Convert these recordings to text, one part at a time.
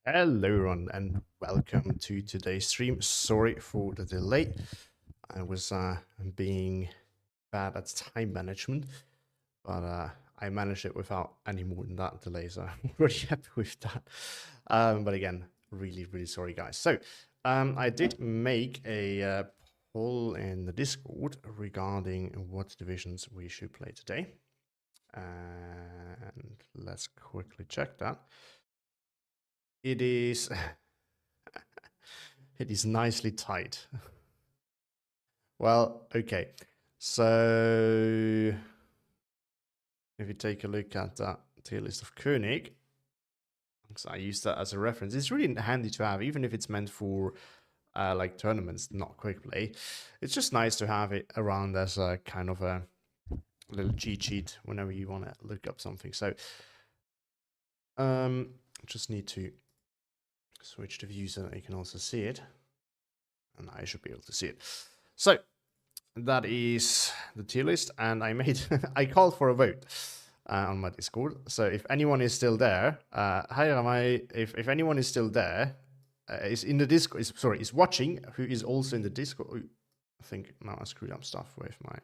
Hello everyone and welcome to today's stream. Sorry for the delay. I was being bad at time management, but I managed it without any more than that delay, so I'm really happy with that. But again, really sorry guys. So I did make a poll in the Discord regarding what divisions we should play today. And let's quickly check that. It is it is nicely tight. Well, okay. So if you take a look at that tier list of Koenig, because I use that as a reference, it's really handy to have, even if it's meant for like tournaments, not quick play. It's just nice to have it around as a kind of a little cheat sheet whenever you want to look up something. So just need to switch the view so that you can also see it. And I should be able to see it. So that is the tier list, and I made I called for a vote on my Discord. So if anyone is still there, hi Ramai, if anyone is still there, is in the Discord, is watching, who is also in the Discord. I think now I screwed up stuff with my.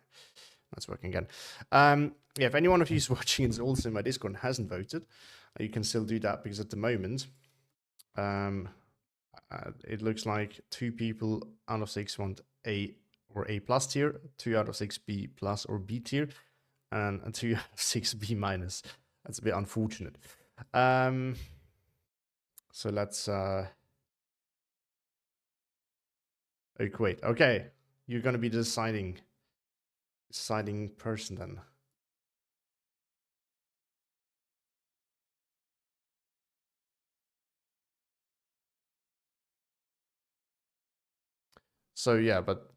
That's working again. Yeah, if anyone of you is watching and is also in my Discord and hasn't voted, you can still do that because at the moment, it looks like 2 people out of 6 want A or A plus tier, 2 out of 6 B plus or B tier, and 2 out of 6 B minus. That's a bit unfortunate. So let's. Oh, wait. Okay, you're gonna be the deciding person then. So yeah, but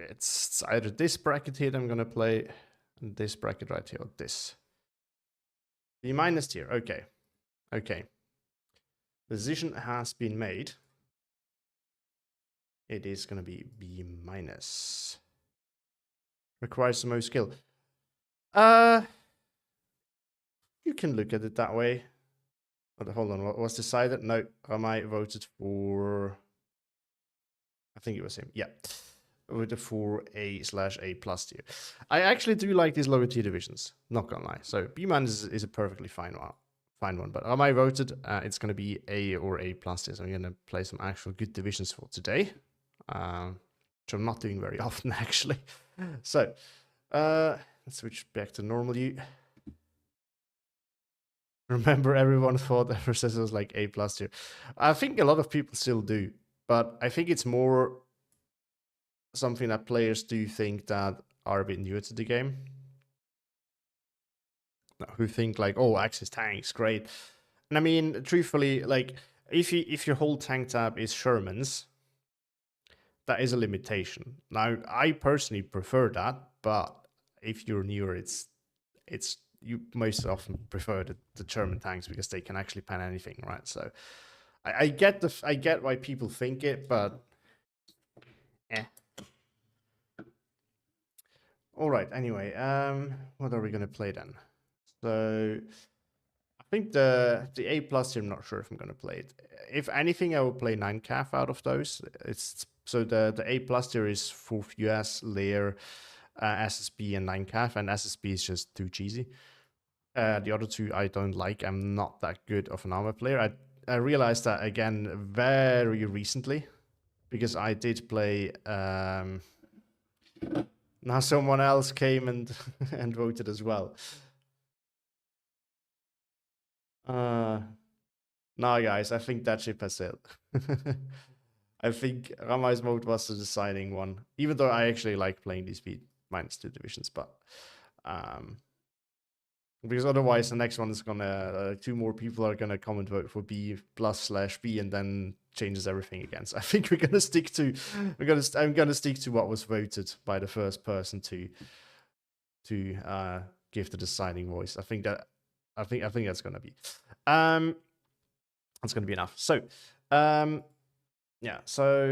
it's either this bracket here that I'm gonna play, this bracket right here, or this. B minus tier. Okay. Okay. The decision has been made. It is going to be B minus. Requires the most skill. You can look at it that way. But hold on, what was decided? No, Ramai voted for. I think it was him. Yeah, voted for A/A plus tier. I actually do like these lower tier divisions. Not gonna lie. So B minus is a perfectly fine one. But Ramai voted. It's going to be A or A plus tier. So I'm going to play some actual good divisions for today. Which I'm not doing very often actually. So let's switch back to normal view. Remember, everyone thought that Versus was like A plus tier. I think a lot of people still do, but I think it's more something that players do think that are a bit newer to the game, who think like, oh, Axis tanks, great. And I mean, truthfully, like if your whole tank tab is Shermans, that is a limitation. Now, I personally prefer that, but if you're newer, it's you most often prefer the German tanks because they can actually pan anything, right? So I get why people think it, but all right. Anyway, what are we gonna play then? So I think the A plus here, I'm not sure if I'm gonna play it. If anything, I will play 9 calf out of those. It's so the A plus tier is 4th US layer, SSB and 9 calf, and SSB is just too cheesy. The other 2 I don't like. I'm not that good of an armor player. I realized that again very recently because I did play. Now someone else came and and voted as well. No, guys, I think that ship has sailed. I think Ramai's mode was the deciding one, even though I actually like playing these B minus 2 divisions, but because otherwise the next one is gonna 2 more people are gonna come and vote for B plus / B and then changes everything again. So I think we're gonna stick to I'm gonna stick to what was voted by the first person to give the deciding voice. I think that's gonna be that's gonna be enough. So yeah, so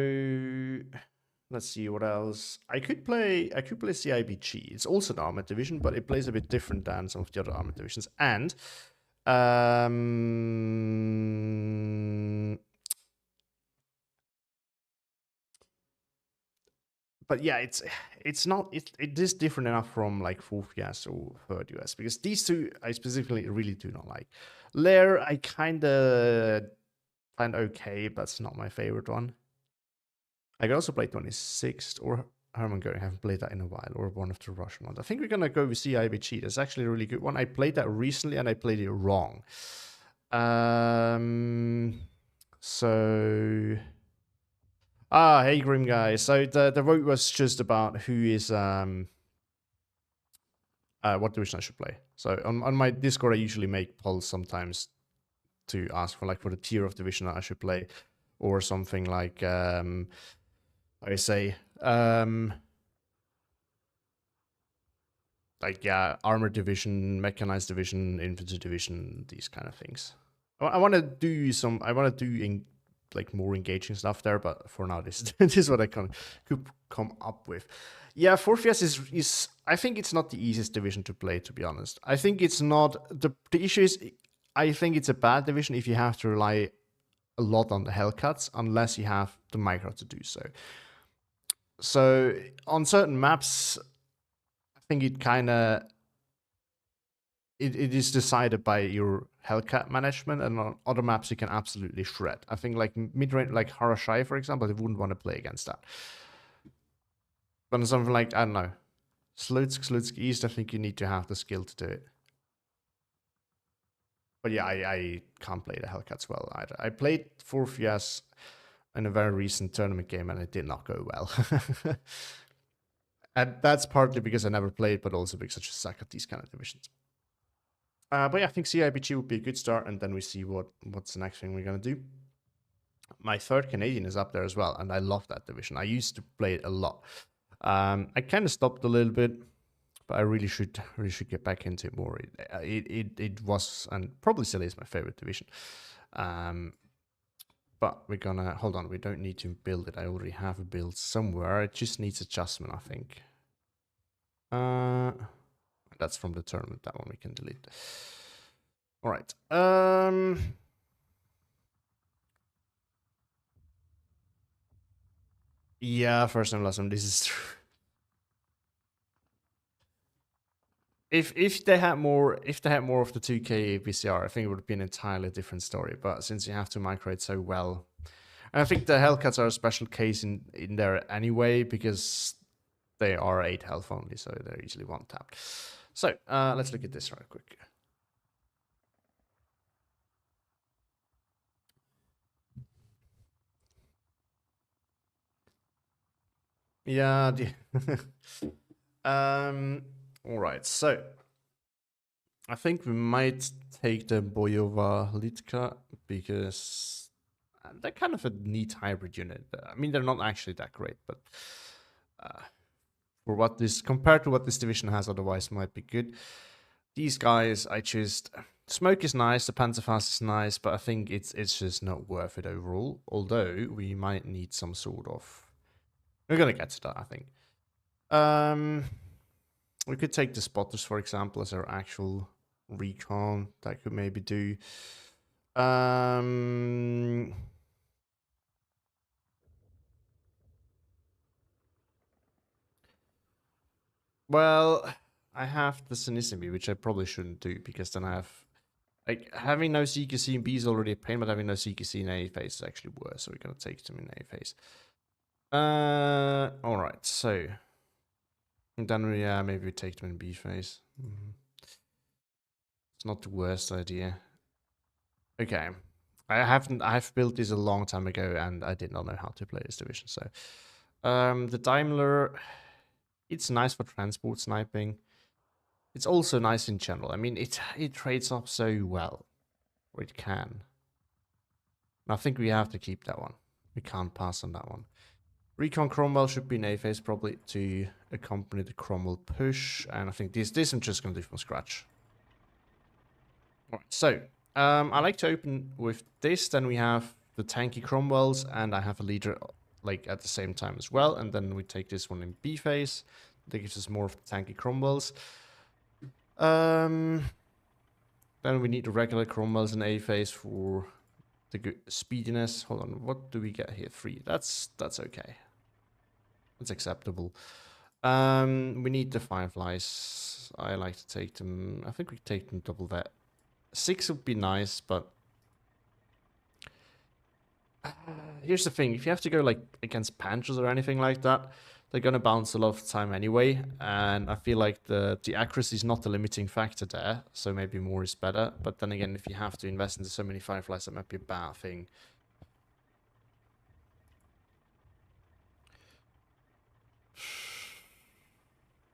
let's see what else. I could play CIBG. It's also an armored division, but it plays a bit different than some of the other armored divisions. And but yeah, it's not it is different enough from like fourth US or third US, because these two I specifically really do not like. Lair I kind of find okay, but it's not my favorite one. I could also play 26th or Hermann Goering. I haven't played that in a while, or one of the Russian ones. I think we're gonna go with CIBG. That's actually a really good one. I played that recently and I played it wrong. So hey Grim guy. So the vote was just about who is what division I should play. So on my Discord I usually make polls sometimes to ask for like for the tier of division that I should play, or something like I say like yeah, armored division, mechanized division, infantry division, these kind of things. I want to do some. I want to do like more engaging stuff there, but for now, this this is what I could come up with. Yeah, 4th is I think it's not the easiest division to play, to be honest. I think it's not the issue is I think it's a bad division if you have to rely a lot on the Hellcats unless you have the micro to do so. So on certain maps, I think it kind of it is decided by your Hellcat management, and on other maps you can absolutely shred. I think like mid-range, like Harashai, for example, I wouldn't want to play against that. But on something like, I don't know, Slutsk East, I think you need to have the skill to do it. But yeah, I can't play the Hellcats well either. I played 4th US in a very recent tournament game and it did not go well. And that's partly because I never played, but also because I just suck at these kind of divisions. But yeah, I think CIBG would be a good start, and then we see what's the next thing we're gonna do. My third Canadian is up there as well, and I love that division. I used to play it a lot. I kind of stopped a little bit, but I really should get back into it more. It was and probably still is my favorite division. But we're gonna hold on. We don't need to build it. I already have a build somewhere. It just needs adjustment, I think. That's from the tournament. That one we can delete. All right. Yeah, first and last one. This is true. If they had more of the 2K VCR, I think it would be an entirely different story. But since you have to migrate so well, and I think the Hellcats are a special case in there anyway, because they are 8 health only, so they're easily one tapped. So let's look at this right quick. Yeah. All right. So I think we might take the Boyova Litka because they're kind of a neat hybrid unit. I mean, they're not actually that great, but for what this compared to what this division has otherwise might be good. These guys, I just Smoke is nice, the Panzerfaust is nice, but I think it's just not worth it overall. Although we might need some sort of, we're gonna get to that, I think. We could take the Spotters, for example, as our actual recon. That could maybe do. Well, I have the Sinissimi, which I probably shouldn't do, because then I have, like, having no CQC in B is already a pain, but having no CQC in A phase is actually worse, so we're gonna take them in A phase. Alright, so and then maybe we take them in B phase. It's not the worst idea. Okay. I've built this a long time ago and I did not know how to play this division, so the Daimler, it's nice for transport sniping. It's also nice in general. I mean, it trades up so well, or it can. And I think we have to keep that one. We can't pass on that one. Recon Cromwell should be in A phase probably to accompany the Cromwell push, and I think this I'm just gonna do from scratch. Alright, so I like to open with this, then we have the tanky Cromwells, and I have a leader like at the same time as well, and then we take this one in B phase. That gives us more of the tanky Cromwells. Then we need the regular Cromwells in A phase for the good speediness. Hold on, what do we get here? 3. That's okay. It's acceptable. We need the fireflies. I like to take them. I think we take them double that. 6 would be nice, but here's the thing. If you have to go like against panthers or anything like that, they're gonna bounce a lot of time anyway. And I feel like the accuracy is not the limiting factor there. So maybe more is better. But then again, if you have to invest into so many fireflies, that might be a bad thing.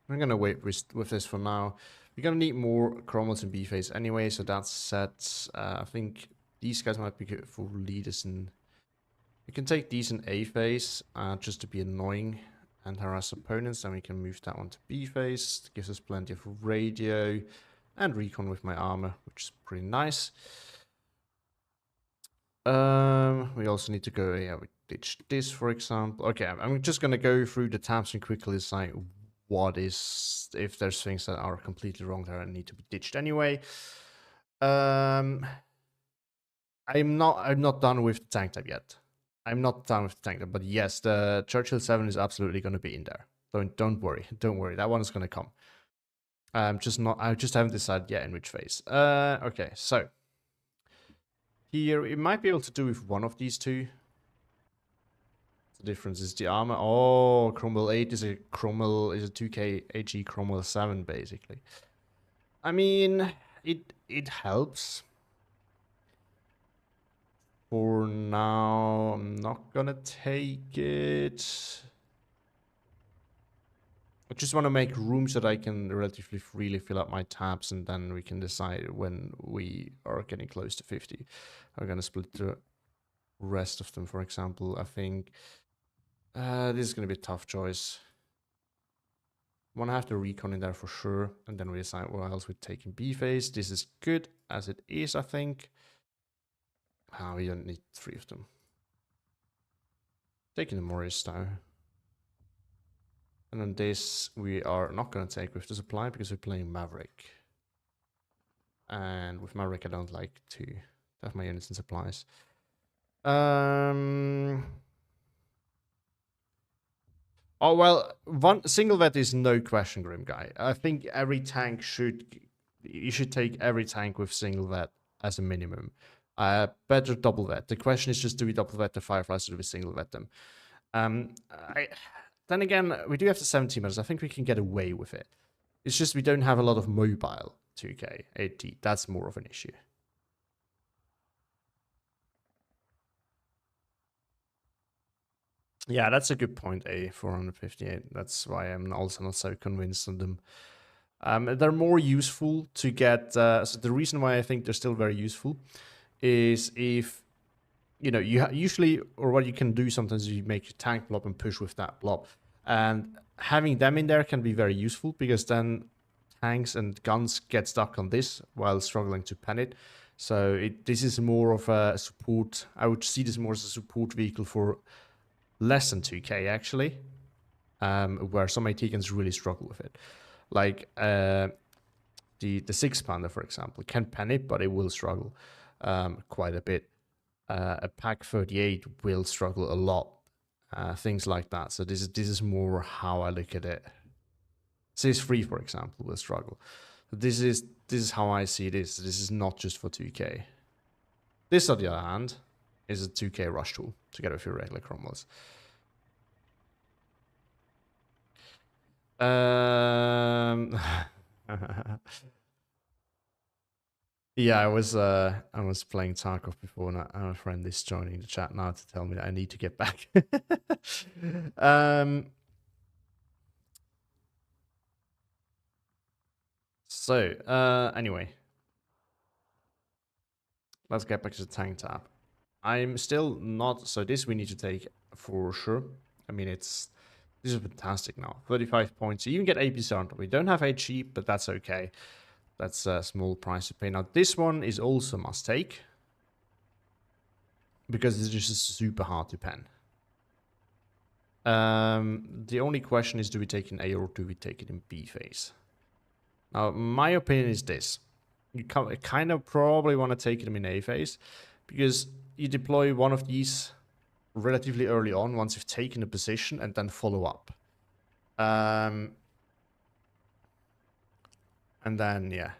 I'm gonna wait with this for now. We're gonna need more chromals in B phase anyway, so that's set. I think these guys might be good for leaders in. We can take these in A phase just to be annoying and harass opponents. Then we can move that one to B phase. It gives us plenty of radio and recon with my armor, which is pretty nice. We also need to go. Yeah, we ditch this for example. Okay, I'm just gonna go through the tabs and quickly decide what is, if there's things that are completely wrong there and need to be ditched anyway. I'm not done with the tank type yet. I'm not done with the tank type, but yes, the Churchill 7 is absolutely going to be in there. Don't worry, that one is going to come. I just haven't decided yet in which phase. Okay, so here we might be able to do with one of these two. The difference is the armor. Oh, Cromwell 8 is a 2K AG Cromwell 7 basically. I mean, it helps. For now, I'm not gonna take it. I just want to make room so that I can relatively freely fill up my tabs, and then we can decide when we are getting close to 50. I'm gonna split the rest of them, for example. I think this is gonna be a tough choice. I want to have the recon in there for sure, and then we decide what else we take in B phase. This is good as it is, I think. We don't need 3 of them. Taking the Morris though. And then this we are not going to take with the supply because we're playing Maverick. And with Maverick I don't like to have my units and supplies. Oh well, one single vet is no question, Grim Guy. I think every tank you should take every tank with single vet as a minimum. Better double vet. The question is just, do we double vet the Fireflies or do we single vet them? Then again, we do have the 70 meters. I think we can get away with it. It's just we don't have a lot of mobile 2K AT. That's more of an issue. Yeah, that's a good point, A458. That's why I'm also not so convinced on them. They're more useful to get. So the reason why I think they're still very useful is if, you know, you usually, or what you can do sometimes is you make your tank blob and push with that blob. And having them in there can be very useful because then tanks and guns get stuck on this while struggling to pen it. So this is more of a support. I would see this more as a support vehicle for less than 2K actually, where some AT guns really struggle with it. Like the 6 pounder, for example, can pen it, but it will struggle quite a bit. A Pack 38 will struggle a lot. Things like that. So this is more how I look at it. CS3, for example, will struggle. This is how I see this. This is not just for 2K. This, on the other hand, is a 2K rush tool together with your regular Cromwells. Yeah, I was playing Tarkov before, and our friend is joining the chat now to tell me that I need to get back. So anyway, let's get back to the tank tab. I'm still not, so this we need to take for sure. I mean, this is fantastic now. 35 points. You even get AP sound. We don't have HE, but that's okay. That's a small price to pay. Now, this one is also must take because it's just super hard to pen. The only question is, do we take it in A or do we take it in B phase? Now, my opinion is this. You kind of probably want to take them in A phase because you deploy one of these relatively early on once you've taken a position and then follow up. And then, yeah.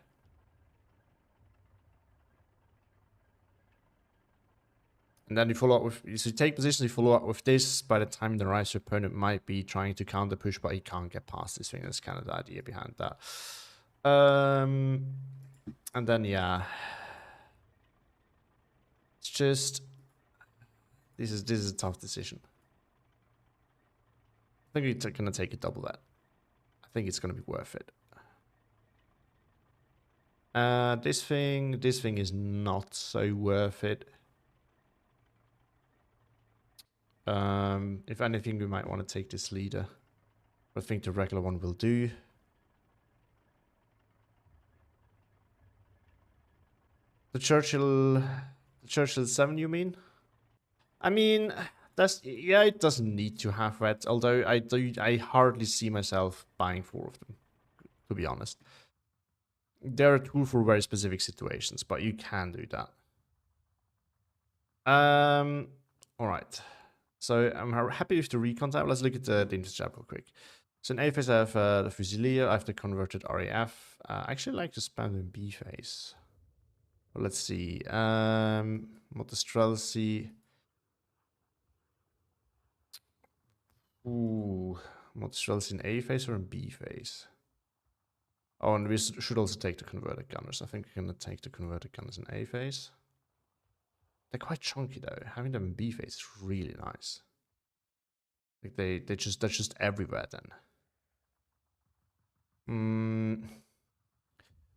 And then you follow up with, so you take position, you follow up with this. By the time the rise, your opponent might be trying to counter push, but he can't get past this thing. That's kind of the idea behind that. And then, yeah. It's just, this is a tough decision. I think we're gonna take a double that. I think it's gonna be worth it. This thing is not so worth it. If anything, we might want to take this leader. I think the regular one will do. The Churchill 7, you mean? I mean, that's, yeah, it doesn't need to have red, although I hardly see myself buying 4 of them, to be honest. They're a tool for very specific situations, but you can do that. All right. So I'm happy with the recon tab. Let's look at the infantry tab real quick. So in A phase, I have the Fusilier, I have the converted RAF. I actually like to spam in B phase. Well, let's see. Motostrelsi. Ooh, Motostrelsi in A phase or in B phase? Oh, and we should also take the converted gunners. I think we're gonna take the converted gunners in A phase. They're quite chunky though. Having them in B phase is really nice. Like they're just everywhere then.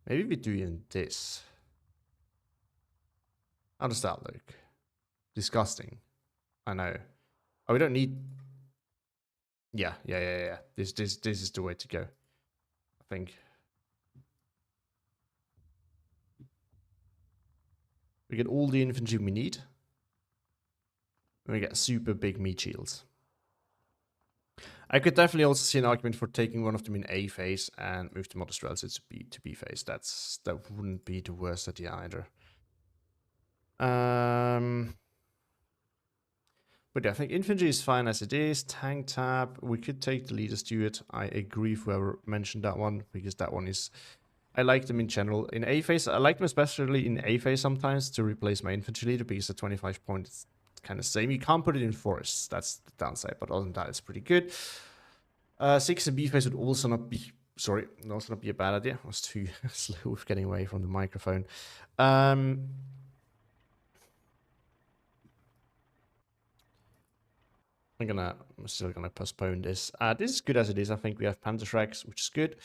Maybe we do in this. How does that look? Disgusting. I know. Oh, we don't need. Yeah. This is the way to go, I think. We get all the infantry we need. And we get super big meat shields. I could definitely also see an argument for taking one of them in A phase and move the Motostrelsi to B phase. That wouldn't be the worst idea either. But yeah, I think infantry is fine as it is. Tank tab, we could take the leader steward. I agree with whoever mentioned that one, because that one is... I like them in general. In A phase, I like them especially in A phase sometimes to replace my infantry leader, because the 25 point is kind of same. You can't put it in forests, that's the downside, but other than that, it's pretty good. 6 in B phase would also not be... Sorry, would also not be a bad idea. I was too slow with getting away from the microphone. I'm still gonna postpone this. This is good as it is. I think we have Panzerschrecks, which is good.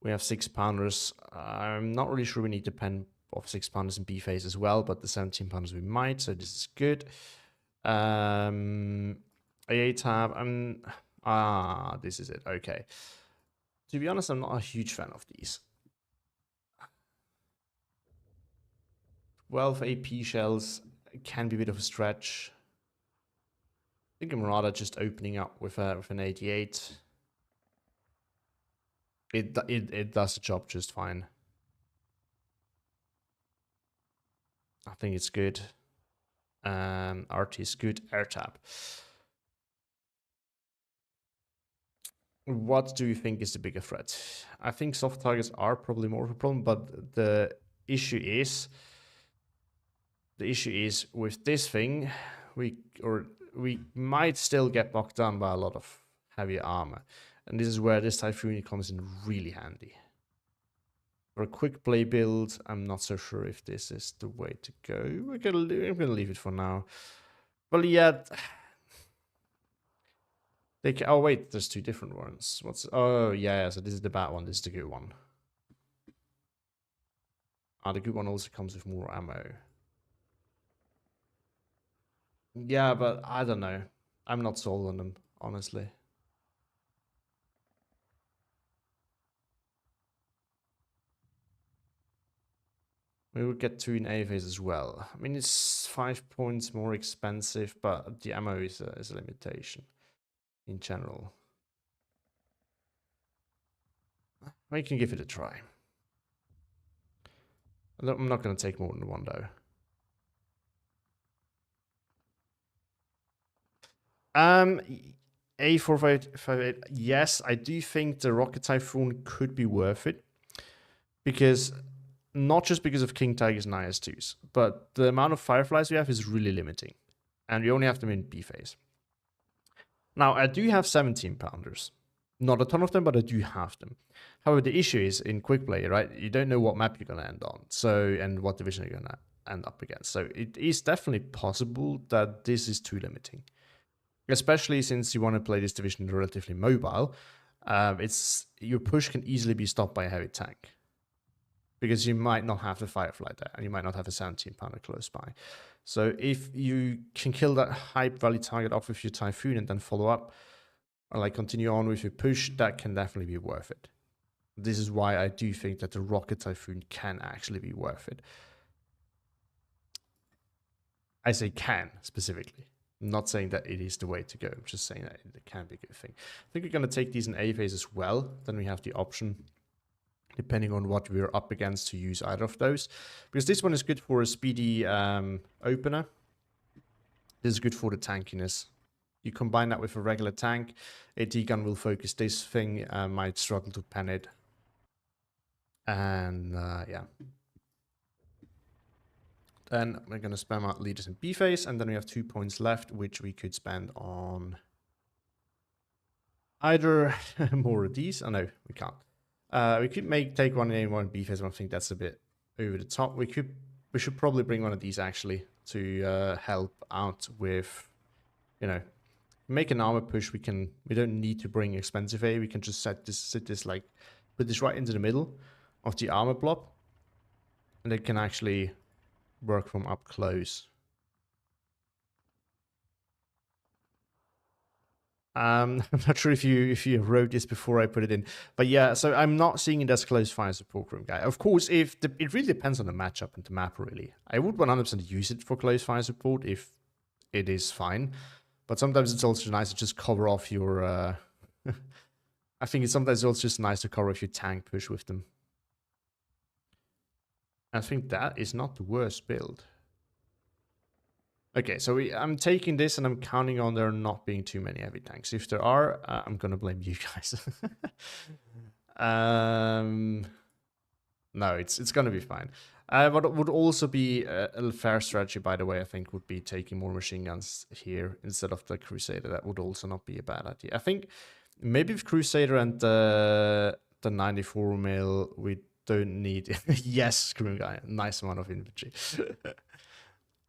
We have 6-pounders. I'm not really sure we need to pen of 6-pounders in B phase as well, but the 17-pounders we might, so this is good. AA tab, this is it, okay. To be honest, I'm not a huge fan of these. 12 AP shells can be a bit of a stretch. I think I'm rather just opening up with an 88. It does the job just fine. I think it's good. RT is good. Air tab. What do you think is the bigger threat? I think soft targets are probably more of a problem, but the issue is with this thing, we might still get bogged down by a lot of heavy armor, and this is where this Typhoon comes in really handy. For a quick play build, I'm not so sure if this is the way to go. I'm gonna leave it for now. Well, yeah. Oh wait, there's 2 different ones. Oh yeah, so this is the bad one, this is the good one. The good one also comes with more ammo. Yeah, but I don't know. I'm not sold on them, honestly. We will get 2 in A phase as well. I mean, it's 5 points more expensive, but the ammo is a limitation in general. We can give it a try. I'm not going to take more than 1 though. Um, A4558, yes, I do think the Rocket Typhoon could be worth it. Because, not just because of King Tigers and IS2s, but the amount of Fireflies we have is really limiting. And we only have them in B phase. Now, I do have 17 pounders. Not a ton of them, but I do have them. However, the issue is in quick play, right? You don't know what map you're going to end on. So, and what division you're going to end up against. So it is definitely possible that this is too limiting. Especially since you want to play this division relatively mobile. It's your push can easily be stopped by a heavy tank. Because you might not have the Firefly there, and you might not have a 17 pounder close by. So if you can kill that high value target off with your Typhoon and then follow up, or like continue on with your push, that can definitely be worth it. This is why I do think that the Rocket Typhoon can actually be worth it. I say can, specifically. I'm not saying that it is the way to go. I'm just saying that it can be a good thing. I think we're going to take these in A phase as well. Then we have the option, depending on what we're up against, to use either of those. Because this one is good for a speedy opener. This is good for the tankiness. You combine that with a regular tank, AT gun will focus this thing, might struggle to pen it. And yeah. Then we're going to spam out leaders in B phase, and then we have 2 points left, which we could spend on either more of these. Oh no, we can't. We could take one in one B phase, but I think that's a bit over the top. We should probably bring one of these actually to help out with, you know, make an armor push. We don't need to bring expensive A. We can just put this right into the middle of the armor blob, and it can actually work from up close. I'm not sure if you wrote this before I put it in, but yeah. So I'm not seeing it as close fire support room guy. Of course, it really depends on the matchup and the map. Really, I would 100% use it for close fire support if it is fine. But sometimes it's also nice to just cover off your. I think it's sometimes also just nice to cover off your tank push with them. I think that is not the worst build. Okay, so I'm taking this and I'm counting on there not being too many heavy tanks. If there are, I'm gonna blame you guys. No, it's gonna be fine. What would also be a fair strategy, by the way, I think, would be taking more machine guns here instead of the Crusader. That would also not be a bad idea. I think maybe with Crusader and the 94 mil, we don't need. Yes, screw guy, nice amount of infantry.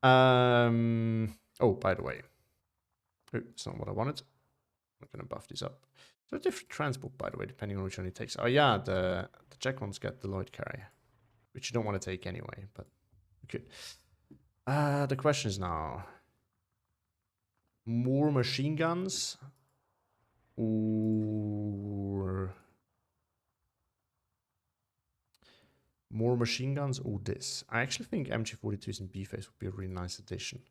Oh, by the way, it's not what I wanted. I'm gonna buff this up. So different transport, by the way, depending on which one it takes. Oh yeah, the Czech ones get the Lloyd carrier, which you don't want to take anyway, but we could. The question is now, more machine guns or more machine guns or this? I actually think MG42s in B phase would be a really nice addition.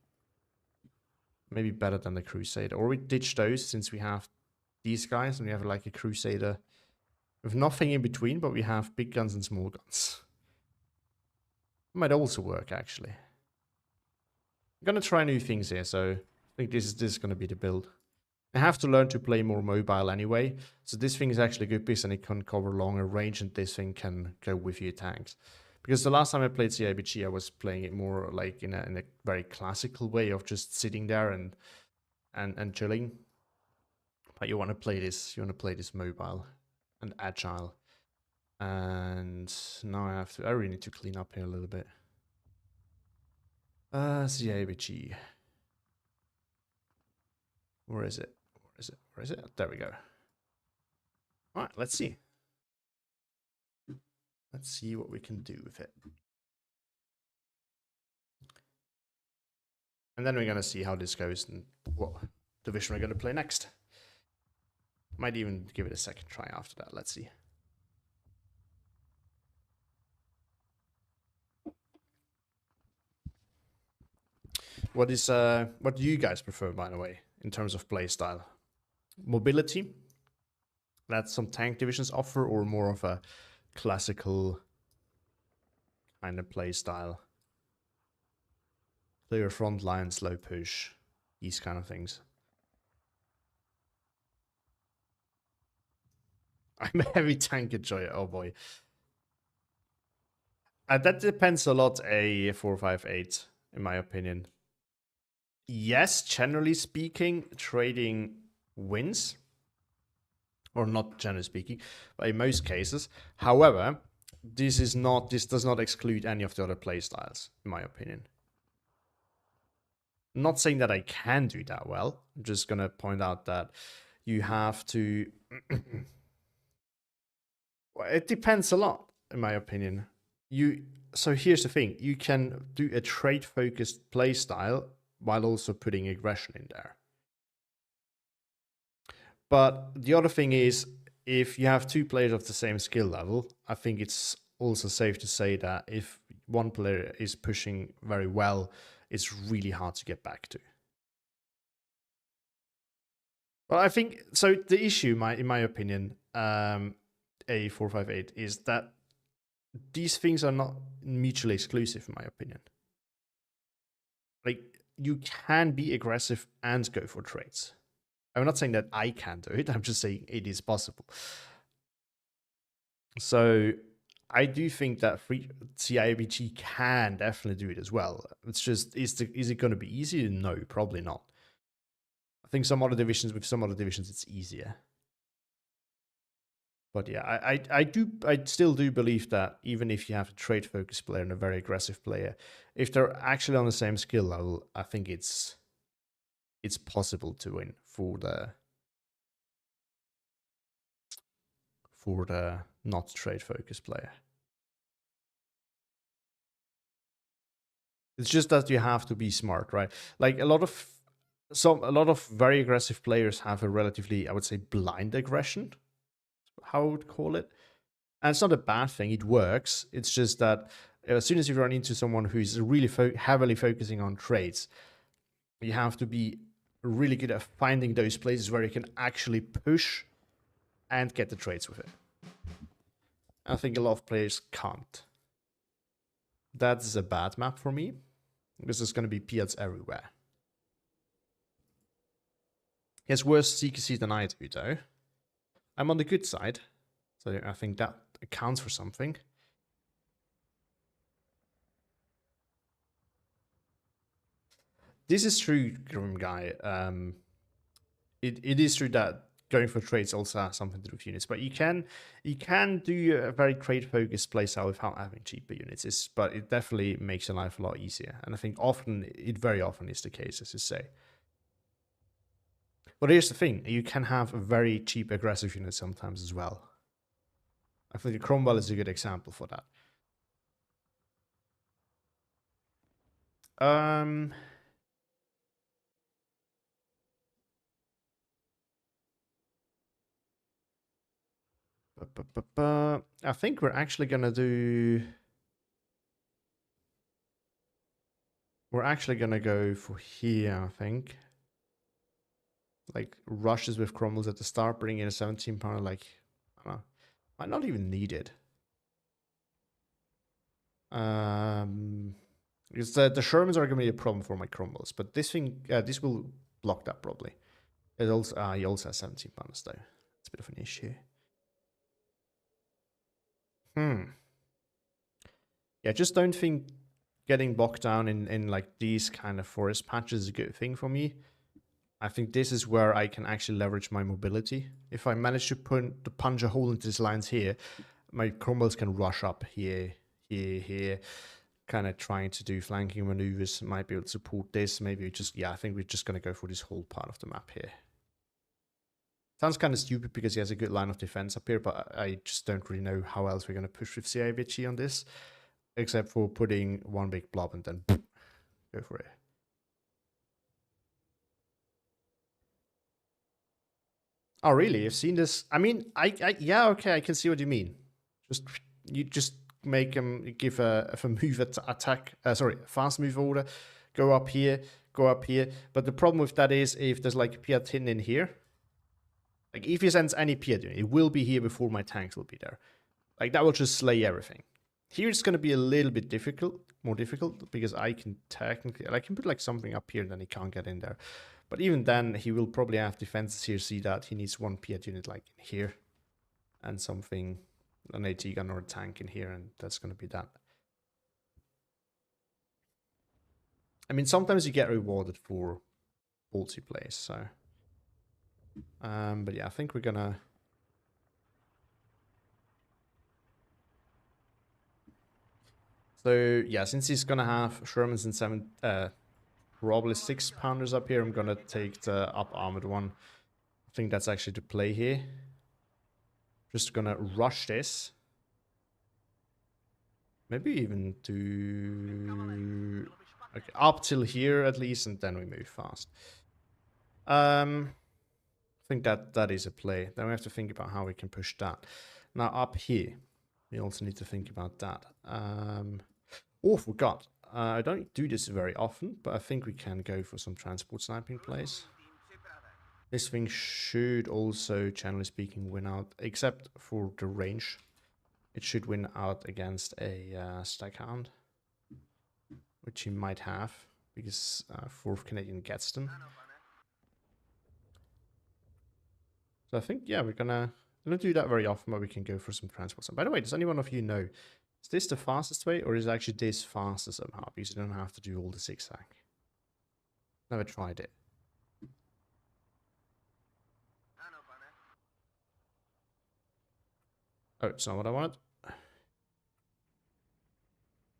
Maybe better than the Crusader. Or we ditch those since we have these guys and we have like a Crusader with nothing in between, but we have big guns and small guns. Might also work, actually. I'm gonna try new things here, so I think this is gonna be the build. I have to learn to play more mobile anyway, so this thing is actually a good piece and it can cover longer range, and this thing can go with your tanks. Because the last time I played CIBG, I was playing it more like in a very classical way of just sitting there and chilling. But you want to play this mobile and agile. And now I really need to clean up here a little bit. CIBG. Where is it? Where is it? There we go. All right, let's see. Let's see what we can do with it. And then we're going to see how this goes and what division we're going to play next. Might even give it a second try after that. Let's see. What do you guys prefer, by the way, in terms of play style? Mobility that some tank divisions offer, or more of a classical kind of play style? Clear front line, slow push, these kind of things. I'm a heavy tank enjoyer. Oh boy. That depends a lot, a 458, in my opinion. Yes, generally speaking, trading wins. Or not generally speaking, but in most cases. However, this does not exclude any of the other playstyles, in my opinion. I'm not saying that I can do that well. I'm just gonna point out that you have to. It depends a lot, in my opinion. So here's the thing: you can do a trade-focused playstyle while also putting aggression in there. But the other thing is, if you have two players of the same skill level, I think it's also safe to say that if one player is pushing very well, it's really hard to get back to. Well, I think so. The issue, in my opinion, a 458 is that these things are not mutually exclusive, in my opinion. Like, you can be aggressive and go for trades. I'm not saying that I can do it. I'm just saying it is possible. So I do think that free CIBG can definitely do it as well. It's just, is it going to be easy? No, probably not. I think with some other divisions, it's easier. But yeah, I still do believe that even if you have a trade focused player and a very aggressive player, if they're actually on the same skill level, I think it's possible to win for the not trade focused player. It's just that you have to be smart, right? Like a lot of very aggressive players have a relatively, I would say, blind aggression, how I would call it. And it's not a bad thing, it works. It's just that as soon as you run into someone who's really heavily focusing on trades, you have to be really good at finding those places where you can actually push and get the trades with it. I think a lot of players can't. That's a bad map for me, because there's going to be Piats everywhere. He has worse CQC than I do, though. I'm on the good side, so I think that accounts for something. This is true, Grim Guy. It is true that going for trades also has something to do with units, but you can do a very trade focused playstyle without having cheaper units. But it definitely makes your life a lot easier, and I think very often is the case, as you say. But here's the thing: you can have a very cheap aggressive unit sometimes as well. I think Cromwell is a good example for that. I think we're actually gonna do. We're actually gonna go for here, I think. Like rushes with crumbles at the start, bring in a 17-pounder, like, I don't know. Might not even need it. Because the Shermans are gonna be a problem for my crumbles, but this thing, this will block that probably. It also, he also has 17 pounders though. It's a bit of an issue. Yeah, just don't think getting bogged down in like these kind of forest patches is a good thing for me. I think this is where I can actually leverage my mobility. If I manage to punch a hole into these lines here, my crumbles can rush up here, here, kind of trying to do flanking maneuvers. Might be able to support this. Maybe I think we're just going to go for this whole part of the map here. Sounds kind of stupid because he has a good line of defense up here, but I just don't really know how else we're going to push with CIVG on this, except for putting one big blob and then go for it. Oh, really? You've seen this? I mean, yeah, okay, I can see what you mean. You just make him give a move attack. Fast move order. Go up here. But the problem with that is if there's like Piatin in here, like if he sends any Piatin, it will be here before my tanks will be there. Like that will just slay everything. Here it's going to be a little bit more difficult, because I can put like something up here and then he can't get in there. But even then, he will probably have defenses here, see that he needs one Piat unit like here. and something, an AT gun or a tank in here, and that's going to be that. I mean, sometimes you get rewarded for ballsy plays, so. But yeah, I think we're gonna. So yeah, since he's gonna have Shermans and probably 6-pounders up here, I'm gonna take the up armored one. I think that's actually the play here. Just gonna rush this. Maybe even do okay, up till here at least, and then we move fast. I think that is a play. Then we have to think about how we can push that. Now up here, we also need to think about that. Oh, forgot. I don't do this very often, but I think we can go for some transport sniping plays. This thing should also, generally speaking, win out, except for the range. It should win out against a Staghound, which he might have, because 4th Canadian gets them. So I think, yeah, we don't do that very often, but we can go for some transports. And by the way, does anyone of you know, is this the fastest way, or is actually this faster somehow? Because you don't have to do all the zigzag. Never tried it. Oh, it's not what I wanted.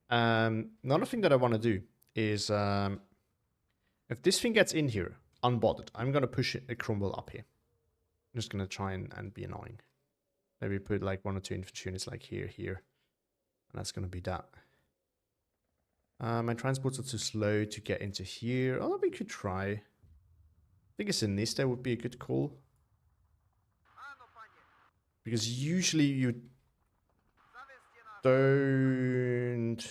Another thing that I want to do is, if this thing gets in here, unbothered, I'm going to push a crumble up here. I'm just going to try and be annoying. Maybe put like 1 or 2 infantry units like here, and that's going to be that. My transports are too slow to get into here. Oh, we could try. I think a Sinistère would be a good call. Because usually you don't...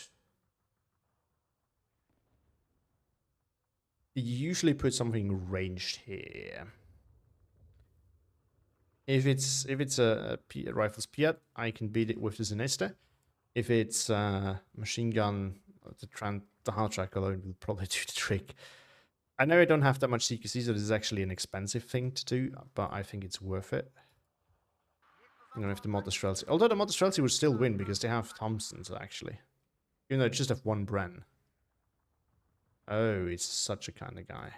You usually put something ranged here. If it's a rifles Piat, I can beat it with the Sinistère. If it's machine gun, the hard track alone will probably do the trick. I know I don't have that much CQC, so this is actually an expensive thing to do, but I think it's worth it. You know, if the Motostrelsi... Although the Motostrelsi would still win, because they have Thompsons, actually. Even though it just have 1 Bren. Oh, it's such a kind of guy.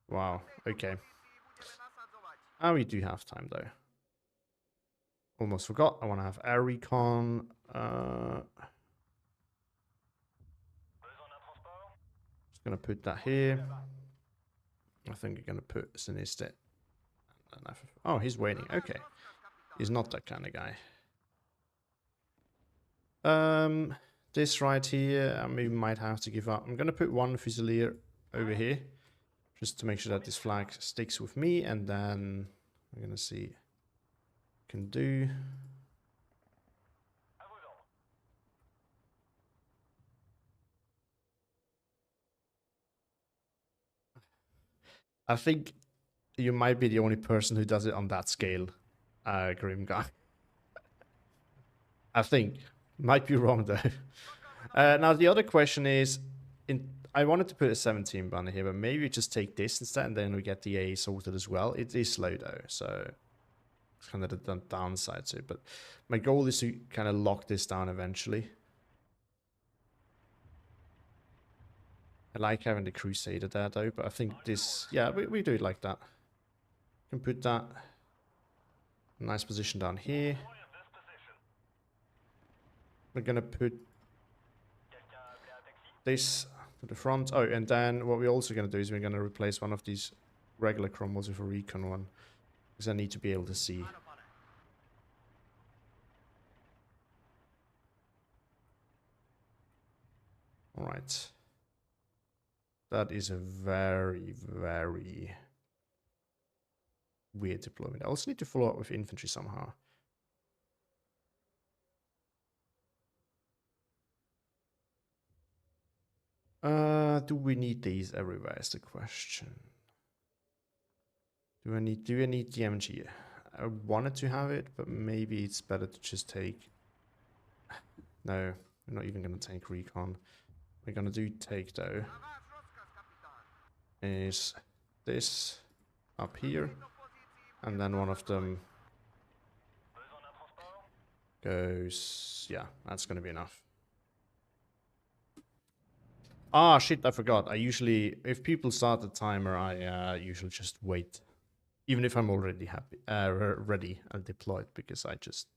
Wow, okay. Oh, we do have time, though. Almost forgot, I want to have air recon. Just gonna put that here. I think you're gonna put Sinistère. Oh, he's waiting. Okay. He's not that kind of guy. This right here, we might have to give up. I'm gonna put 1 Fusilier over here, just to make sure that this flag sticks with me, and then we're gonna see what we can do. I think you might be the only person who does it on that scale, Grim Guy. I think. Might be wrong though. Now the other question is, I wanted to put a 17 banner here, but maybe just take this instead, and then we get the A sorted as well. It is slow though, so it's kind of the downside to it. But my goal is to kind of lock this down eventually. I like having the Crusader there though, but I think this, yeah, we do it like that. Can put that nice position down here. We're gonna put this to the front. Oh, and then what we're also gonna do is we're gonna replace one of these regular crumbles with a recon one, because I need to be able to see. All right. That is a very, very weird deployment. I also need to follow up with infantry somehow. Do we need these everywhere is the question. Do I need the MG? I wanted to have it, but maybe it's better to just take... No, we're not even going to take recon. We're going to do take though. Is this up here. And then one of them goes... Yeah, that's going to be enough. Ah, shit, I forgot. I usually... If people start the timer, I usually just wait. Even if I'm already happy, ready and deployed, because I just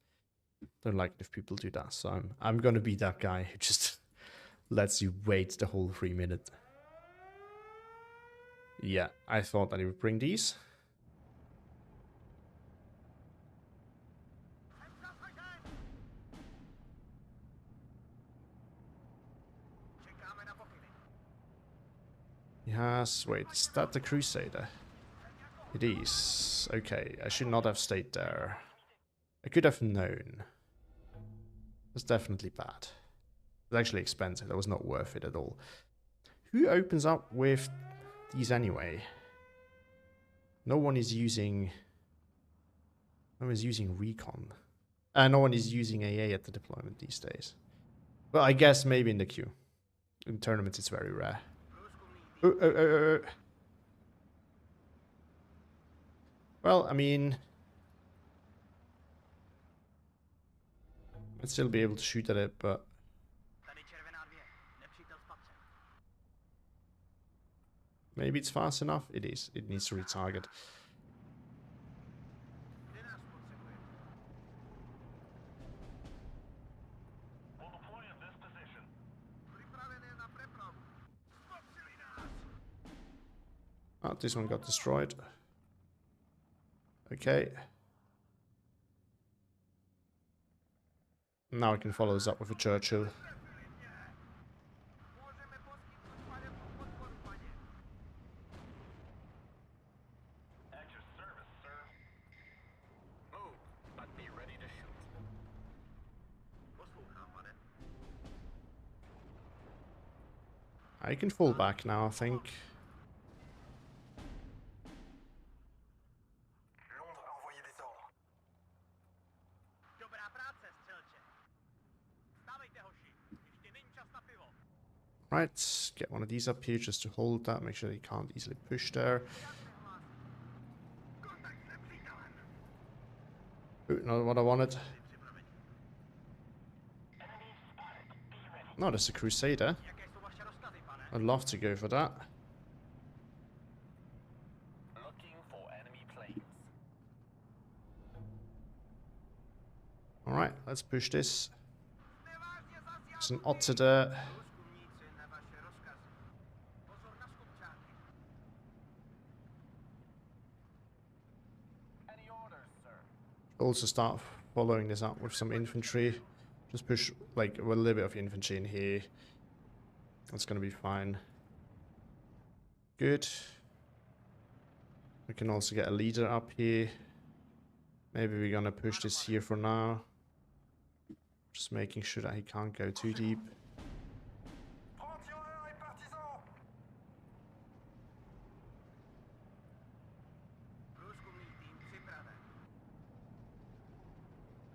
don't like if people do that. So I'm going to be that guy who just lets you wait the whole 3 minutes. Yeah, I thought that he would bring these. Yes, wait, is that the Crusader? It is. Okay, I should not have stayed there. I could have known. It's definitely bad. It's actually expensive. That was not worth it at all. Who opens up with these anyway? No one is using... No one is using recon. No one is using AA at the deployment these days. Well, I guess maybe in the queue. In tournaments, it's very rare. Well, I mean... I'd still be able to shoot at it, but... Maybe it's fast enough? It is. It needs to retarget. Oh, this one got destroyed. Okay. Now I can follow this up with a Churchill. I can fall back now, I think. Right, get one of these up here just to hold that, make sure you can't easily push there. Ooh, not what I wanted. No, there's a Crusader. I'd love to go for that. Alright, let's push this. There's an otter there. Also start following this up with some infantry. Just push like a little bit of infantry in here. That's gonna be fine. Good. We can also get a leader up here. Maybe we're gonna push this here for now. Just making sure that he can't go too deep.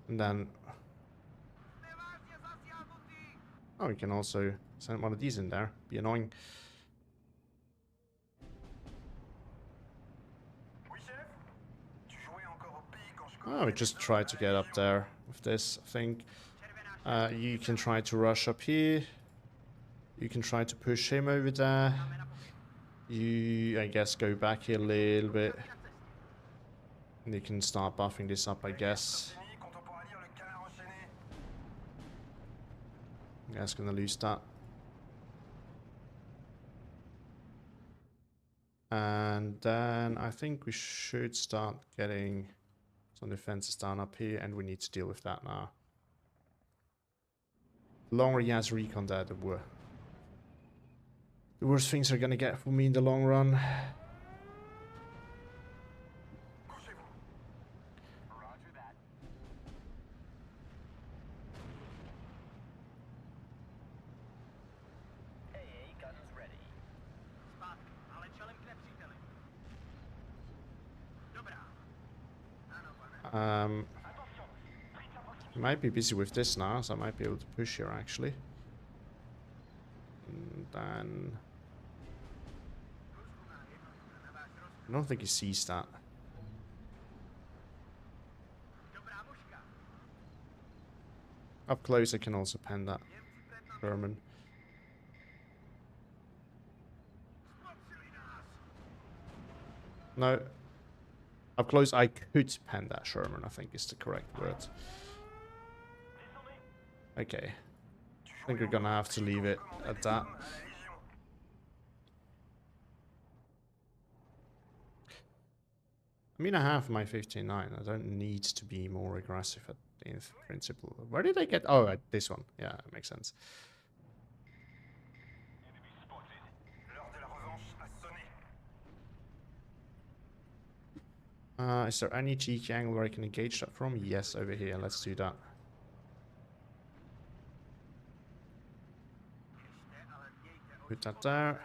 And then... Oh, we can also send one of these in there. Be annoying. Oh, we just try to get up there with this, I think. You can try to rush up here. You can try to push him over there. You, I guess, go back here a little bit. And you can start buffing this up, I guess. Yeah, it's gonna lose that. And then I think we should start getting some defenses down up here, and we need to deal with that now. The longer he has recon there, the worse things are gonna get for me in the long run. Might be busy with this now, so I might be able to push here actually. And then I don't think he sees that. Up close, I can also pen that German. No. Up close, I could pen that Sherman, I think is the correct word. Okay. I think we're gonna have to leave it at that. I mean, I have my 59. I don't need to be more aggressive in principle. Where did I get... Oh, this one. Yeah, it makes sense. Is there any cheeky angle where I can engage that from? Yes, over here. Let's do that. Put that there.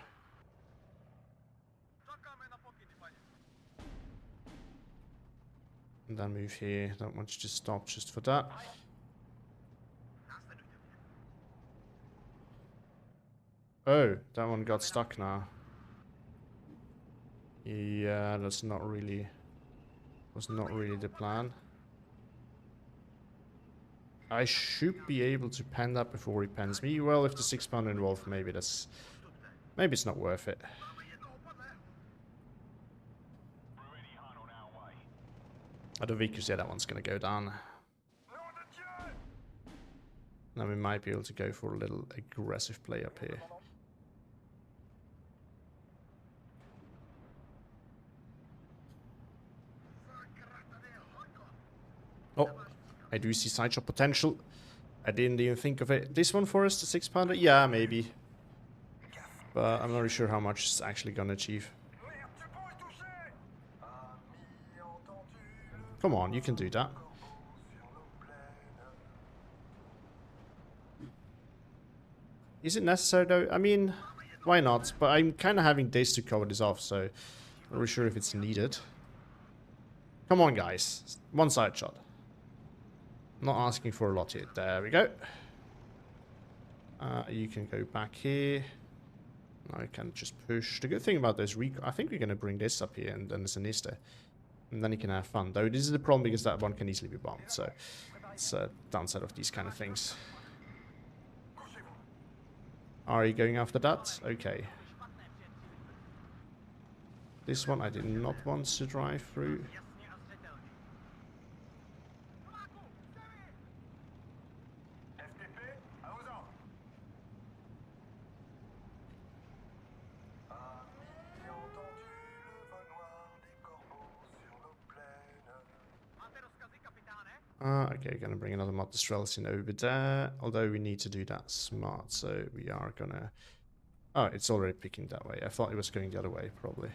And then move here. Don't want you to stop just for that. Oh, that one got stuck now. Yeah, that's not really... Was not really the plan. I should be able to pen that before he pens me. Well, if the 6-pounder involved, maybe that's... Maybe it's not worth it. I don't think you say that one's gonna go down. Now we might be able to go for a little aggressive play up here. Oh, I do see sideshot potential. I didn't even think of it. This one for us, the 6-pounder? Yeah, maybe. But I'm not really sure how much it's actually gonna achieve. Come on, you can do that. Is it necessary though? I mean, why not? But I'm kind of having this to cover this off, so I'm not really sure if it's needed. Come on, guys. One side shot. Not asking for a lot here. There we go. You can go back here. I can just push. The good thing about this, I think we're going to bring this up here and then Sinistr. And then you can have fun. Though this is the problem because that one can easily be bombed. So it's a downside of these kind of things. Are you going after that? Okay. This one I did not want to drive through. Okay, gonna bring another mod in over there. Although we need to do that smart, so we are gonna... Oh, it's already picking that way. I thought it was going the other way, probably.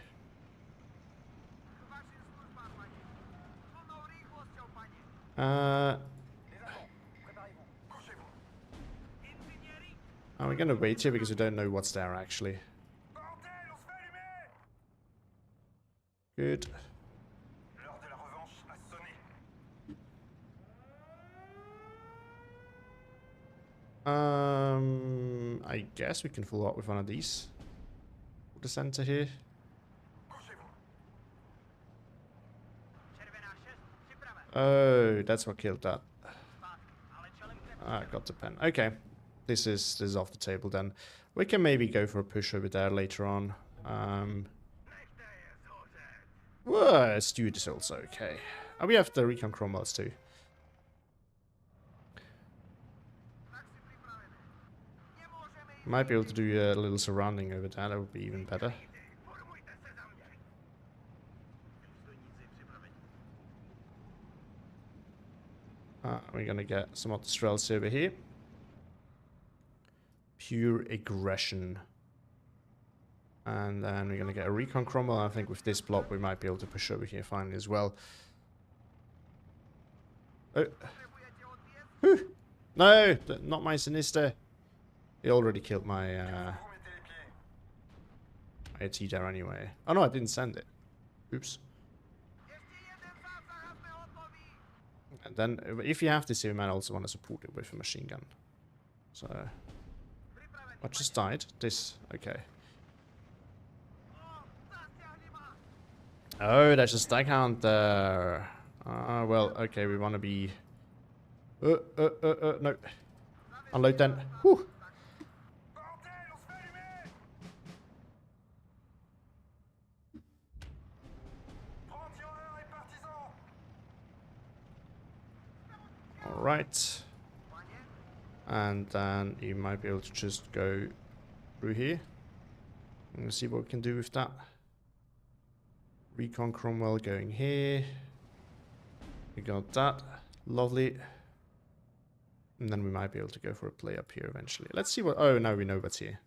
We're gonna wait here because we don't know what's there, actually. Good. I guess we can follow up with one of these. The center here. Oh, that's what killed that. Got the pen. Okay. This is off the table then. We can maybe go for a push over there later on. Well, Steward is also okay. We have the recon cromwells too. Might be able to do a little surrounding over there, that would be even better. We're gonna get some of the Strels over here. Pure aggression. And then we're gonna get a recon cromwell. I think with this block we might be able to push over here finally as well. Oh. Whew. No, not my Sinistr. He already killed my AT there anyway. Oh no, I didn't send it. Oops. And then, if you have this here, you might also want to support it with a machine gun. So, what just died? This, okay. Oh, there's a stack count there. Well, okay, we want to be... no. Unload then. Whew. Alright. And then you might be able to just go through here. And see what we can do with that. Recon Cromwell going here. We got that. Lovely. And then we might be able to go for a play up here eventually. Let's see what... Oh, now we know what's here.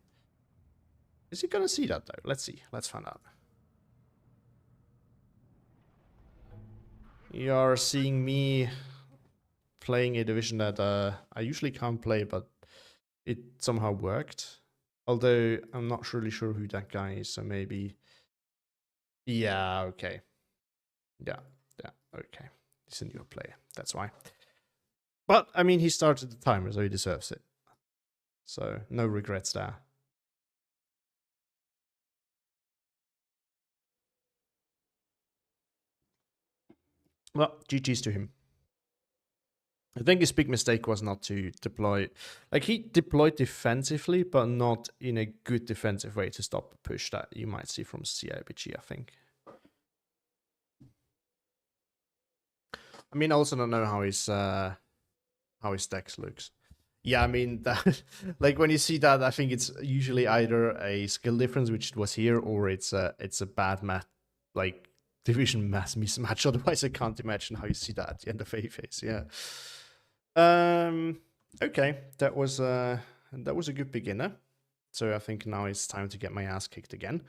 Is he gonna see that though? Let's see. Let's find out. You're seeing me playing a division that I usually can't play, but it somehow worked. Although I'm not really sure who that guy is, so maybe... Yeah, okay. Yeah, okay. He's a new player, that's why. But, I mean, he started the timer, so he deserves it. So, no regrets there. Well, GG's to him. I think his big mistake was not to deploy... Like, he deployed defensively, but not in a good defensive way to stop a push that you might see from CIBG, I think. I mean, I also don't know how his decks looks. Yeah, I mean, that, like when you see that, I think it's usually either a skill difference, which it was here, or it's a bad math, like division mass mismatch. Otherwise, I can't imagine how you see that at the end of a phase. Yeah. Okay, that was a good beginner. So I think now it's time to get my ass kicked again.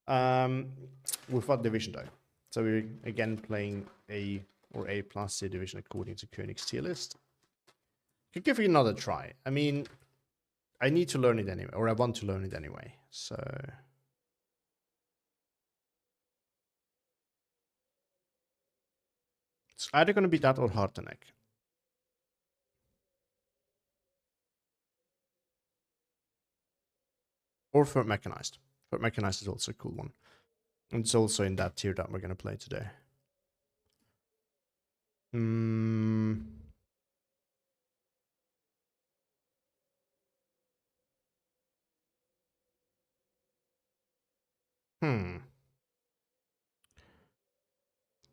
With what division though? So we're again playing A or A plus C division according to Koenig's tier list. Could give it another try. I mean, I need to learn it anyway, or I want to learn it anyway. So it's either going to be that or Harteneck. Or Fort Mechanized. Fort Mechanized is also a cool one. And it's also in that tier that we're going to play today.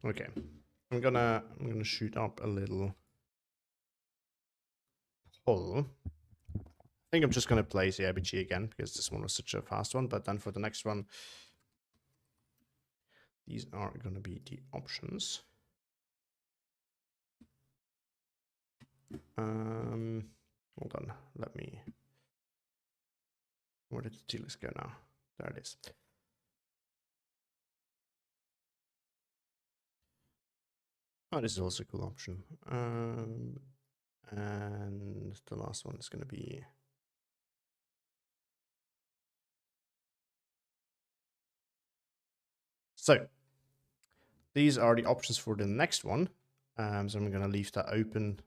Okay. I'm gonna shoot up a little poll. I think I'm just gonna play the IBG again because this one was such a fast one, but then for the next one, these are gonna be the options. Hold on, let me... Where did the tier list go now? There it is. Oh, this is also a cool option. And the last one is going to be... So, these are the options for the next one. So I'm going to leave that open.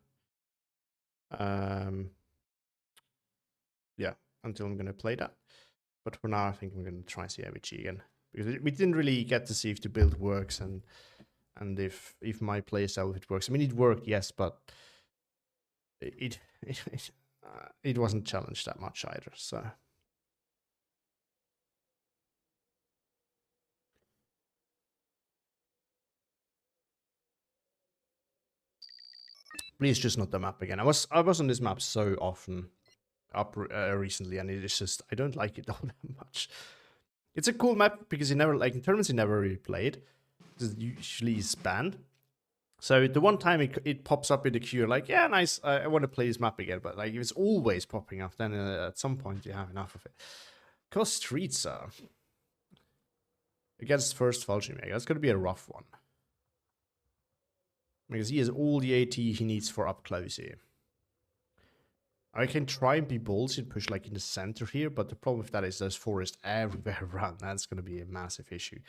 Yeah, until I'm going to play that. But for now, I think I'm going to try CIBG again. Because we didn't really get to see if the build works and if my playstyle, if it works. I mean, it worked, yes, but it wasn't challenged that much either, so... Please just not the map again. I was on this map so often up recently, and it is just... I don't like it all that much. It's a cool map because you never... Like, in tournaments, you never really played. It usually is banned. So the one time it pops up in the queue, like, yeah, nice, I want to play this map again. But like, if it's always popping up, then at some point you have enough of it. Because Streets against first Fallschirmjäger, that's going to be a rough one. Because he has all the AT he needs for up close here. I can try and be ballsy and push like in the center here, but the problem with that is there's forest everywhere around. That's going to be a massive issue.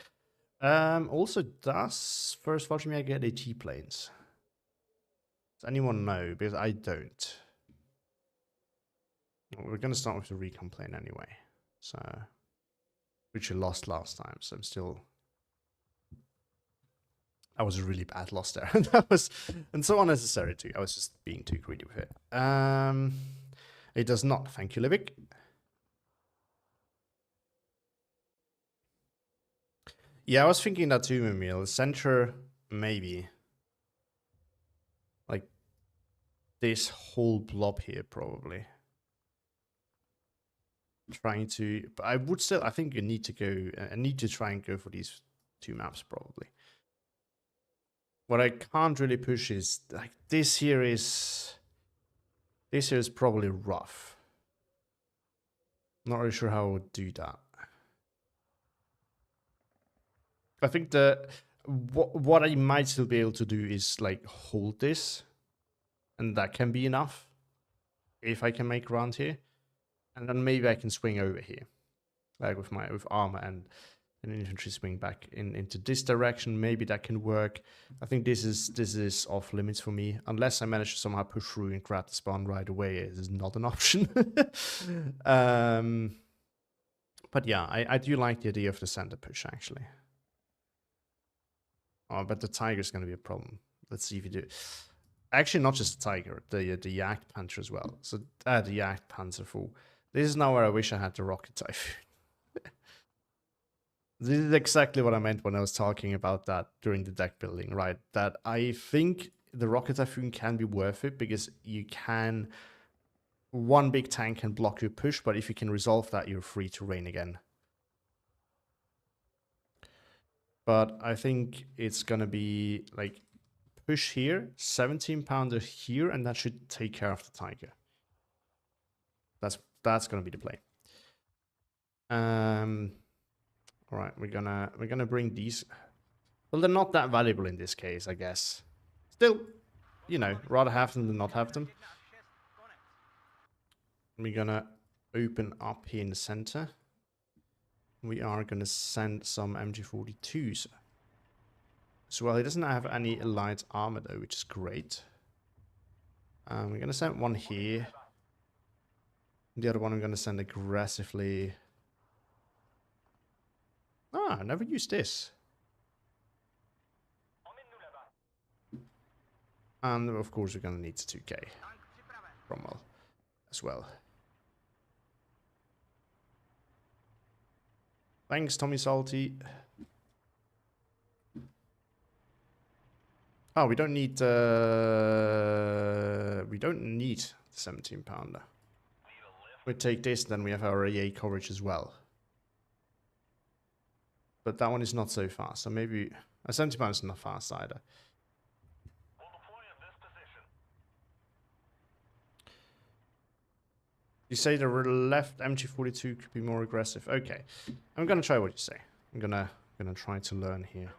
Also, does first Fallschirmjäger get AT planes? Does anyone know? Because I don't. We're going to start with the recon plane anyway. So, which we lost last time, so I'm still That was a really bad loss there. That was, and so unnecessary too. I was just being too greedy with it. It does not. Thank you, Livik. Yeah, I was thinking that too, Mimil. Center, maybe. Like this whole blob here, probably. Trying to, but I would still, I think you need to go, I need to try and go for these 2 maps, probably. What I can't really push is, like, this here is probably rough. Not really sure how I would do that. I think what I might still be able to do is like hold this, and that can be enough if I can make ground here, and then maybe I can swing over here, like with armor and an infantry swing back into this direction. Maybe that can work. I think this is off limits for me unless I manage to somehow push through and grab the spawn right away. It is not an option. But yeah, I do like the idea of the center push actually. Oh, but the tiger is going to be a problem. Let's see if you do. Actually, not just the tiger, the Jagd Panther as well. So the Jagd Panther fool. This is now where I wish I had the rocket typhoon. This is exactly what I meant when I was talking about that during the deck building, right? That I think the rocket typhoon can be worth it because you can. One big tank can block your push, but if you can resolve that, you're free to rain again. But I think it's gonna be like push here, 17 pounder here, and that should take care of the tiger. That's gonna be the play. All right, we're gonna bring these. Well, they're not that valuable in this case, I guess. Still, you know, rather have them than not have them. We're gonna open up here in the center. We are gonna send some MG42s as well. He doesn't have any light armor though, which is great. We're gonna send one here. The other one I'm gonna send aggressively. Ah, I never used this. And of course we're gonna need 2k Cromwell as well. Thanks, Tommy Salty. Oh, we don't need 17 pounder. We take this, then we have our AA coverage as well. But that one is not so fast, so maybe a 70 pounder is not fast either. You say the left MG42 could be more aggressive. Okay, I'm gonna try what you say. I'm gonna try to learn here.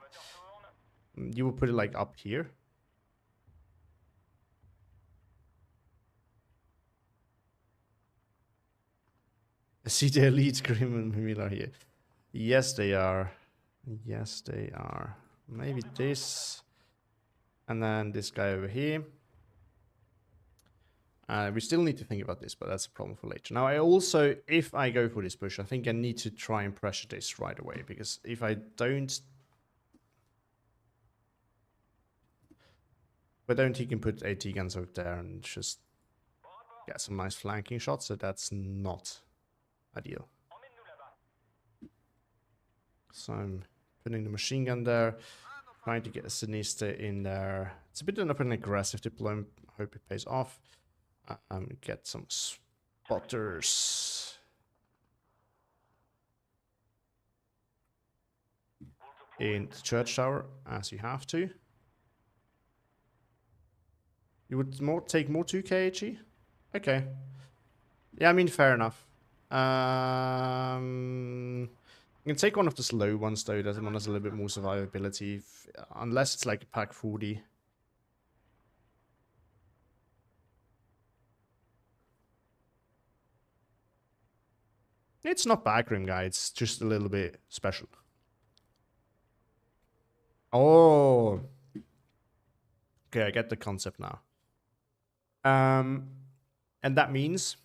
You will put it like up here. I see the elite Grim and Mimila here. Yes, they are. Yes, they are. Maybe this. And then this guy over here. We still need to think about this, but that's a problem for later. Now, I also, if I go for this push, I think I need to try and pressure this right away. Because if I don't... he can put AT guns out there and just get some nice flanking shots. So that's not ideal. So I'm putting the machine gun there. Trying to get a Sinister in there. It's a bit of an aggressive deployment. I hope it pays off. Get some spotters in the church tower, as you have to. You would take more 2k HE? Okay. Yeah, I mean, fair enough. You can take one of the slow ones, though. That one has a little bit more survivability. Unless it's like a pack 40. It's not backroom, guy. It's just a little bit special. Oh. Okay, I get the concept now. And that means...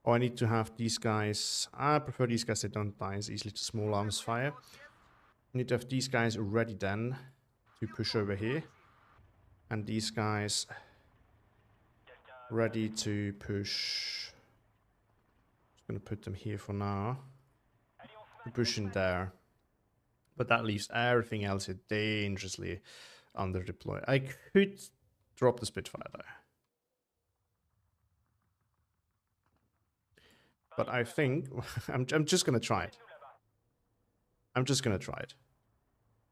Oh, I need to have these guys... I prefer these guys that don't die as easily to small arms fire. Need to have these guys ready then to push over here. And these guys ready to push. Just gonna put them here for now. Push in there. But that leaves everything else here dangerously under deployed. I could drop the Spitfire though. But I think I'm just gonna try it. I'm just gonna try it.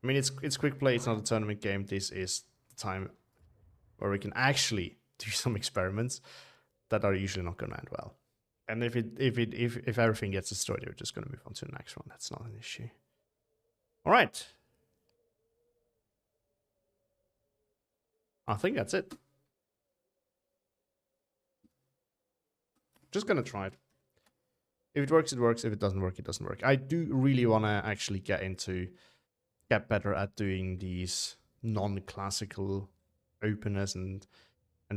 I mean, it's quick play. It's not a tournament game. This is the time where we can actually do some experiments that are usually not gonna end well. And if everything gets destroyed, we're just gonna move on to the next one. That's not an issue. All right. I think that's it. Just gonna try it. If it works, it works. If it doesn't work, it doesn't work. I do really want to actually get better at doing these non-classical openers and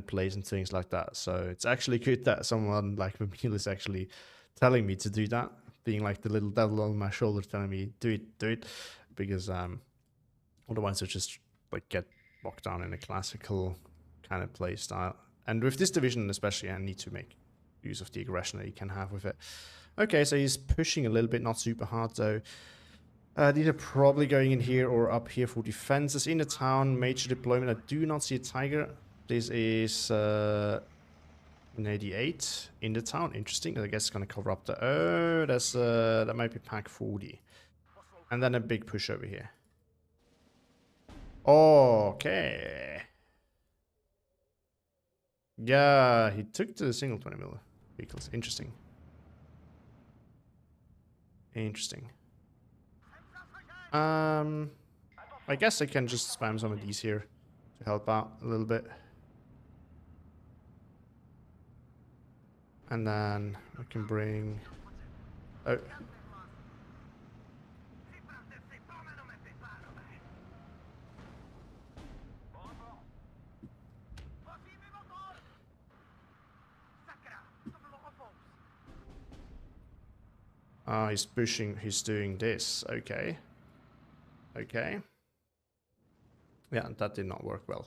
plays and things like that. So it's actually good that someone like Mabile is actually telling me to do that, being like the little devil on my shoulder telling me do it, because otherwise I just like get bogged down in a classical kind of play style. And with this division especially, I need to make use of the aggression that you can have with it. Okay, so he's pushing a little bit, not super hard though. These are probably going in here or up here for defenses. In the town, major deployment. I do not see a Tiger. This is an 88 in the town. Interesting. I guess it's going to cover up the... Oh, that's that might be pack 40. And then a big push over here. Okay. Yeah, he took the single 20mm vehicles. Interesting. Interesting. I guess I can just spam some of these here to help out a little bit. And then we can bring... Oh. Ah, he's pushing, he's doing this. Okay. Okay. Yeah, that did not work well.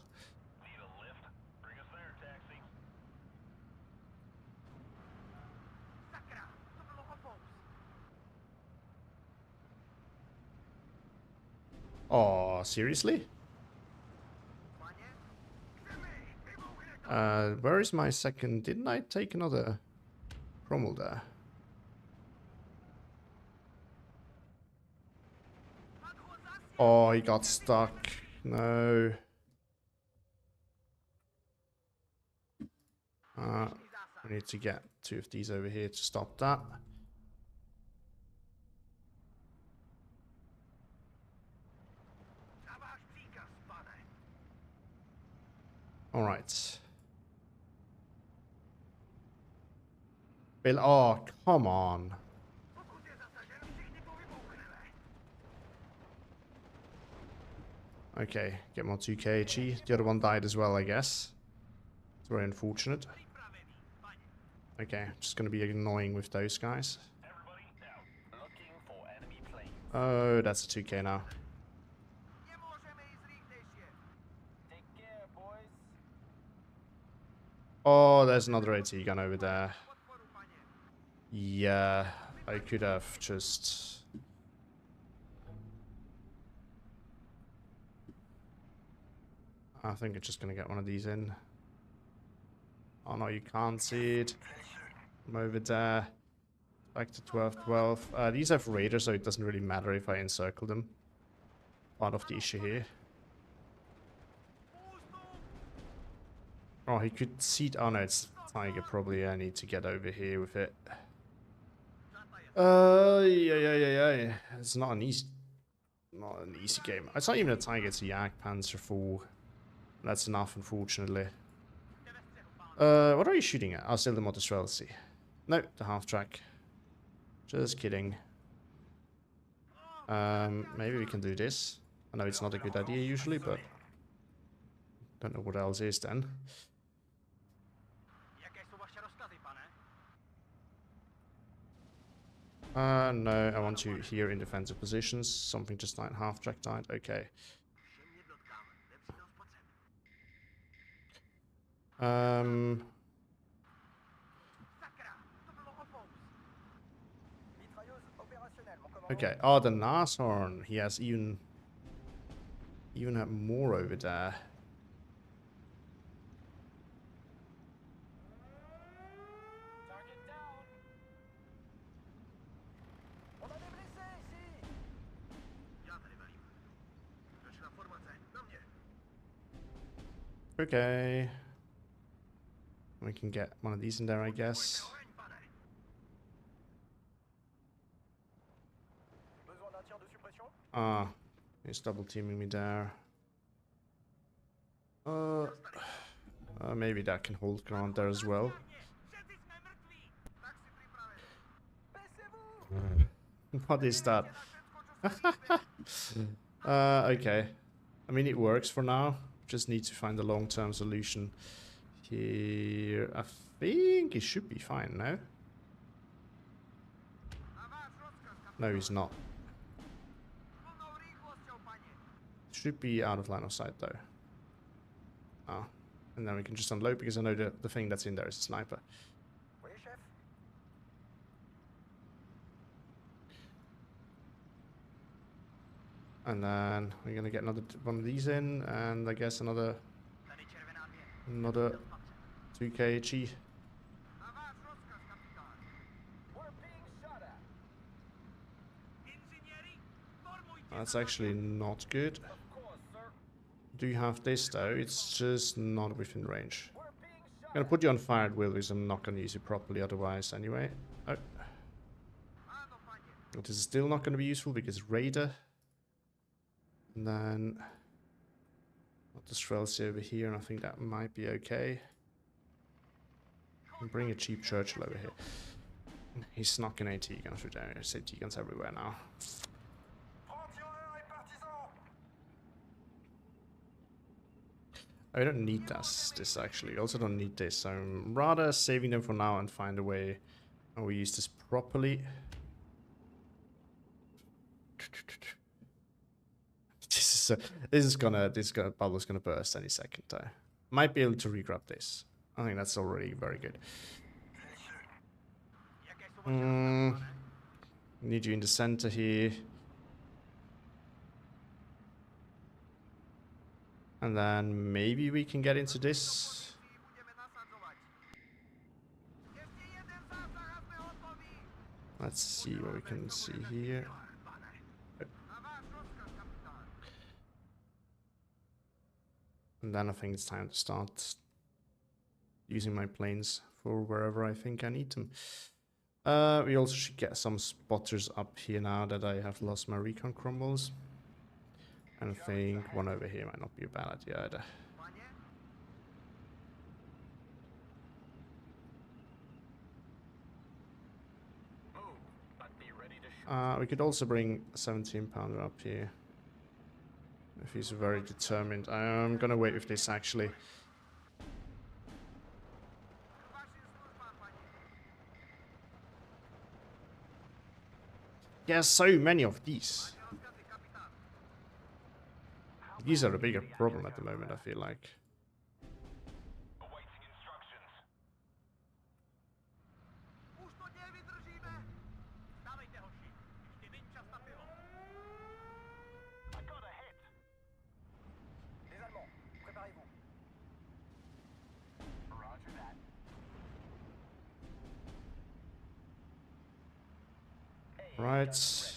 Oh, seriously? Where is my second? Didn't I take another Rommel there? Oh, he got stuck. No. We need to get 2 of these over here to stop that. All right. Bill, oh, come on. Okay, get more 2k HE. The other one died as well, I guess. It's very unfortunate. Okay, just gonna be annoying with those guys. Oh, that's a 2k now. Oh, there's another AT gun over there. Yeah, I could have just... I think I'm just gonna get one of these in. Oh no, you can't see it. I'm over there. Back to 12-12. These have raiders, so it doesn't really matter if I encircle them. Part of the issue here. Oh, he could see... Oh no, it's Tiger probably. I need to get over here with it. Yeah. It's not an easy game. It's not even a Tiger, it's a Yak Panzer IV. That's enough, unfortunately. What are you shooting at? I'll still the motor Strelsi. No, the half track. Just kidding. Maybe we can do this. I know it's not a good idea usually, but don't know what else is then. No, I want you here in defensive positions. Something just died, half track died. Okay. Okay. Oh, the Nashorn. He has even have more over there. Okay. We can get one of these in there, I guess. Ah, he's double teaming me there. Maybe that can hold ground there as well. What is that? Okay. I mean, it works for now. Just need to find a long-term solution here. I think it should be fine now. No, he's not. Should be out of line of sight though. Ah, and then we can just unload because I know the thing that's in there is a sniper. And then we're gonna get another one of these in, and I guess another 2 kg. That's actually not good. Do you have this though? It's just not within range. I'm gonna put you on fire at will because I'm not gonna use it properly otherwise anyway. Oh. This is still not gonna be useful because Raider. And then I'll just Streltsy over here, and I think that might be okay. And bring a cheap Churchill over here. He's knocking AT guns through there. There's AT guns everywhere now. I don't need this actually. I also don't need this. So I'm rather saving them for now and find a way how we use this properly. This bubble's gonna burst any second though. Might be able to regrab this. I think that's already very good. Need you in the center here. And then maybe we can get into this. Let's see what we can see here. And then I think it's time to start using my planes for wherever I think I need them. We also should get some spotters up here now that I have lost my recon crumbles. And I think one over here might not be a bad idea either. We could also bring a 17-pounder up here. If he's very determined. I'm gonna wait with this actually. Yeah, so many of these. These are a bigger problem at the moment, I feel like. Right.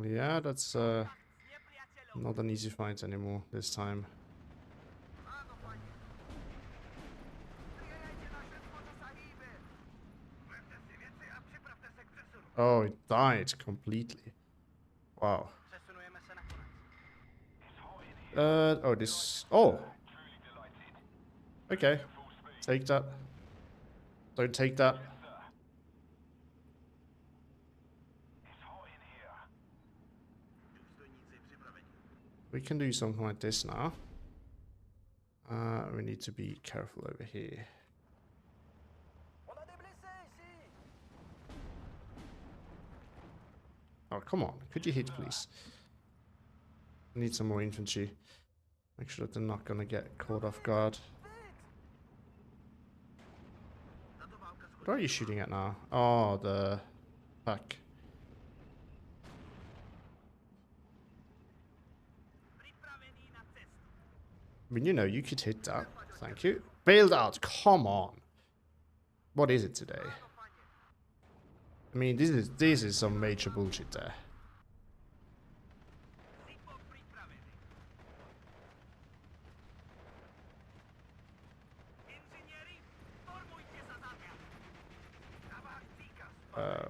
Yeah, that's not an easy fight anymore this time. Oh, it died completely. Wow. Oh, this... Oh! Okay. Take that. Don't take that. we can do something like this now. We need to be careful over here. Oh, come on. Could you hit, please? I need some more infantry. Make sure that they're not gonna get caught off guard. What are you shooting at now? Oh, the pack. I mean, you know, you could hit that. Thank you. Bailed out. Come on. What is it today? I mean, this is some major bullshit there.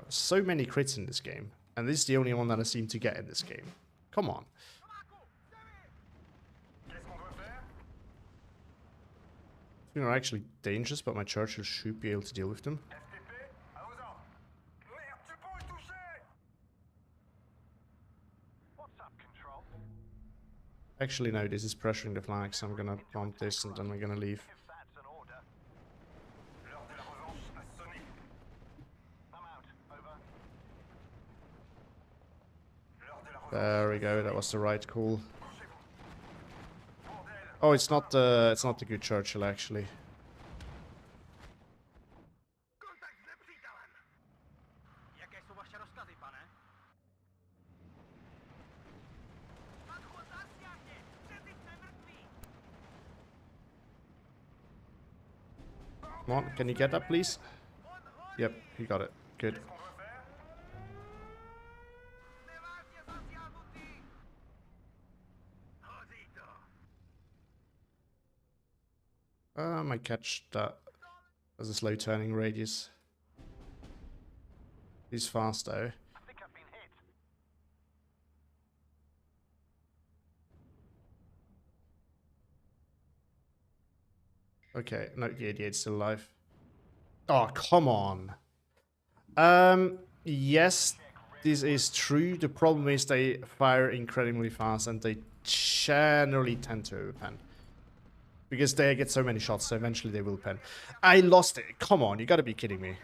So many crits in this game, and this is the only one that I seem to get in this game. Come on. These are actually dangerous, but my Churchill should be able to deal with them. Actually, no, this is pressuring the flag, so I'm gonna pump this and then we're gonna leave. There we go, that was the right call. Oh, it's not the good Churchill actually. Come on, can you get that, please? Yep, he got it. Good. I might catch that as a slow turning radius. He's fast though. Okay, no, the idiot's still alive. Oh, come on. Yes, this is true. The problem is they fire incredibly fast and they generally tend to overpen. Because they get so many shots, so eventually they will pen. I lost it. Come on, you gotta be kidding me.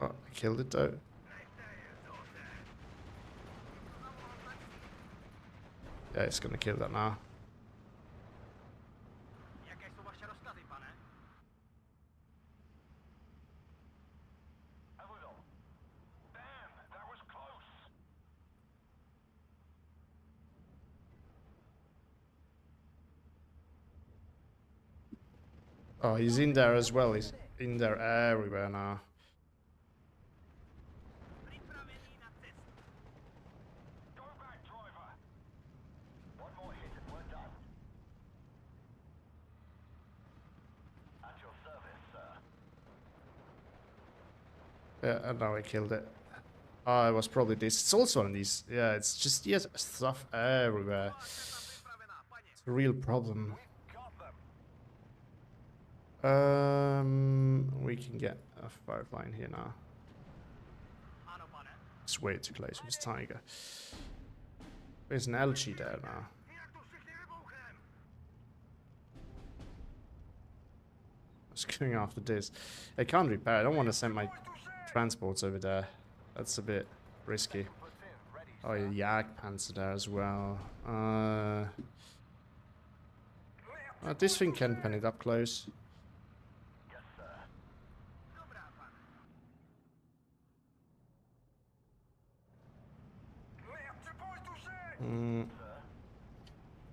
Oh, I killed it though. Yeah, it's gonna kill that now. Oh, he's in there as well. He's in there everywhere now. Yeah, and now I killed it. Oh, it was probably this. It's also one of these. Yeah, it's just, yes, stuff everywhere. It's a real problem. We can get a Firefly in here now. It's way too close with his Tiger. There's an LG there now. I was going after this. I can't repair. I don't want to send my transports over there. That's a bit risky. Oh, yeah, Jagdpanzer there as well. This thing can pen it up close.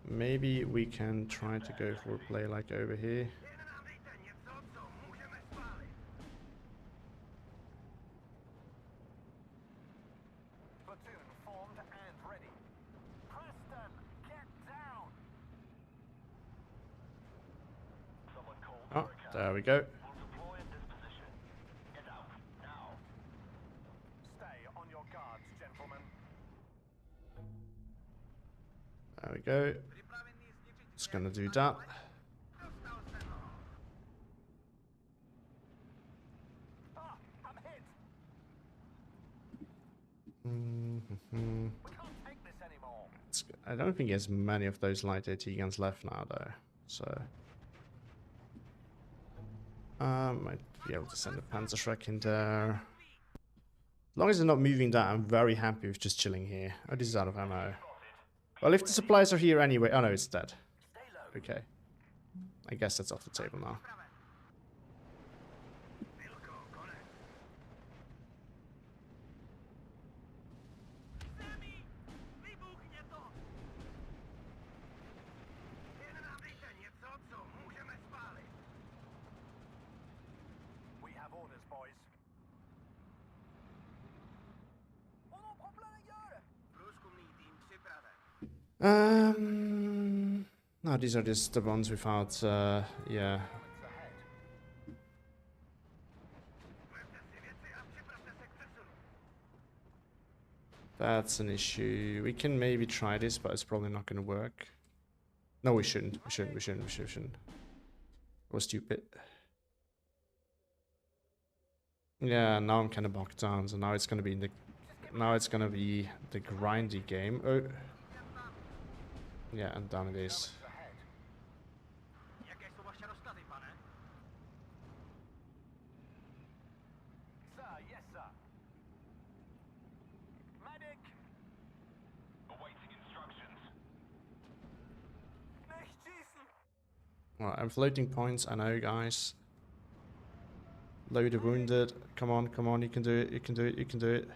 Maybe we can try to go for a play like over here. There we go. There we go. Just gonna do that. I don't think there's many of those light AT guns left now, though. So might be able to send a Panzerschreck in there. As long as they're not moving that, I'm very happy with just chilling here. Oh, this is out of ammo. Well, if the supplies are here anyway... Oh, no, it's dead. Okay. I guess that's off the table now. No, these are just the ones without, yeah. That's an issue. We can maybe try this, but it's probably not going to work. No, we shouldn't. We shouldn't. It was stupid. Yeah, now I'm kind of bogged down, so now it's going to be in the... Now it's going to be the grindy game. Oh. Yeah, and down it is. Alright, I'm floating points, I know, guys. Load the wounded. Come on, come on, you can do it, you can do it, you can do it.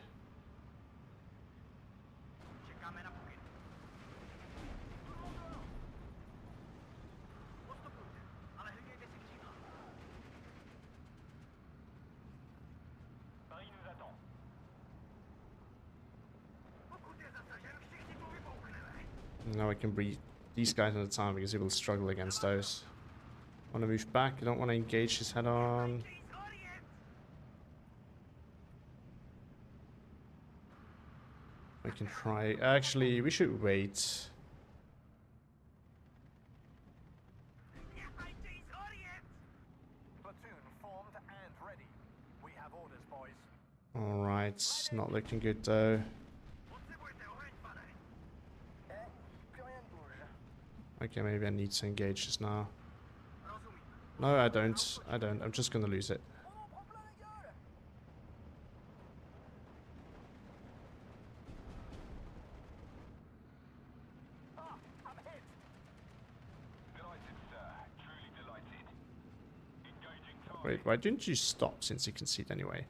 Now I can breathe these guys at a time because he will struggle against those. Want to move back, I don't want to engage his head on. We can try. Actually, we should wait. Alright, not looking good though. Okay, maybe I need to engage this now. No, I don't. I don't. I'm just gonna lose it. Wait, why didn't you stop since you concede anyway?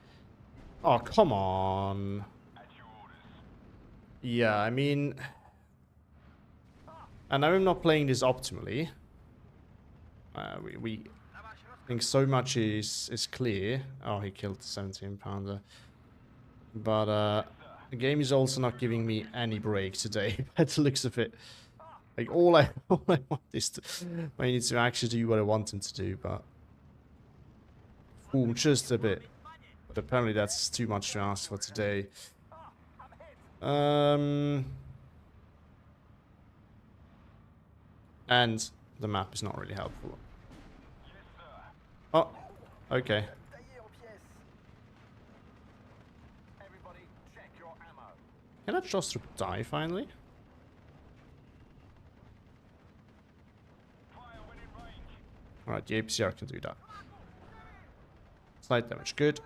Oh, come on. Yeah, I mean... I know I'm not playing this optimally. We think so much is clear. Oh, he killed the 17-pounder. But the game is also not giving me any break today. By the looks of it. Like, all I want is to... I need to actually do what I want him to do, but... Ooh, just a bit. But apparently that's too much to ask for today. And the map is not really helpful. Oh, okay. Can I just die finally? Alright, the APCR can do that. Slight damage, good.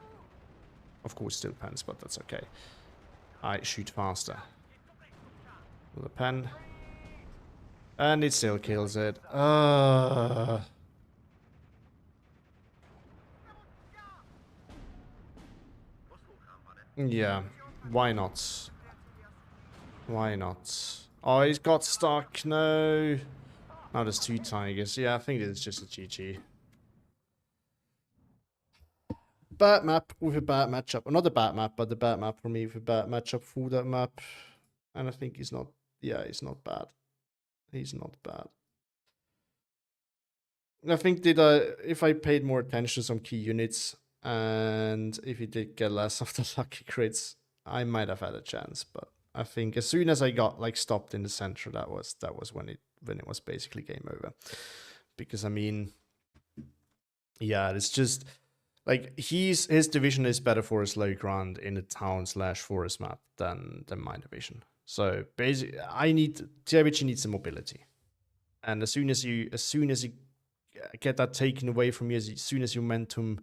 Of course, still pens, but that's okay. I shoot faster. With a pen. And it still kills it. Yeah, why not? Why not? Oh, he's got stuck. No. Now there's two tigers. Yeah, I think it's just a GG. Bad map with a bad matchup. Well, not a bad map, but the bad map for me with a bad matchup for that map. And I think he's not... Yeah, he's not bad. He's not bad. I think if I paid more attention to some key units, and if he did get less of the lucky crits, I might have had a chance. But I think as soon as I got like stopped in the center, that was when it was basically game over. Because I mean, yeah, it's just like his division is better for a slow ground in a town/forest map than my division. So basically, TIBG needs some mobility, and as soon as you get that taken away from you, as soon as your momentum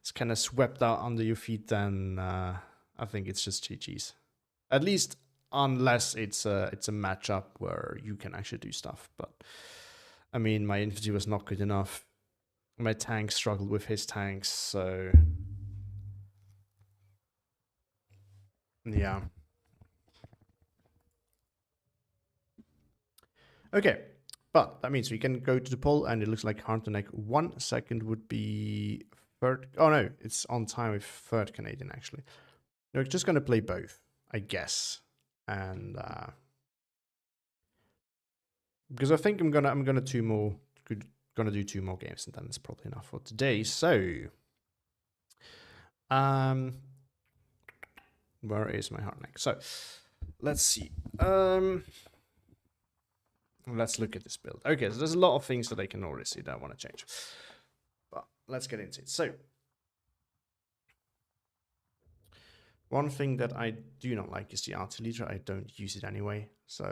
is kind of swept out under your feet, then I think it's just GG's. At least unless it's a matchup where you can actually do stuff. But I mean, my infantry was not good enough. My tank struggled with his tanks, so yeah. Okay, but that means we can go to the poll, and it looks like Hunter Neck 1 second would be third. Oh no, it's on time with third Canadian actually. We're just gonna play both, I guess, and because I think I'm gonna do two more games, and then it's probably enough for today. So, where is my hard neck? So, let's see. Let's look at this build. Okay, so there's a lot of things that I can already see that I want to change, but let's get into it. So, one thing that I do not like is the artillery. I don't use it anyway, so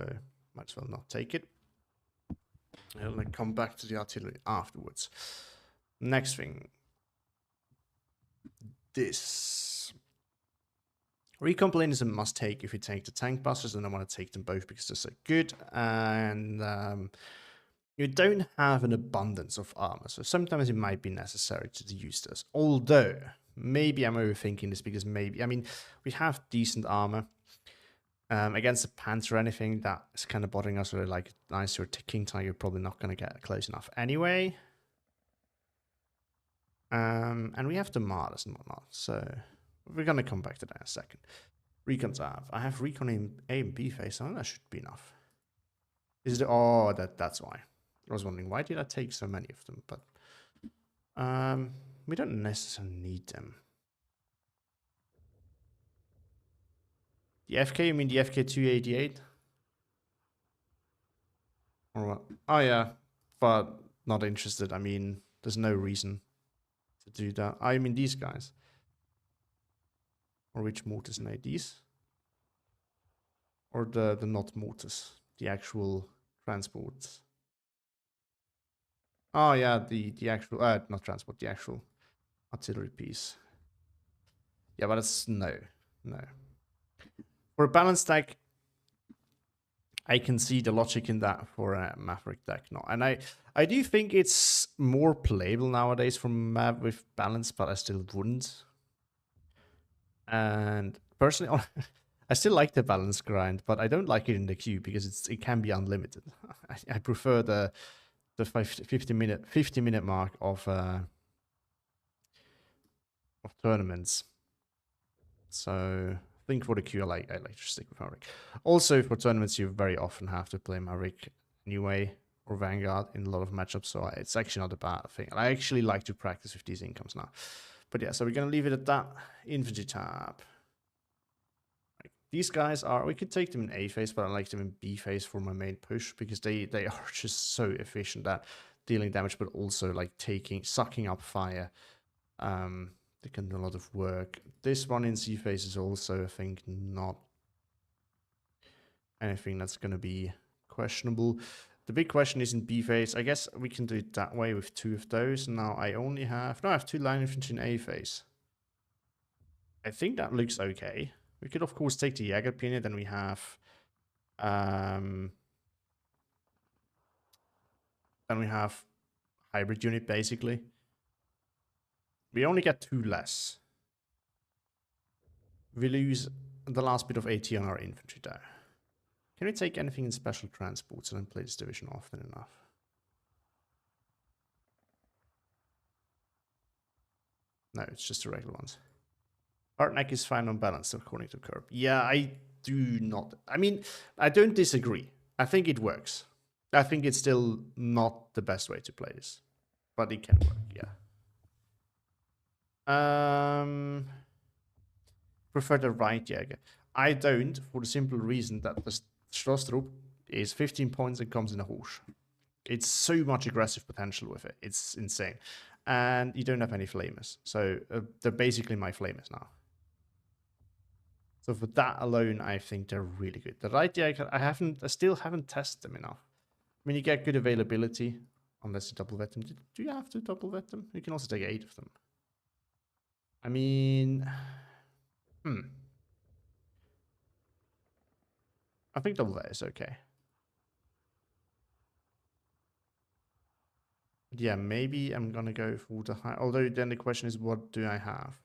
might as well not take it. I'll come back to the artillery afterwards. Next thing. This. Recon plane is a must take if you take the tank busters, and I want to take them both because they're so good. And you don't have an abundance of armor, so sometimes it might be necessary to use this. Although, maybe I'm overthinking this because maybe, I mean, we have decent armor. Against a Panther or anything that is kind of bothering us, or like nice or ticking time, you're probably not going to get close enough anyway. And we have the Martyrs and whatnot, so we're going to come back to that in a second. Recon tab. I have recon in A and B phase, so that should be enough. Is it? Oh, that's why. I was wondering, why did I take so many of them? But we don't necessarily need them. The FK, you mean the FK-288? Or what? Oh yeah, but not interested. I mean, there's no reason to do that. I mean these guys. Or which mortars made these? Or the not mortars, the actual transports. Oh yeah, the actual not transport, the actual artillery piece. Yeah, but it's no. For a balanced deck, I can see the logic in that for a Maverick deck. No, and I do think it's more playable nowadays for Mav with balance, but I still wouldn't. And personally, I still like the balance grind, but I don't like it in the queue because it can be unlimited. I prefer the 50 minute mark of tournaments. So I think for the queue, I like to stick with Maverick. Also for tournaments, you very often have to play Maverick anyway, or Vanguard in a lot of matchups, so it's actually not a bad thing. I actually like to practice with these incomes now. But yeah, so we're gonna leave it at that. Infantry tab. These guys are, we could take them in A phase, but I like them in B phase for my main push because they are just so efficient at dealing damage, but also like sucking up fire. They can do a lot of work. This one in C phase is also, I think, not anything that's going to be questionable. The big question is in B phase. I guess we can do it that way with two of those. Now I have two line infantry in A phase. I think that looks okay. We could of course take the Jägerpine, then we have hybrid unit basically. We only get two less. We lose the last bit of AT on our infantry there. Can we take anything in special transports and then play this division often enough? No, it's just the regular ones. Hardneck is fine on balance according to Curb. Yeah, I do not. I mean, I don't disagree. I think it works. I think it's still not the best way to play this. but it can work, yeah. Prefer the right Jäger. I don't, for the simple reason that the Schlossrup is 15 points and comes in a horse. It's so much aggressive potential with it. It's insane. And you don't have any flamers. So they're basically my flamers now. So for that alone, I think they're really good. The right Jäger, I still haven't tested them enough. I mean, you get good availability, unless you double vet them. Do you have to double vet them? You can also take 8 of them. I mean, I think double vet is okay. Yeah, maybe I'm gonna go for the high. Although then the question is, what do I have?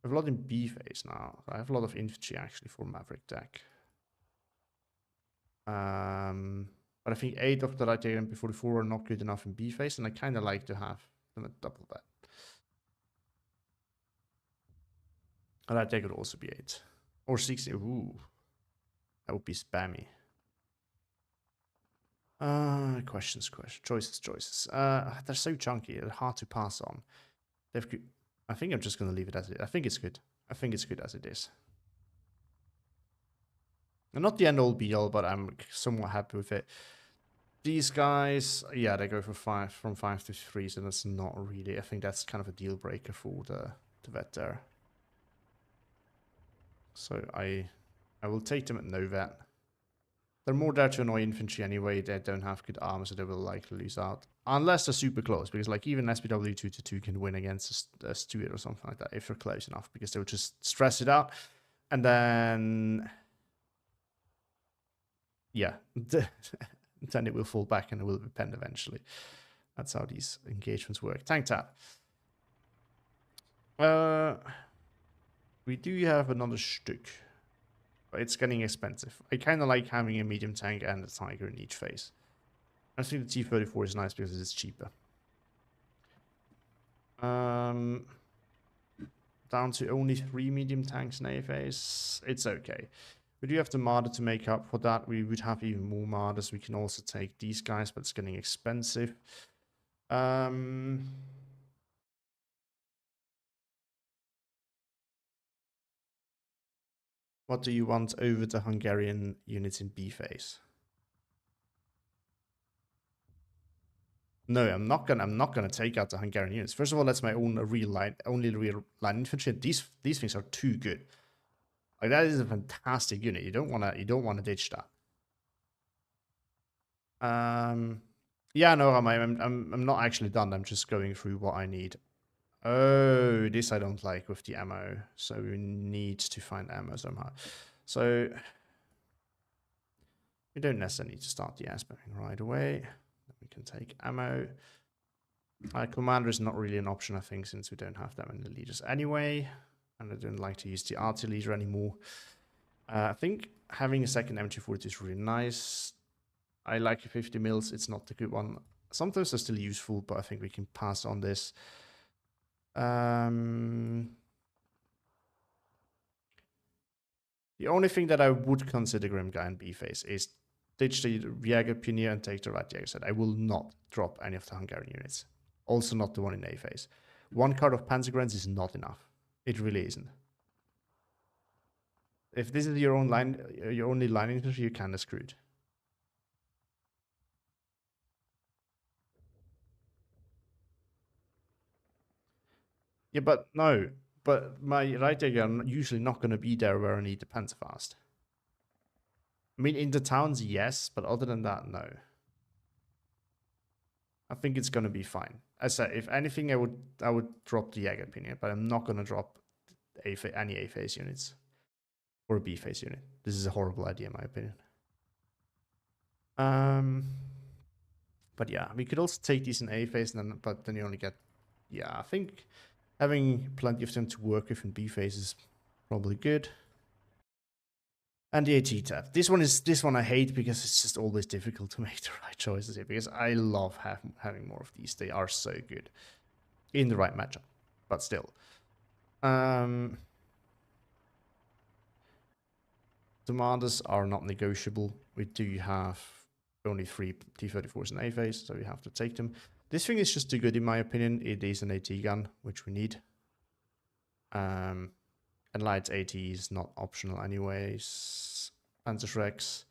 I have a lot in B phase now. I have a lot of infantry actually for Maverick deck. But I think 8 of the right and MP44 are not good enough in B phase, and I kind of like to have them at double that. And that could also be 8 or 60. Ooh, that would be spammy. Questions. Choices. They're so chunky. They're hard to pass on. I think I'm just gonna leave it as it is. I think it's good. I think it's good as it is. And not the end all be all, but I'm somewhat happy with it. These guys, yeah, they go for 5 from 5 to 3, so that's not really. I think that's kind of a deal breaker for the vet there. So I will take them at no vet. They're more there to annoy infantry anyway. They don't have good armor, so they will likely lose out. Unless they're super close, because like even SPW 2-2 can win against a Stuart or something like that if they're close enough, because they will just stress it out. And then, yeah, then it will fall back and it will repent eventually. That's how these engagements work. Tank tap. We do have another Stück. But it's getting expensive. I kind of like having a medium tank and a tiger in each phase. I think the T-34 is nice because it's cheaper. Down to only 3 medium tanks in A phase. It's okay. We do have the Marder to make up for that. We would have even more Marders. We can also take these guys, but it's getting expensive. What do you want over the Hungarian units in B phase? No, I'm not gonna take out the Hungarian units. First of all, that's my only real line infantry. These things are too good. Like that is a fantastic unit. You don't wanna ditch that. Yeah, no, I'm not actually done. I'm just going through what I need. Oh, this I don't like with the ammo. So we need to find ammo somehow. So we don't necessarily need to start the aspecting right away. We can take ammo. Commander is not really an option, I think, since we don't have that many leaders anyway. And I don't like to use the RT leader anymore. I think having a second MT40 is really nice. I like 50 mils. It's not the good one. Sometimes they're still useful, but I think we can pass on this. The only thing that I would consider Grim Guy in B phase is ditch the Jäger Pioneer and take the right Jäger set. I will not drop any of the Hungarian units. Also not the one in A phase. One card of Panzergrenz is not enough. It really isn't. If this is your only line infantry, you're kind of screwed. Yeah, but no. But my right Jäger are usually not going to be there where I need the Panzerfast. I mean, in the towns, yes, but other than that, no. I think it's going to be fine. As I said, if anything, I would drop the Jäger Pioneer, but I'm not going to drop any A phase units or a B phase unit. This is a horrible idea, in my opinion. But yeah, we could also take these in A phase, and but then you only get, yeah, I think having plenty of them to work with in B phase is probably good. And the AT tab. This one I hate because it's just always difficult to make the right choices here, because I love having more of these. They are so good in the right matchup, but still. Commanders are not negotiable. We do have only 3 T-34s in A phase, so we have to take them. This thing is just too good in my opinion. It is an AT gun, which we need. And light AT is not optional anyways. Panzerschrecks.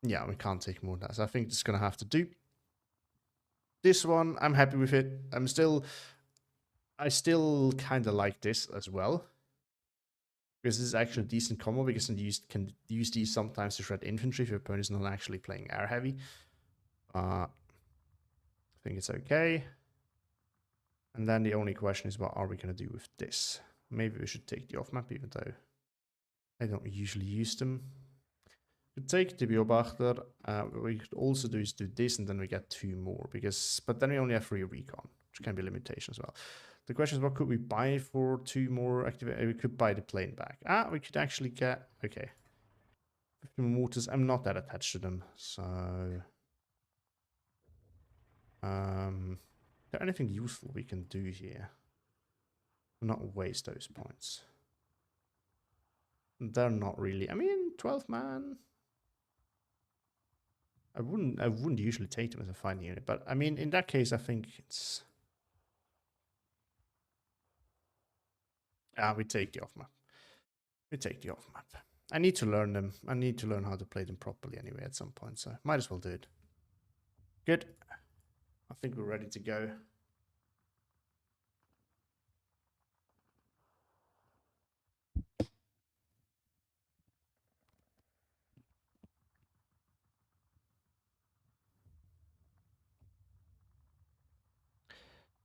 Yeah, we can't take more than that. So I think it's gonna have to do. This one, I'm happy with it. I still kind of like this as well. Because this is actually a decent combo, because you can use these sometimes to shred infantry if your opponent is not actually playing air heavy. I think it's okay. And then the only question is, what are we going to do with this? Maybe we should take the off map, even though I don't usually use them. We take the Beobachter. What we could also do is do this, and then we get 2 more. But then we only have 3 recon, which can be a limitation as well. The question is, what could we buy for 2 more activate? We could buy the plane back. We could actually get... Okay. 15 mortars. I'm not that attached to them, so... is there anything useful we can do here? Not waste those points. They're not really... I mean, 12 man... I wouldn't usually take them as a fighting unit, but I mean, in that case, I think it's... we take the off map. We take the off map. I need to learn them. I need to learn how to play them properly anyway at some point, so might as well do it. Good. I think we're ready to go.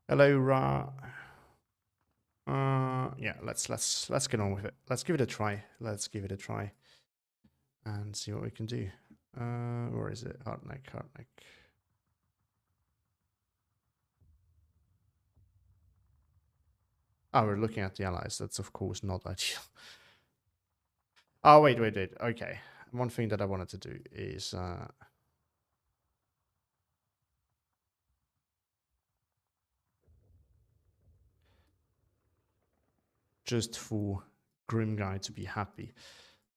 Hello, Ra. Yeah, let's get on with it. Let's give it a try. Let's give it a try and see what we can do. Where is it? Hardneck. Oh, we're looking at the allies. That's of course not ideal. Oh, wait. Okay. One thing that I wanted to do is just for Grim Guy to be happy.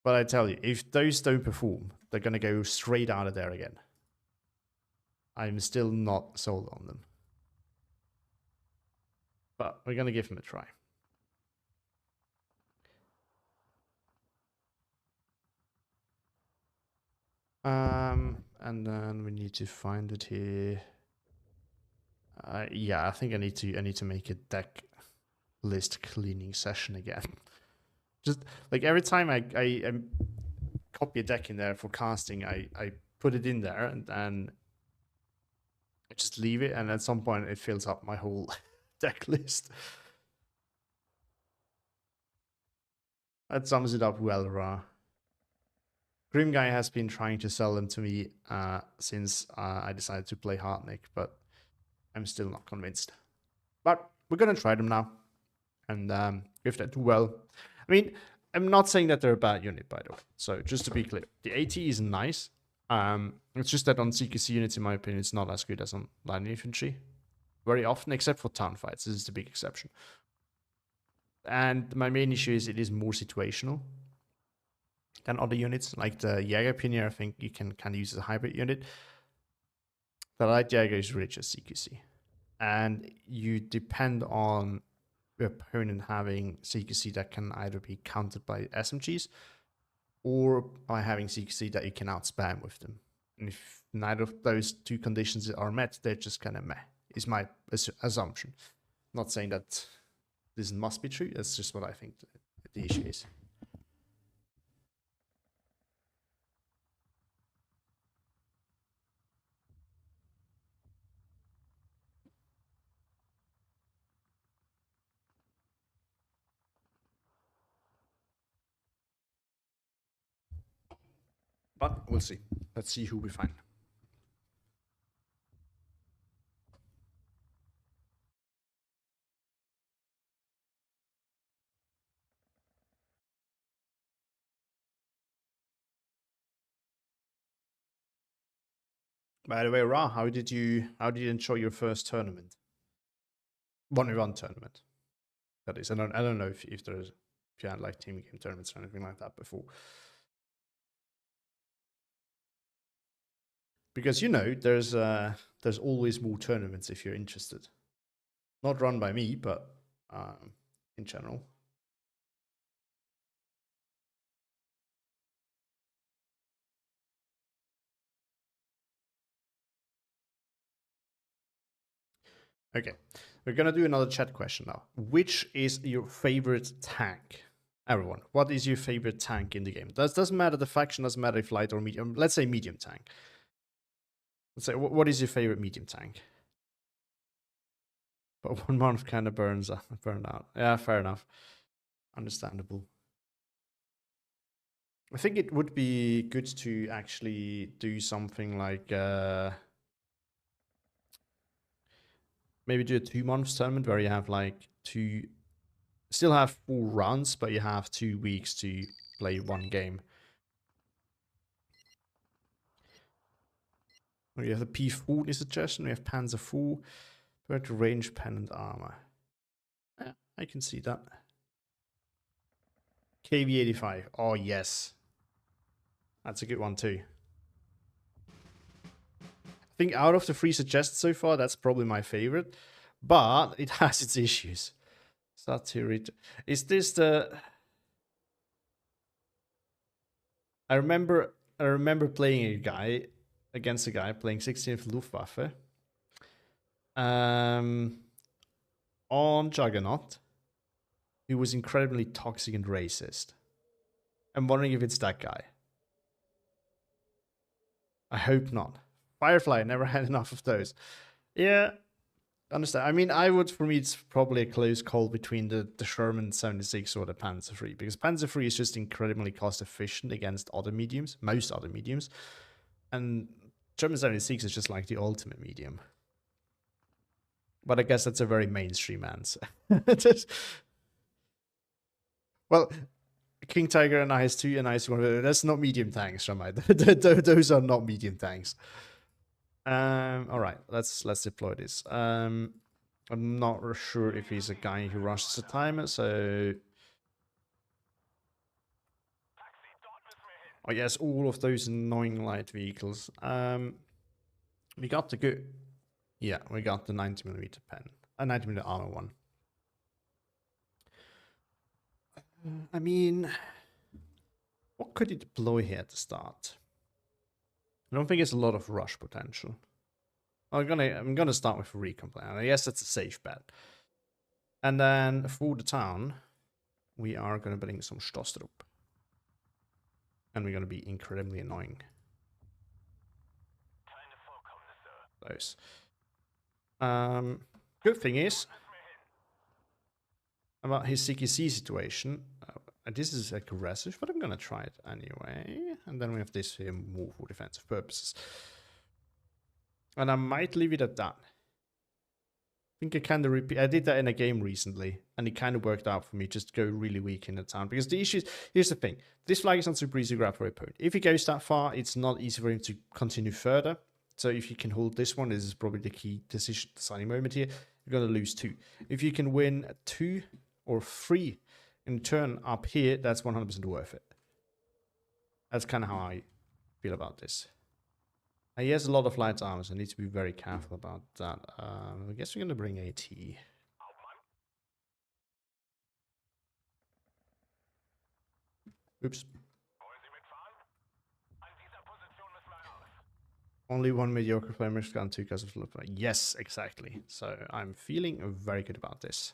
But I tell you, if those don't perform, they're going to go straight out of there again. I'm still not sold on them. But we're going to give them a try. And then we need to find it here. Yeah, I think I need to make a deck list cleaning session again. Just like every time I copy a deck in there for casting, I put it in there and then I just leave it, and at some point it fills up my whole deck list. That sums it up well, Ra. Grim Guy has been trying to sell them to me since I decided to play Hardneck, but I'm still not convinced. But we're gonna try them now, and if they do well, I mean, I'm not saying that they're a bad unit, by the way. So just to be clear, the AT is nice. It's just that on CQC units, in my opinion, it's not as good as on line infantry. Very often, except for town fights. This is the big exception. And my main issue is it is more situational than other units. Like the Jägerpinier, I think you can kind of use as a hybrid unit. The light Jäger is really just CQC. And you depend on your opponent having CQC that can either be countered by SMGs or by having CQC that you can outspam with them. And if neither of those 2 conditions are met, they're just kind of meh, is my assumption. Not saying that this must be true, that's just what I think the issue is. But we'll see. Let's see who we find. By the way, Ra, how did you enjoy your first tournament? 1v1 tournament. That is. I don't know if you had like team game tournaments or anything like that before. Because there's there's always more tournaments if you're interested. Not run by me, but in general. Okay, we're gonna do another chat question now. Which is your favorite tank? Everyone, what is your favorite tank in the game? Doesn't matter the faction, doesn't matter if light or medium. Let's say medium tank. Let's say, what is your favorite medium tank? But 1 month kind of burned out. Yeah, fair enough. Understandable. I think it would be good to actually do something like maybe do a 2 months tournament where you have like still have 4 rounds, but you have 2 weeks to play 1 game. We have the P40 suggestion, we have Panzer IV, but range, pen, and armor. Yeah, I can see that. KV85. Oh, yes. That's a good one, too. I think out of the 3 suggested so far, that's probably my favorite. But it has its issues. Satirit. Is this the... I remember playing against a guy playing 16th Luftwaffe. On Juggernaut, who was incredibly toxic and racist. I'm wondering if it's that guy. I hope not. Firefly, never had enough of those. Yeah, understand. I mean, for me, it's probably a close call between the Sherman 76 or the Panzer III, because Panzer III is just incredibly cost efficient against other mediums, most other mediums. And German 76 is just like the ultimate medium. But I guess that's a very mainstream answer. Well, King Tiger and IS-2 and IS-1, that's not medium tanks, Shamai. Those are not medium tanks. All right, let's deploy this. I'm not sure if he's a guy who rushes the timer, so... Oh yes, all of those annoying light vehicles. We got the good... Yeah, we got the 90mm pen. A 90mm armor one. I mean... What could he deploy here at the start? I don't think it's a lot of rush potential. I'm gonna start with a recon plan. I guess that's a safe bet. And then for the town, we are gonna bring some Stostrup. And we're gonna be incredibly annoying. Those. Good thing is about his CQC situation. This is aggressive, but I'm gonna try it anyway. And then we have this here more for defensive purposes. And I might leave it at that. I think I kind of repeat. I did that in a game recently, and it kind of worked out for me. Just go really weak in the town, because the issue is, here's the thing: this flag is not super easy to grab for a opponent. If he goes that far, it's not easy for him to continue further. So if you can hold this one, this is probably the key deciding moment here. You're gonna lose 2. If you can win 2 or 3 in turn up here, that's 100% worth it. That's kind of how I feel about this. He has a lot of light armors. I need to be very careful about that. I guess we're gonna bring AT. Oops. Only 1 mediocre player must got 2 cars of flip. Yes, exactly. So I'm feeling very good about this.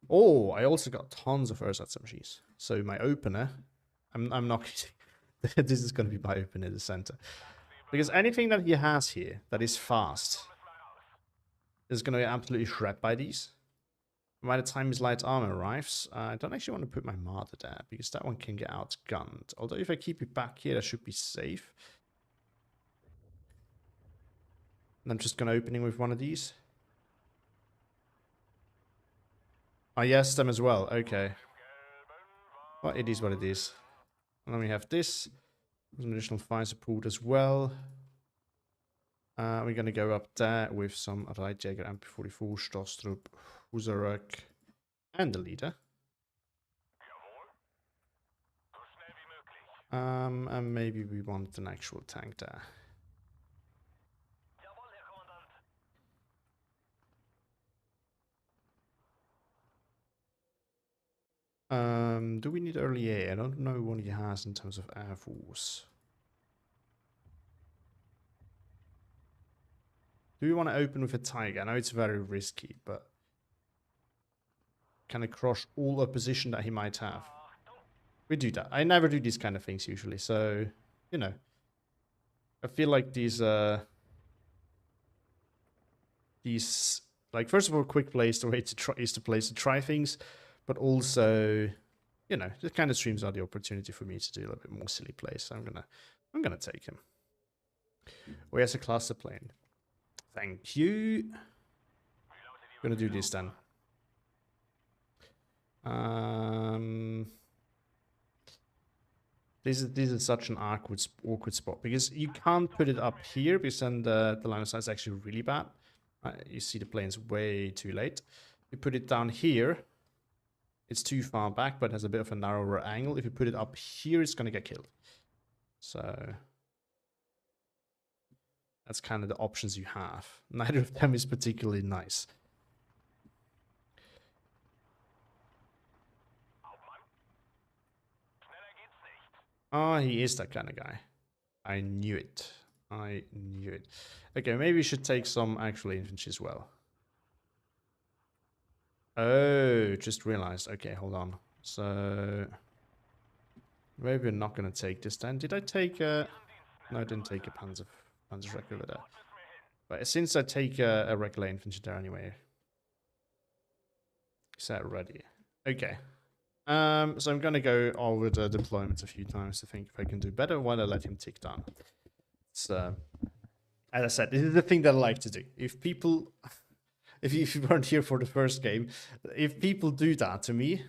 Oh, I also got tons of ersatz machines. So my opener, I'm not kidding. This is going to be my opener in the center. Because anything that he has here that is fast is going to get absolutely shredded by these. By the time his light armor arrives, I don't actually want to put my martyr there, because that one can get outgunned. Although if I keep it back here, that should be safe. And I'm just going to opening with one of these. Oh, yes, them as well. Okay. Well, it is what it is. And then we have this. Some additional fire support as well. We're going to go up there with some Reitjäger, MP44, Stostrup, Husarok, and the leader. And maybe we want an actual tank there. Do we need early air? I don't know what he has in terms of Air Force. Do we want to open with a Tiger? I know it's very risky, but can it crush all opposition that he might have? We do that. I never do these kind of things usually, so, you know. I feel like these, like, first of all, quick play is the way to try, is the place to try things, but also, you know, the kind of streams are the opportunity for me to do a little bit more silly plays. So I'm gonna take him. Where's a cluster plane? Thank you. Gonna do this then. This is such an awkward spot because you can't put it up here because then the line of sight is actually really bad. You see the plane's way too late. You put it down here, it's too far back, but has a bit of a narrower angle. If you put it up here, it's gonna get killed. So that's kind of the options you have. Neither of them is particularly nice. Oh, he is that kind of guy. I knew it. I knew it. Okay, maybe we should take some actual infantry as well. Oh, just realized. Okay, hold on. So maybe we're not going to take this then. Did I take a... No, I didn't take a Panzerschreck over there. But since I take a regular infantry there anyway. Set ready. Okay. So I'm going to go over the deployments a few times to think if I can do better while I let him tick down. It's, as I said, this is the thing that I like to do. If people... If you weren't here for the first game, if people do that to me,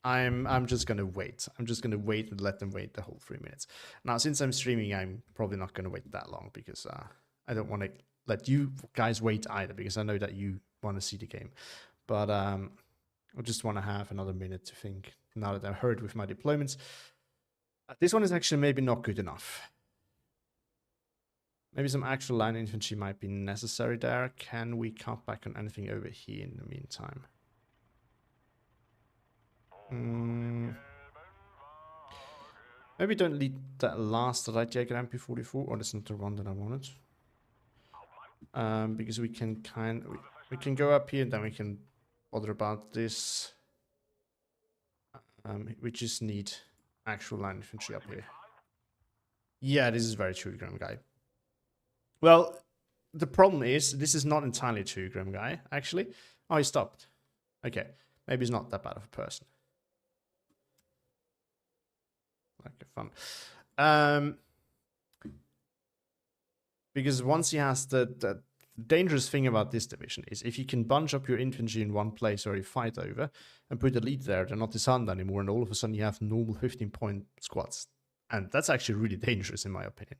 I'm just gonna wait. I'm just gonna wait and let them wait the whole 3 minutes. Now, since I'm streaming, I'm probably not gonna wait that long because I don't want to let you guys wait either because I know that you want to see the game. But I just want to have another minute to think now that I've heard with my deployments. This one is actually maybe not good enough. Maybe some actual line infantry might be necessary there. Can we cut back on anything over here in the meantime? Maybe don't lead that last light Jaeger MP44, or that's not the one that I wanted. Because we can we can go up here and then we can bother about this. We just need actual line infantry up here. Yeah, this is very true, Grim Guy. Well, the problem is, this is not entirely true, Grim Guy, actually. Oh, he stopped. Okay, maybe he's not that bad of a person. Okay, fun. Because once he has the dangerous thing about this division is if you can bunch up your infantry in one place or you fight over and put a lead there, they're not disarmed anymore, and all of a sudden you have normal 15-point squads. And that's actually really dangerous in my opinion.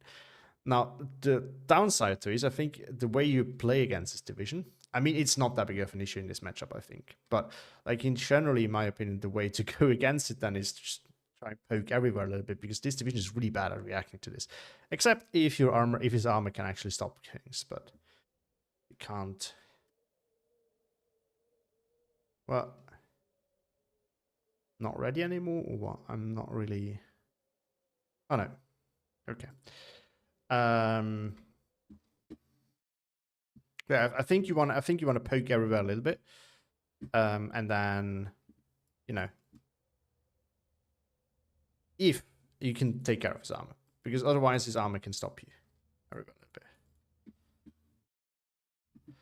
Now, the downside to it is I think the way you play against this division, I mean, it's not that big of an issue in this matchup, I think. But like in generally, in my opinion, the way to go against it then is just try and poke everywhere a little bit because this division is really bad at reacting to this. Except if your armor, if his armor can actually stop things, but it can't. Well, not ready anymore or what? I'm not really. Oh no. Okay. Yeah, I think you want to poke everywhere a little bit, and then, you know, if you can take care of his armor, because otherwise his armor can stop you everywhere a little bit.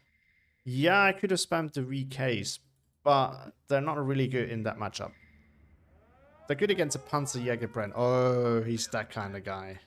Yeah, I could have spammed the VKs, but they're not really good in that matchup. They're good against a Panzerjägerbrenn. Oh, he's that kind of guy.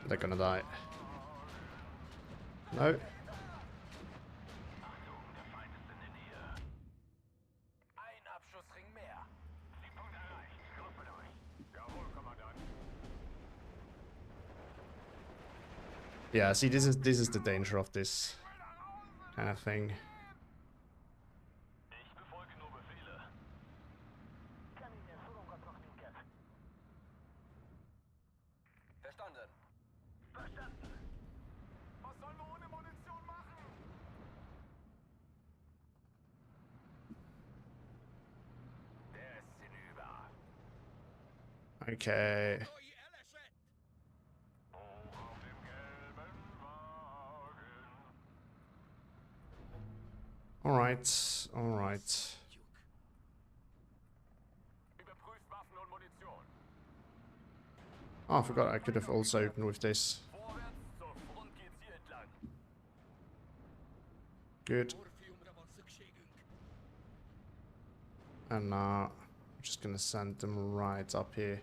They're gonna die. No. Yeah, see, this is the danger of this kind of thing. Okay. Alright, alright. Oh, I forgot I could have also opened with this. Good. And now I'm just gonna send them right up here.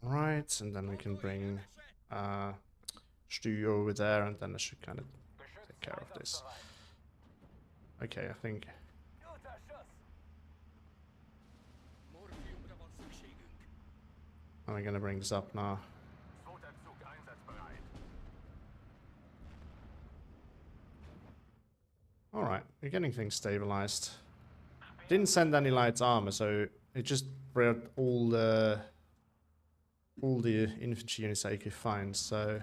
Right, and then we can bring Stu over there, and then I should kind of take care of this. Okay, I think. I'm gonna bring this up now. Alright, we're getting things stabilized. Didn't send any light armor, so it just brought all the infantry units I could find, so...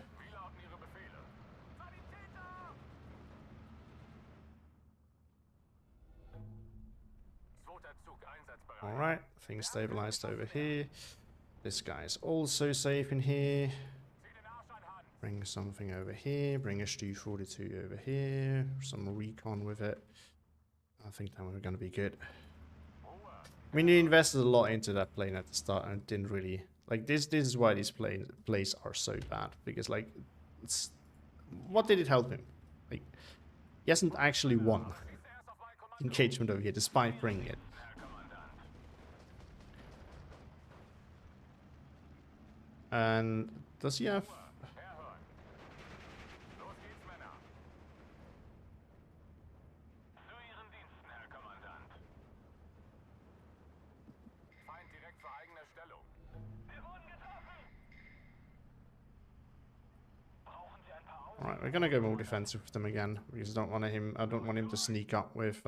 Alright, things stabilized over here. This guy's also safe in here. Bring something over here, bring a Stu-42 over here, some recon with it. I think that we're gonna be good. I mean, you invested a lot into that plane at the start and didn't really... Like, this is why these plays are so bad. Because, like, it's... What did it help him? Like, he hasn't actually won engagement over here, despite bringing it. And does he have... Alright, we're gonna go more defensive with them again, because I don't want him to sneak up with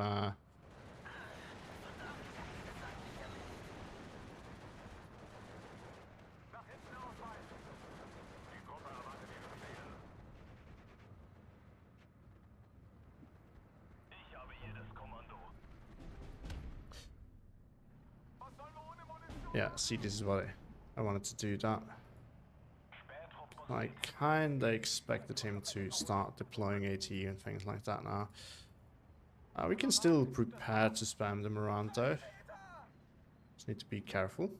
yeah, see, this is what I wanted to do that. I kinda expected him to start deploying AT and things like that now. We can still prepare to spam them around though. Just need to be careful.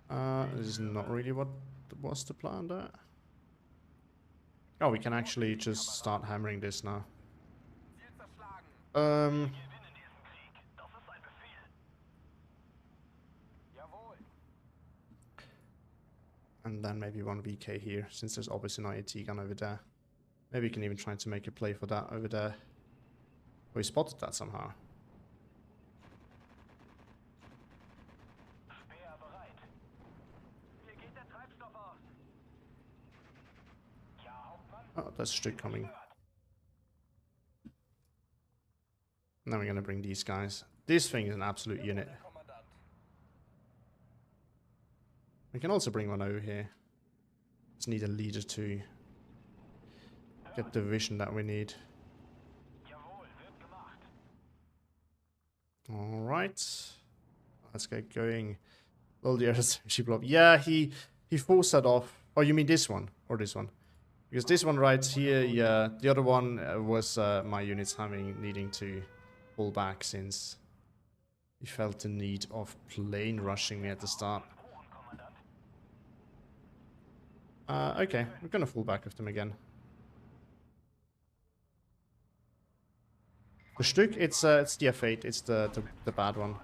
This is not really what was the plan there. Oh, we can actually just start hammering this now. And then maybe one VK here, since there's obviously an AT gun over there. Maybe we can even try to make a play for that over there. Oh, he spotted that somehow. Oh, that's Stück coming. Now we're gonna bring these guys. This thing is an absolute unit. We can also bring one over here. Just need a leader to get the vision that we need. Alright. Let's get going. Well, the other ship blob. Yeah, he forced that off. Oh, you mean this one? Or this one? Because this one right here, yeah. The other one was my units needing to pull back since he felt the need of plane rushing me at the start. Okay, we're gonna fall back with them again. The Stück, it's the F8, it's the bad one.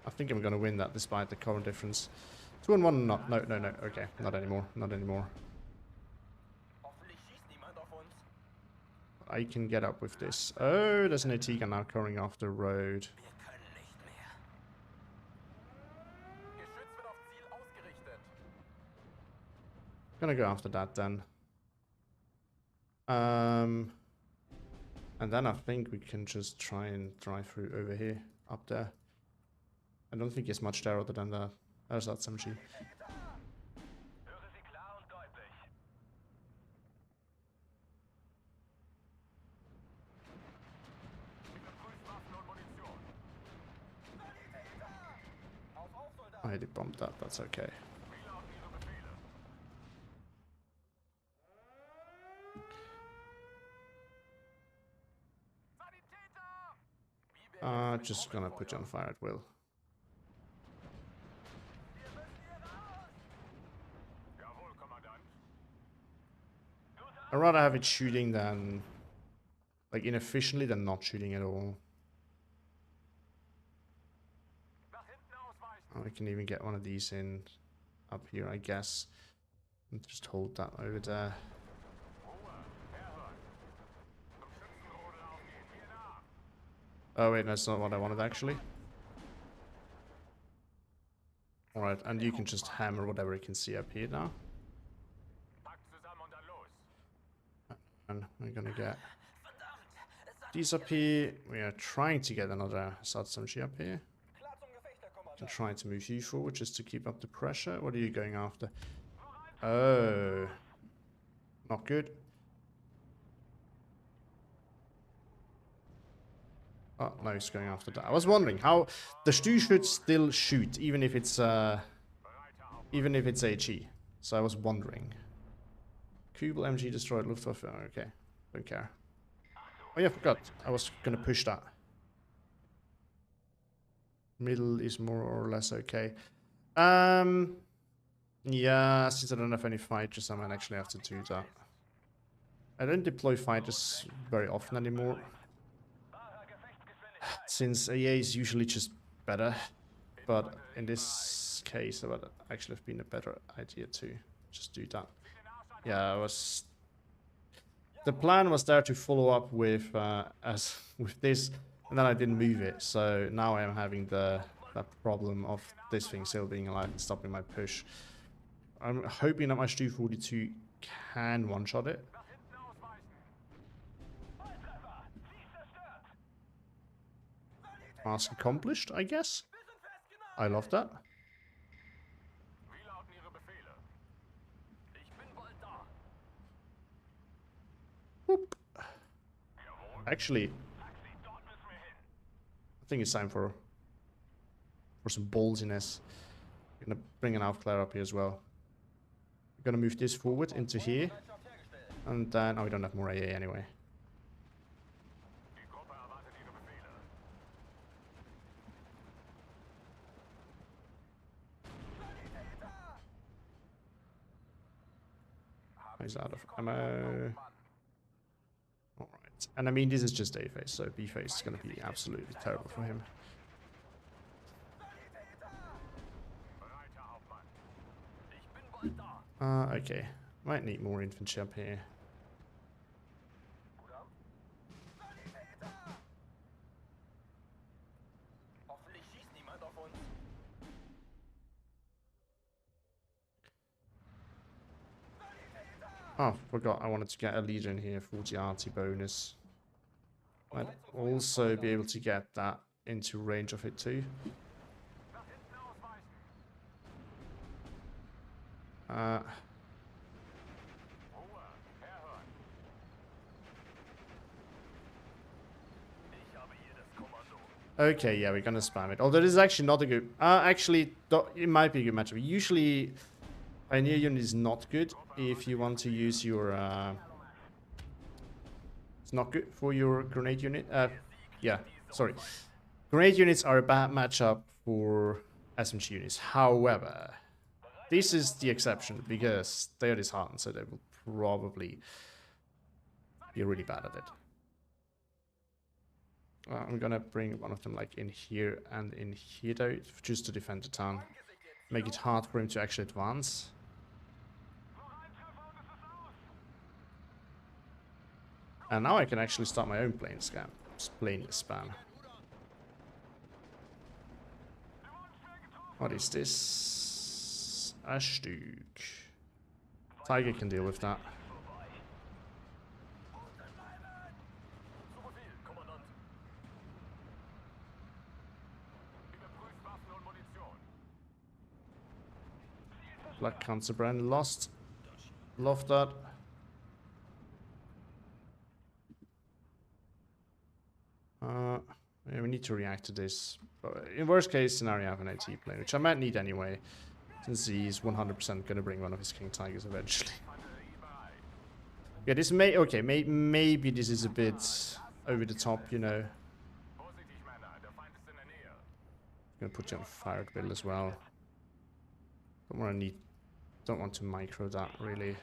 I think I'm gonna win that despite the current difference. 2 and 1, not. No, no, no. Okay, not anymore. Not anymore. I can get up with this. Oh, there's an AT gun now coming off the road. Gonna go after that then. And then I think we can just try and drive through over here, up there. I don't think there's much there other than that. There's that SMG. I did bump that, that's okay. Just gonna put you on fire at will. I'd rather have it shooting than, like, inefficiently than not shooting at all. I can even get one of these in up here, I guess. And just hold that over there. Oh wait, that's not what I wanted actually. Alright, and you can just hammer whatever you can see up here now. And we're gonna get these up here. We are trying to get another SMG up here. I'm trying to move you forward just to keep up the pressure. What are you going after? Oh, not good. Oh, no, he's going after that. I was wondering how the Stu should still shoot, even if it's HE. So I was wondering. Kubel MG destroyed Luftwaffe. Oh, okay, don't care. Oh yeah, I forgot. I was gonna push that. Middle is more or less okay. Yeah, since I don't have any fighters, I might actually have to do that. I don't deploy fighters very often anymore, since AA is usually just better. But in this case, it would actually have been a better idea to just do that. Yeah, the plan was there to follow up with with this, and then I didn't move it. So now I am having that problem of this thing still being alive and stopping my push. I'm hoping that my Stu 42 can one-shot it. Task accomplished, I guess. I love that. Whoop. Actually, I think it's time for some ballsiness. I'm gonna bring an Aufklärer up here as well. We're gonna move this forward into here, and then we don't have more AA anyway. He's out of ammo. Alright. And I mean, this is just A phase, so B phase is going to be absolutely terrible for him. Okay. Might need more infantry up here. Oh, forgot I wanted to get a leader in here, 40 RT bonus. Might also be able to get that into range of it too. Okay, yeah, we're gonna spam it. Although this is actually not a good... actually, it might be a good matchup. Usually, Pioneer unit is not good if you want to use your... it's not good for your grenade unit. Yeah, sorry. Grenade units are a bad matchup for SMG units. However, this is the exception because they are disheartened, so they will probably be really bad at it. I'm gonna bring one of them like in here and in here though, just to defend the town. make it hard for him to actually advance. And now I can actually start my own plane spam. What is this? A Stück. Tiger can deal with that. Black Counterbrand lost. Love that. Yeah, we need to react to this. But in worst case scenario, I have an AT plane, which I might need anyway, since he's 100% going to bring one of his King Tigers eventually. Yeah, this may... Okay, maybe this is a bit over the top, you know. I'm going to put you on fired bill as well. Don't want to micro that, really.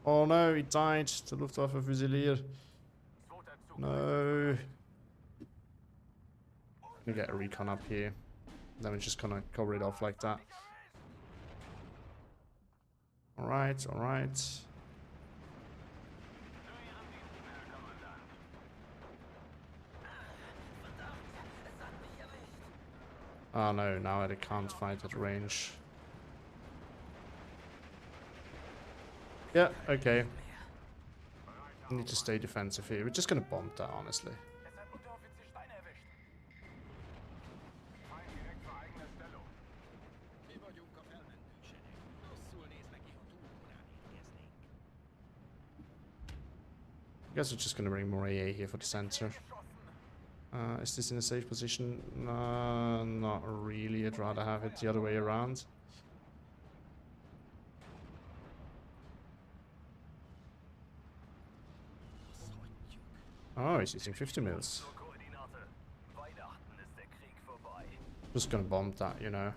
Oh no, he died. The Luftwaffe Fusilier. No. I'm gonna get a recon up here. Then we're just gonna cover it off like that. Alright, alright. Oh no, now I can't fight at range. Yeah, okay. I need to stay defensive here. We're just gonna bomb that, honestly. I guess we're just gonna bring more AA here for the center. Is this in a safe position? Not really. I'd rather have it the other way around. Oh, he's using 50 mils. Just gonna bomb that, you know.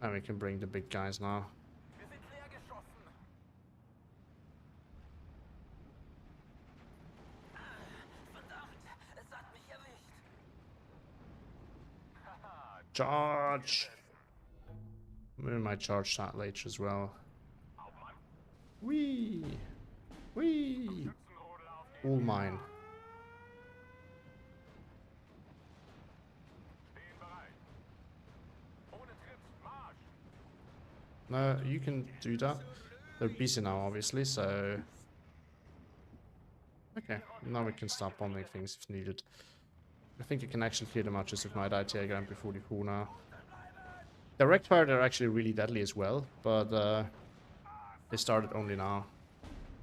And we can bring the big guys now. Charge! We might charge that later as well. Whee! Whee! All mine. No, you can do that. They're busy now, obviously, so... Okay, now we can start bombing things if needed. I think you can actually clear them out just with my ITAG and before the now. Direct fire, they're actually really deadly as well, but they started only now.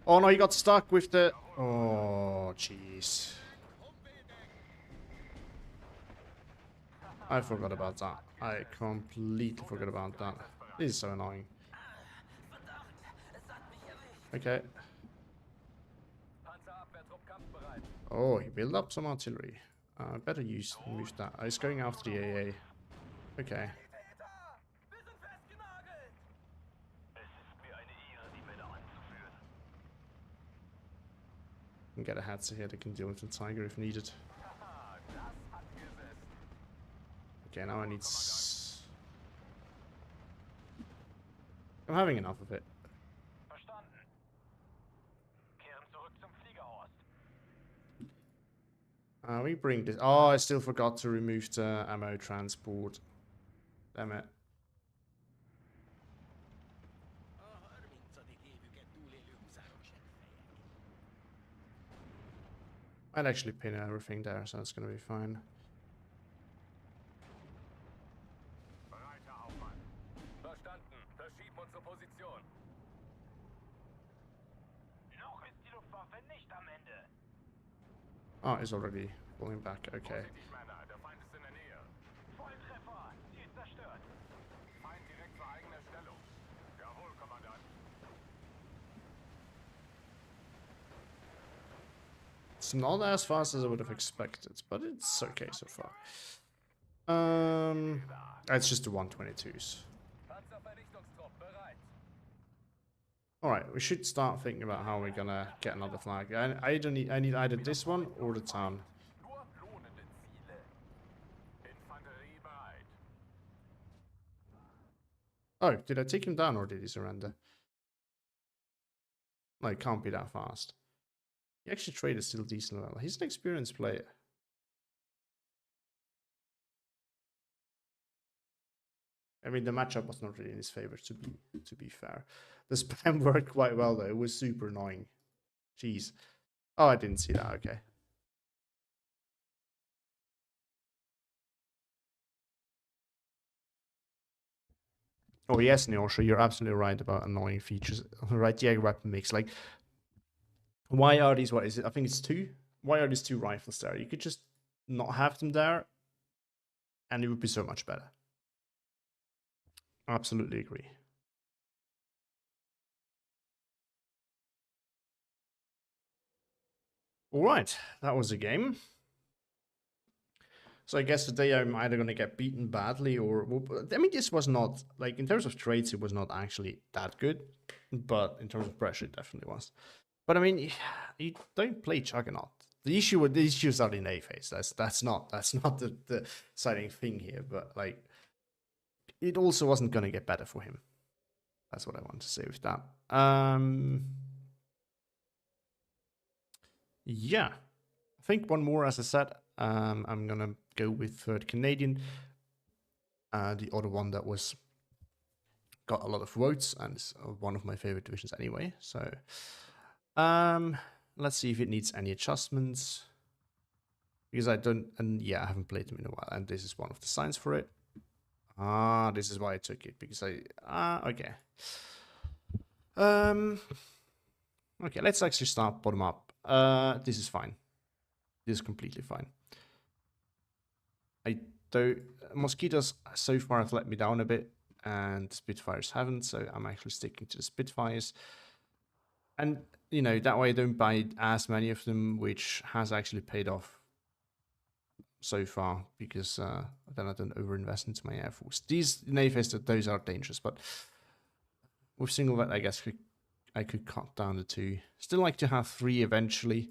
Oh no, he got stuck with the... Oh, jeez. I forgot about that. I completely forgot about that. This is so annoying. Okay. Oh, he built up some artillery. Better move that. He's going after the AA. Okay. Can get a Hatzer here that can deal with the Tiger if needed. Okay, now I need... I'm having enough of it. We bring this... Oh, I still forgot to remove the ammo transport. Damn it. I'd actually pin everything there, so it's gonna be fine. Oh, it's already pulling back. Okay. It's not as fast as I would have expected, but it's okay so far. It's just the 122s. Alright, we should start thinking about how we're gonna get another flag. I need either this one or the town. Oh, did I take him down or did he surrender? No, it can't be that fast. He actually traded still decent level. He's an experienced player. I mean, the matchup was not really in his favor, to be fair. The spam worked quite well, though. It was super annoying. Jeez. Oh, I didn't see that. Okay. Oh, yes, Neosha, you're absolutely right about annoying features. Right, yeah, weapon mix. Like, why are these, what is it? I think it's 2. Why are these 2 rifles there? You could just not have them there, and it would be so much better. Absolutely agree. All right, that was a game. So I guess today I'm either going to get beaten badly or... I mean, this was not... Like, in terms of trades, it was not actually that good. But in terms of pressure, it definitely was. But I mean, you don't play Juggernaut. The issues are in A-phase. That's not the exciting thing here. But, like, it also wasn't going to get better for him. That's what I want to say with that. Yeah. I think one more, as I said. I'm going to go with 3rd Canadian. The other one that got a lot of votes and is one of my favorite divisions anyway. So let's see if it needs any adjustments. Because I haven't played them in a while. And this is one of the signs for it. This is why I took it. Because okay. Okay, let's actually start bottom up. This is fine. This is completely fine. Mosquitoes so far have let me down a bit, and Spitfires haven't, so I'm actually sticking to the Spitfires. And, you know, that way I don't buy as many of them, which has actually paid off so far, because then I don't overinvest into my Air Force. These Navys, those are dangerous, but with single vet, I guess I could cut down to 2. Still like to have 3 eventually.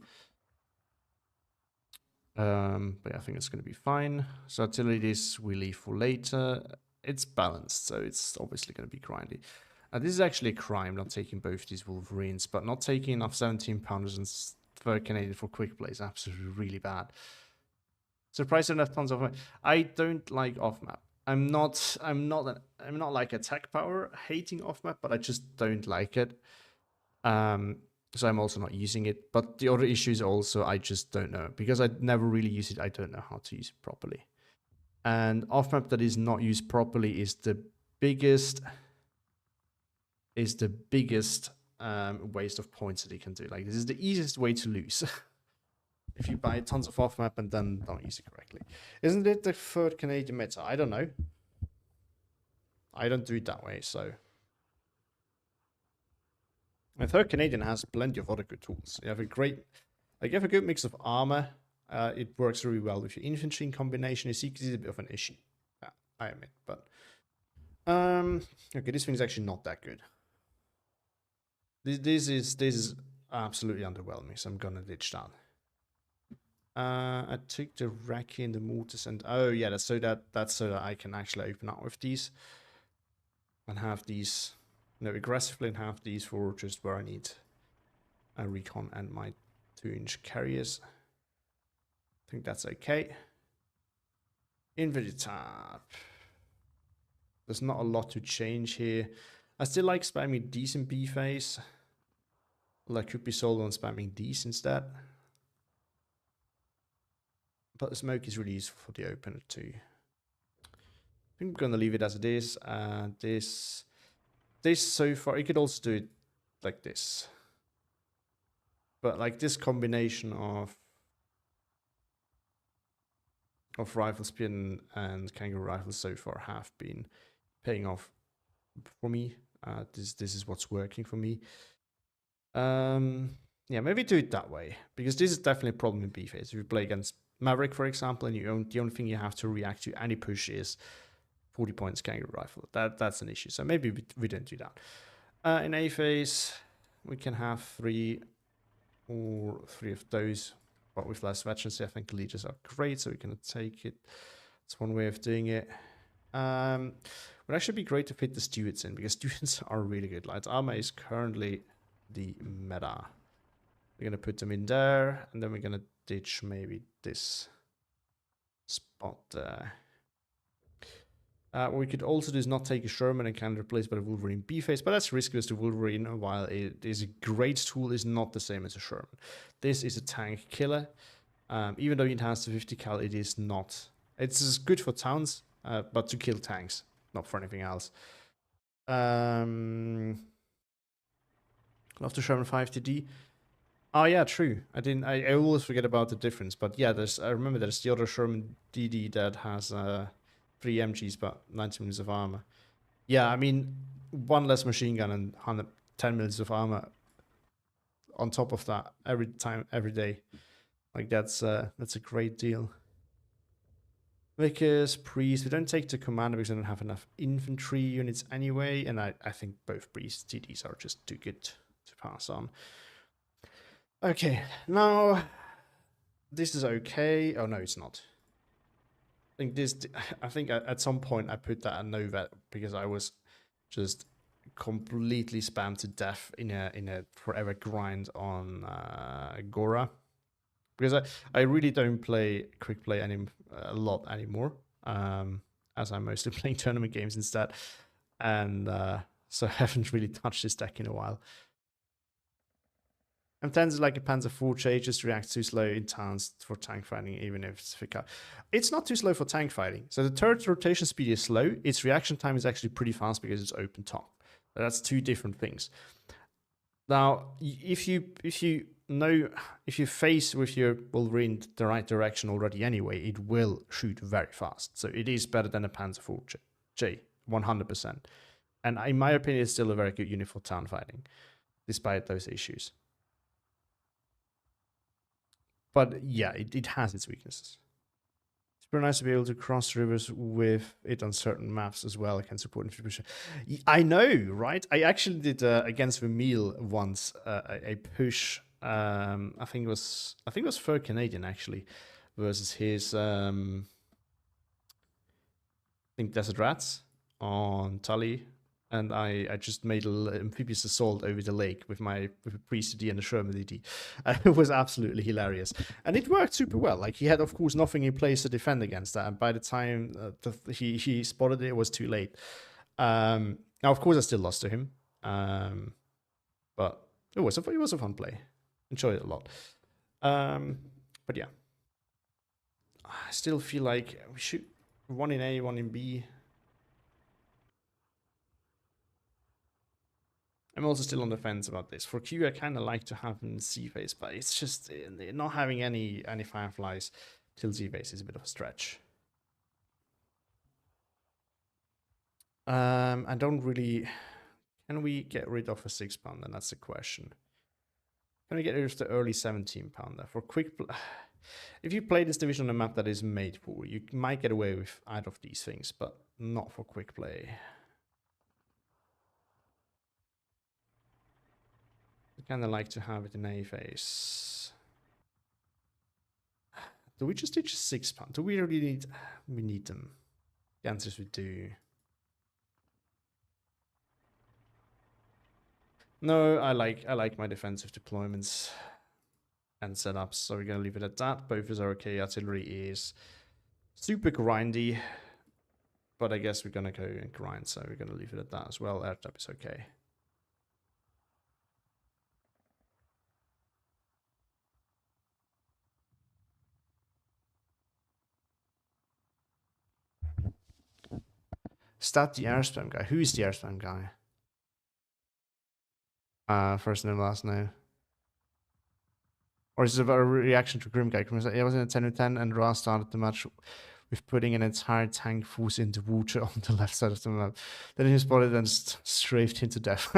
But I think it's going to be fine. So artillery we leave for later. It's balanced, so it's obviously going to be grindy. This is actually a crime, not taking both these Wolverines, but not taking enough 17-pounders and 3rd Canadian for quick play is absolutely really bad. Surprised I don't have tons of... I don't like off-map. I'm not like attack power hating off-map, but I just don't like it. So I'm also not using it. But the other issue is also I just don't know. Because I never really use it, I don't know how to use it properly. And off-map that is not used properly is the biggest waste of points that you can do. Like, this is the easiest way to lose. If you buy tons of off-map and then don't use it correctly. Isn't it the 3rd Canadian meta? I don't know. I don't do it that way, so... The 3rd Canadian has plenty of other good tools. You have a great... Like, you have a good mix of armor. It works really well with your infantry in combination. You see, it's a bit of an issue. I admit, but... okay, this thing's actually not that good. This is absolutely underwhelming, so I'm gonna ditch that. I took the Raki and the mortars, and oh yeah, that's so that I can actually open up with these and have these, you know, aggressively, and have these for just where I need a recon and my 2-inch carriers. I think that's okay. Inventory tab. There's not a lot to change here. I still like spamming these in B phase. Well, I could be sold on spamming these instead. But the smoke is really useful for the opener too. I think I'm gonna leave it as it is. This so far, you could also do it like this. But like this combination of rifle spin and kangaroo rifles so far have been paying off for me. This is what's working for me. Yeah, Yeah, maybe do it that way, because this is definitely a problem in B phase. If you play against Maverick, for example, and the only thing you have to react to any push is 40 points Kangaroo Rifle. That's an issue. So maybe we don't do that. In A phase, we can have 3 of those, but with less veterancy. I think leaders are great, so we can take it. It's one way of doing it. Would actually be great to fit the stewards in, because stewards are really good. Light armor is currently the meta. We're gonna put them in there, and then we're gonna ditch maybe this spot there. What we could also do is not take a Sherman and can replace by the Wolverine B phase, but that's risky as the Wolverine, while it is a great tool, is not the same as a Sherman. This is a tank killer. Even though it has the 50 cal, it is not. It's good for towns, but to kill tanks, not for anything else. Love the Sherman 5TD. Oh yeah, true. I always forget about the difference, but yeah, I remember there's the other Sherman DD that has 3 MGs but 90 minutes of armor. Yeah, I mean, 1 less machine gun and 110 minutes of armor on top of that every day. Like that's a great deal. Vickers, Priest, we don't take the commander because we don't have enough infantry units anyway, and I think both Priest TDs are just too good to pass on. Okay, now this is okay. Oh no, it's not. I think at some point I put that at no vet because I was just completely spammed to death in a forever grind on Gora, because I really don't play quick play a lot anymore, as I'm mostly playing tournament games instead, and so I haven't really touched this deck in a while. M10 is like a Panzer IV, just reacts too slow in towns for tank fighting, even if it's thicker. It's not too slow for tank fighting. So the turret's rotation speed is slow. Its reaction time is actually pretty fast because it's open top. That's 2 different things. Now, if you face with your Wolverine the right direction already anyway, it will shoot very fast. So it is better than a Panzer IV, 100%. And in my opinion, it's still a very good unit for town fighting, despite those issues. But yeah, it has its weaknesses. It's pretty nice to be able to cross rivers with it on certain maps as well. I can support infantry. I know, right? I actually did against Vermeil once a push. I think it was third Canadian actually, versus his I think Desert Rats on Tully. And I just made an amphibious assault over the lake with a Priest DD and a Sherman DD. It was absolutely hilarious. And it worked super well. Like, he had, of course, nothing in place to defend against that. And by the time he spotted it, it was too late. Now, of course, I still lost to him. But it was a fun play. Enjoyed it a lot. But yeah. I still feel like we should 1 in A, 1 in B. I'm also still on the fence about this. For Q, I kind of like to have in C phase, but it's just not having any Fireflies till Z phase is a bit of a stretch. I don't really. Can we get rid of a 6-pounder? That's the question. Can we get rid of the early 17-pounder for quick? If you play this division on a map that is made for, you might get away with either of these things, but not for quick play. I kind of like to have it in A phase. Do we just teach a 6-pounder? Do we really need? We need them. The answer is we do. No, I like my defensive deployments and setups, so we're gonna leave it at that. Both is okay. Artillery is super grindy, but I guess we're gonna go and grind, so we're gonna leave it at that as well. Air trap is okay. Is that the air spam guy? Who is the air spam guy? First name, last name. Or is it about a reaction to Grim Guy? Grim said, I was in a 10-10 and Ra started the match with putting an entire tank force into water on the left side of the map. Then he spotted and strafed into death.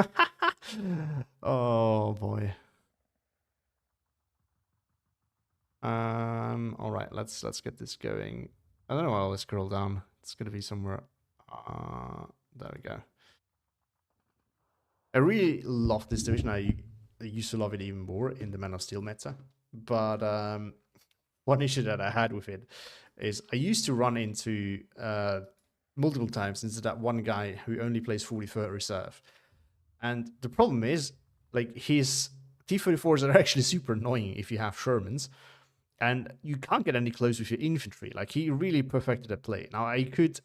Oh boy. All right, let's get this going. I don't know. I'll scroll down. It's gonna be somewhere. There we go. I really love this division. I used to love it even more in the Man of Steel meta. But one issue that I had with it is I used to run into multiple times into that one guy who only plays 43rd reserve. And the problem is, like, his T-34s are actually super annoying if you have Shermans. And you can't get any close with your infantry. Like, he really perfected that play. Now, I could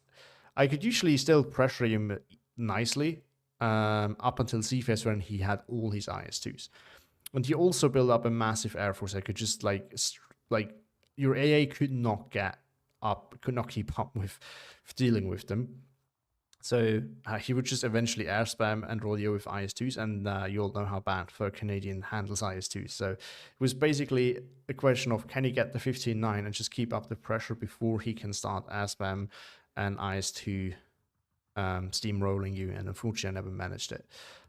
usually still pressure him nicely up until C-Phase when he had all his IS-2s. And he also built up a massive air force. I could just, like your AA could not keep up with dealing with them. So he would just eventually air spam and roll you with IS-2s, and you all know how bad the Canadian handles IS-2s. So it was basically a question of, can he get the 15-9 and just keep up the pressure before he can start air spam and IS-2 steamrolling you, and unfortunately I never managed it.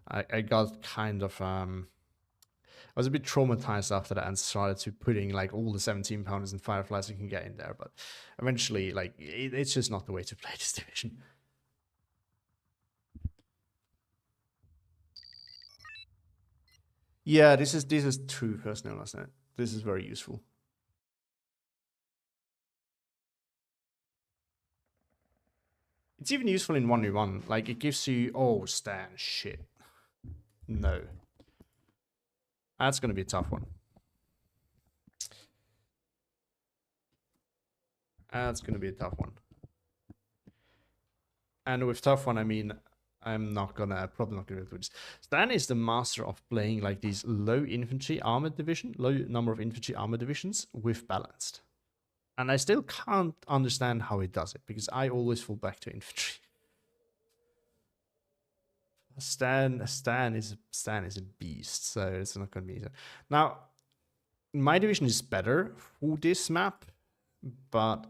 I got kind of... I was a bit traumatized after that and started to putting like all the 17 pounders and fireflies you can get in there, but eventually, like, it's just not the way to play this division. Yeah, this is true personnel, isn't it? This is very useful. It's even useful in 1v1. Like, it gives you... Oh, Stan, shit. No. That's going to be a tough one. That's going to be a tough one. And with tough one, I mean, I'm probably not gonna be able to do this. Stan is the master of playing like these low number of infantry armor divisions with balanced. And I still can't understand how he does it, because I always fall back to infantry. Stan is a beast, so it's not gonna be easy. Now, my division is better for this map, but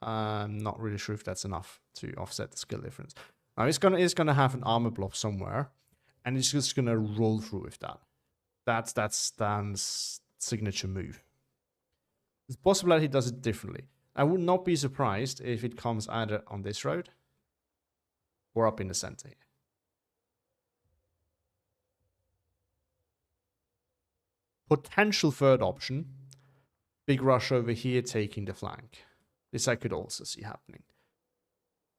I'm not really sure if that's enough to offset the skill difference. Now it's gonna have an armor block somewhere, and it's just gonna roll through with that. That's Stan's signature move. It's possible that he does it differently. I would not be surprised if it comes either on this road or up in the center here. Potential third option, big rush over here taking the flank. This I could also see happening.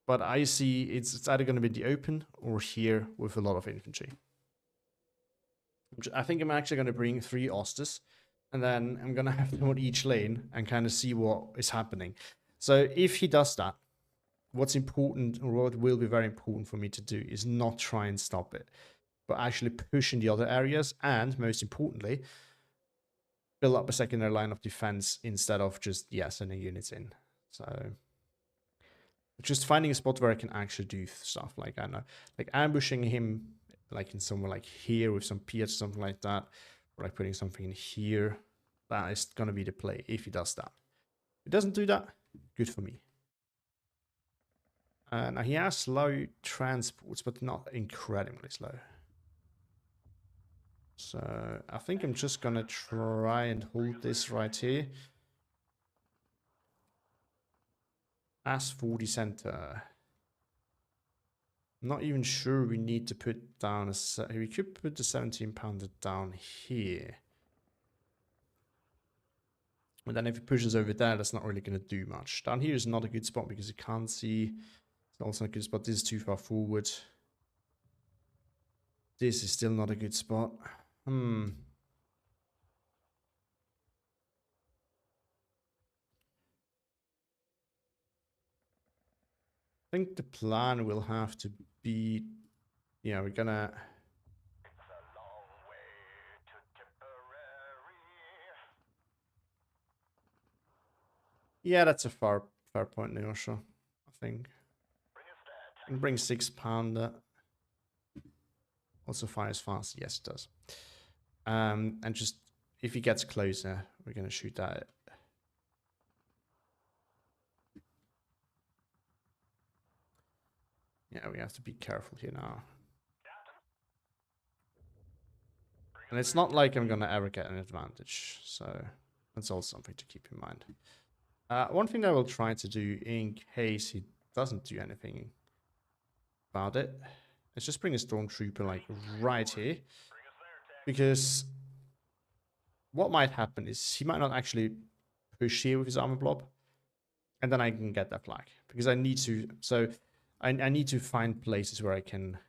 But I see it's either going to be the open or here with a lot of infantry. I think I'm actually going to bring 3 Ostas, and then I'm going to have them on each lane and kind of see what is happening. So if he does that, what's important, or what will be very important for me to do, is not try and stop it, but actually push in the other areas, and most importantly, build up a secondary line of defense instead of just, sending units in. So just finding a spot where I can actually do stuff, like, I don't know, like ambushing him like in somewhere like here with some Piets, something like that, or like putting something in here. That is gonna be the play if he does that. If he doesn't do that, good for me. Now he has slow transports, but not incredibly slow. So I think I'm just gonna try and hold this right here. As for the center, I'm not even sure we need to put down we could put the 17 pounder down here. And then if it pushes over there, that's not really going to do much. Down here is not a good spot because you can't see. It's also not a good spot. This is too far forward. This is still not a good spot. I think the plan will have to be, we're gonna... Yeah, that's a fair point, Neosha, I think. And bring 6 pounder. Also fires fast. Yes, it does. And just, if he gets closer, we're gonna shoot at it. Yeah, we have to be careful here now. And it's not like I'm gonna ever get an advantage, so That's also something to keep in mind. One thing that I will try to do in case he doesn't do anything about it is just bring a stormtrooper like right here, because what might happen is he might not actually push here with his armor blob, and then I can get that flag because I need to. So I need to find places where I can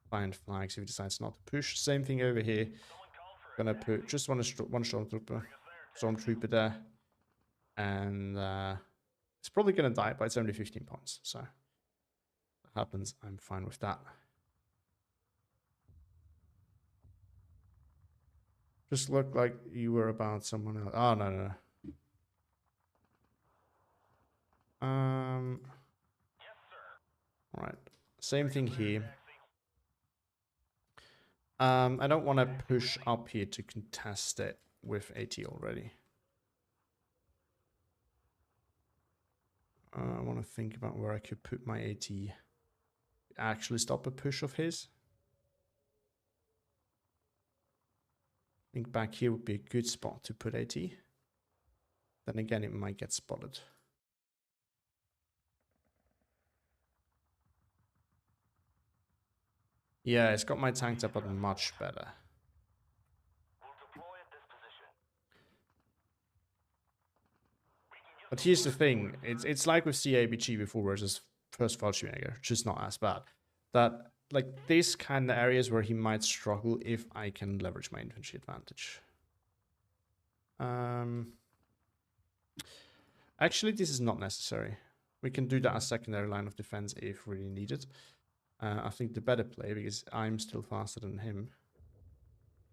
find flags if he decides not to push. Same thing over here. Gonna put just one stormtrooper there, and it's probably gonna die, but it's only 15 points, so that happens. I'm fine with that. Just look like you were about someone else. Oh no no no. Right. Same thing here. I don't want to push up here to contest it with AT already. I want to think about where I could put my AT. Actually stop a push of his. I think back here would be a good spot to put AT. Then again, it might get spotted. Yeah, it's got my tank top button much better. But here's the thing, it's like with CABG before versus first Fallschirmjäger, just not as bad. That, like, this kind of areas where he might struggle if I can leverage my infantry advantage. Actually, this is not necessary. We can do that as secondary line of defense if really needed. I think the better play, because I'm still faster than him,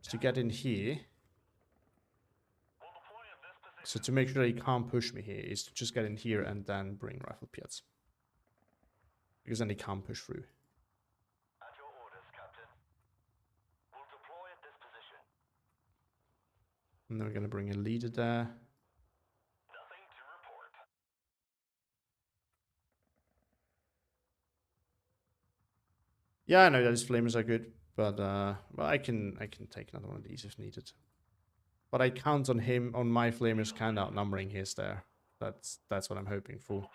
is to get in here. So to make sure that he can't push me here is to just get in here and then bring rifle Piats. Because then he can't push through. At your orders, Captain. We'll deploy at this position. And then we're going to bring a leader there. Nothing to report. Yeah, I know that his flamers are good, but well, I can take another one of these if needed. But I count on him, on my flamers kind of outnumbering his there. That's what I'm hoping for.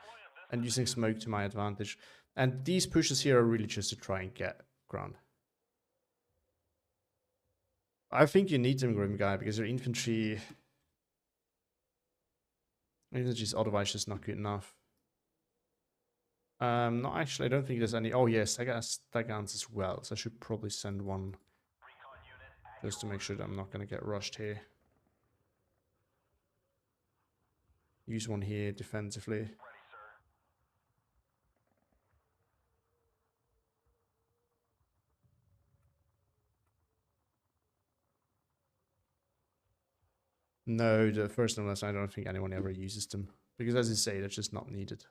And using smoke to my advantage. And these pushes here are really just to try and get ground. I think you need them, Grim Guy, because your infantry is otherwise just not good enough. No, actually, I don't think there's any. Oh, yes, I got Stagans as well. So I should probably send one just to make sure that I'm not going to get rushed here. Use one here defensively. Ready, no, the first unless I don't think anyone ever uses them. Because as you say, they're just not needed.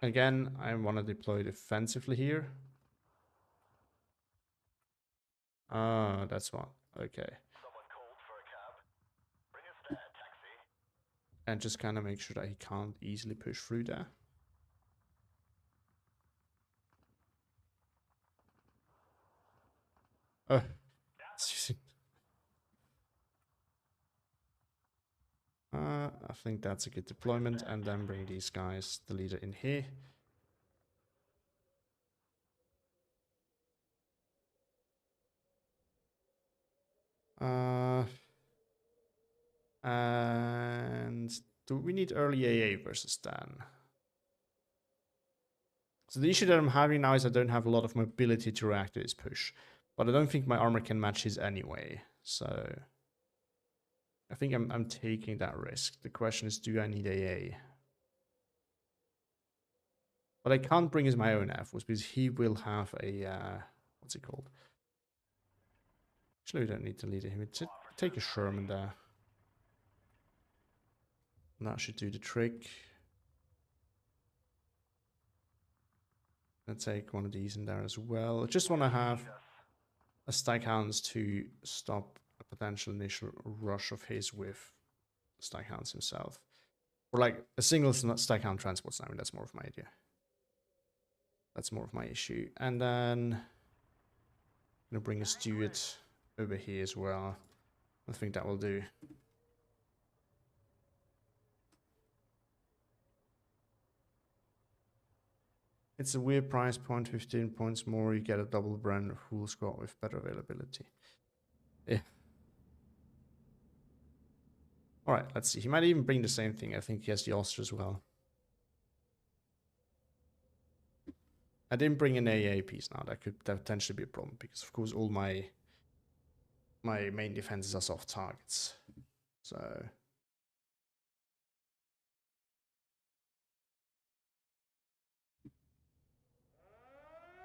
Again, I want to deploy defensively here. Ah, that's one. Okay. Someone called for a cab. Bring us there, taxi. And just kind of make sure that he can't easily push through there. Oh, I think that's a good deployment, and then bring these guys, the leader, in here. And do we need early AA versus Dan? So the issue that I'm having now is I don't have a lot of mobility to react to his push, but I don't think my armor can match his anyway. So I think I'm taking that risk. The question is, do I need AA? But I can't bring his my own Air Force because he will have a what's it called? Actually, we don't need to lead him. Take a Sherman there. And that should do the trick. Let's take one of these in there as well. I just want to have a Staghounds to stop a potential initial rush of his with Staghounds himself. Or like a single Staghound transports. I mean, that's more of my idea. That's more of my issue. And then I'm gonna bring a steward over here as well. I think that will do. It's a weird price point, 15 points more, you get a double brand full squad with better availability. Yeah. Alright, let's see. He might even bring the same thing. I think he has the Oster as well. I didn't bring an AA piece now. That could potentially be a problem because, of course, all my main defenses are soft targets. So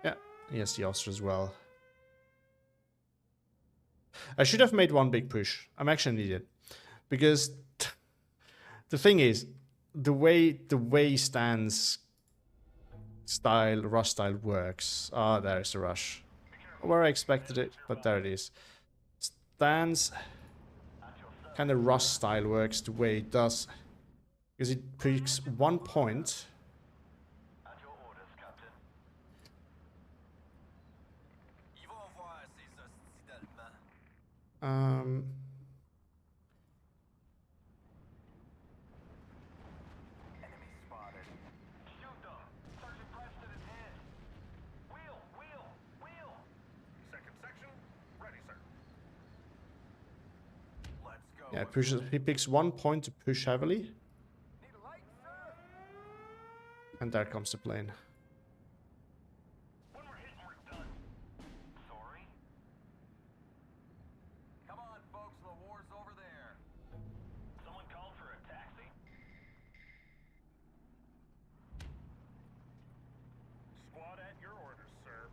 yeah, he has the Oster as well. I should have made one big push. I'm actually an idiot because the thing is, the way Stan's rush style works. Ah, there's the rush. Where I expected it, but there it is. Stan's kind of rush style works the way it does, because it picks 1 point. Yeah, he picks 1 point to push heavily. And there comes the plane. Come on, folks, the war's over there. Someone called for a taxi? Squad at your orders, sir.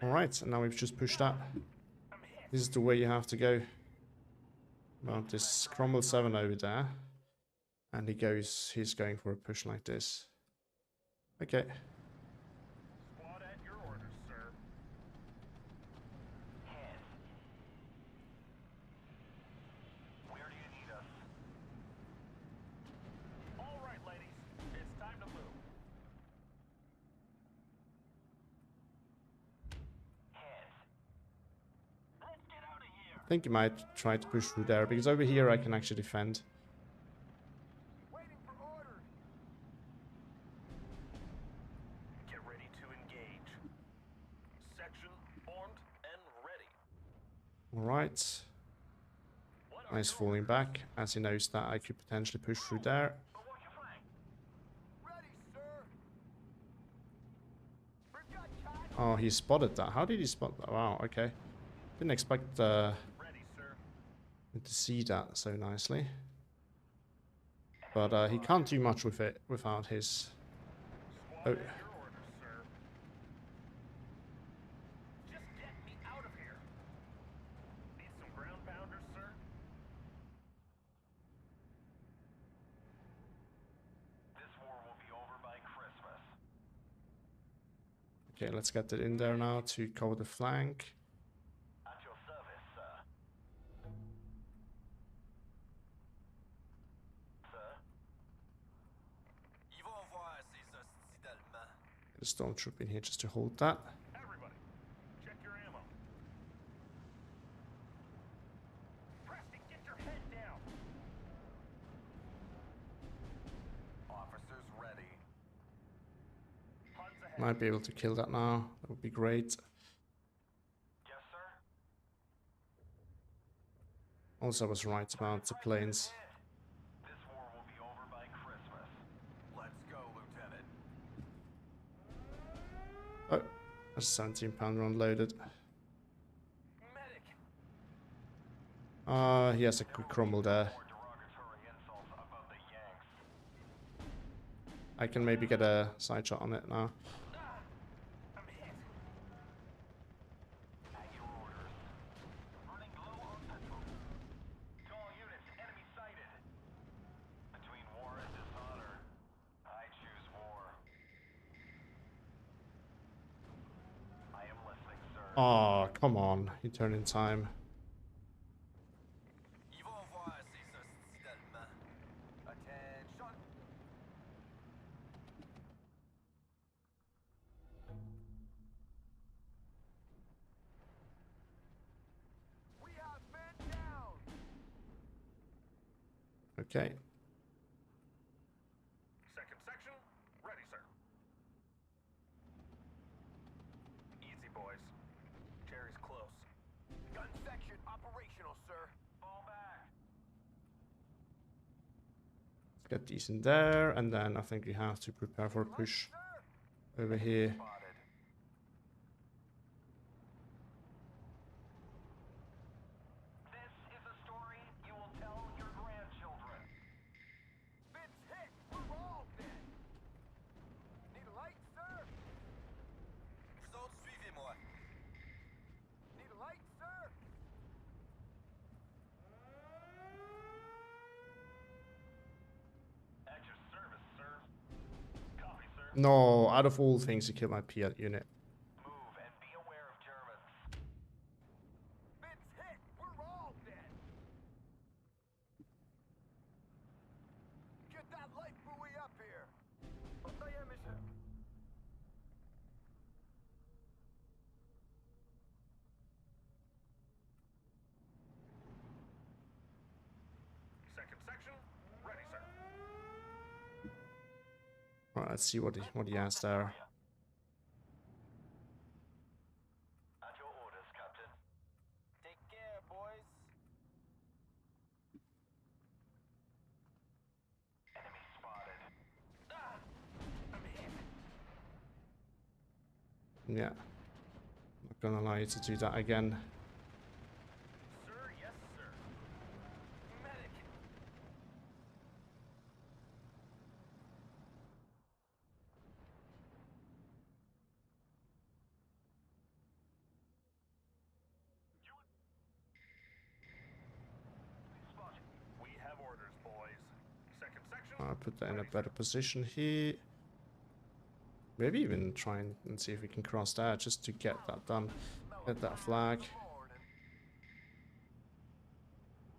Alright, and now we've just pushed that. This is the way you have to go. Mount this Cromwell 7 over there. And he's going for a push like this. Okay. Squad at your orders, sir. Where do you need us? All right, ladies. It's time to move. Let's get out of here. I think he might try to push through there, because over here I can actually defend. Waiting for orders. Get ready to engage. Section formed and ready. Alright. Nice falling back, as he knows that I could potentially push through there. Ready, sir. Oh, he spotted that. How did he spot that? Wow, okay. Didn't expect Ready, sir. to see that so nicely. But he can't do much with it without his... Squad Oh. at your orders, sir. Just get me out of here. Need some ground pounders, sir? This war will be over by Christmas. Okay, let's get it in there now to cover the flank. At your service, sir. Sir? Ils vont envoyer ces hosties allemands. Get a stormtrooper in here just to hold that. Everybody, check your ammo. Preston, get your head down. Officers ready. Huns ahead. Might be able to kill that now. That would be great. Yes, sir. Also, I was right about the planes. This war will be over by Christmas. Let's go, Lieutenant. Oh, that's a 17-pounder unloaded. Medic. He has a quick crumble there. More derogatory insults about the Yanks. I can maybe get a side shot on it now. I'm hit. At your orders. Running low on petrol. To all units, enemy sighted. Between war and dishonor, I choose war. I am listening, sir. Oh, come on. He turned in time. Ils vont envoyer ces hosties d'Allemands. Attention. Okay. Second section, ready, sir. Easy, boys. Cherry's close. Gun section operational, sir. Fall back. Let's get these in there, and then I think we have to prepare for a push over here. Spotted. This is a story you will tell your grandchildren. Bits hit. We're all dead. Need a light, sir? Vous autres, suivez-moi. Need a light, sir? At your service, sir. Copy, sir. No, out of all things to kill my Piat unit. Move and be aware of Germans. Bits hit. We're all dead. Get that light buoy up here. Bataille mission. Second section, ready, sir. Alright, let's see what he has there. At your orders, Captain. Take care, boys. Enemy spotted. Ah! I'm hit. Yeah. Not gonna allow you to do that again. Sir, yes, sir. Medic. Spotted. We have orders, boys. Second section. I'll put that in a better position here. Maybe even try and see if we can cross that just to get that done. Get that flag.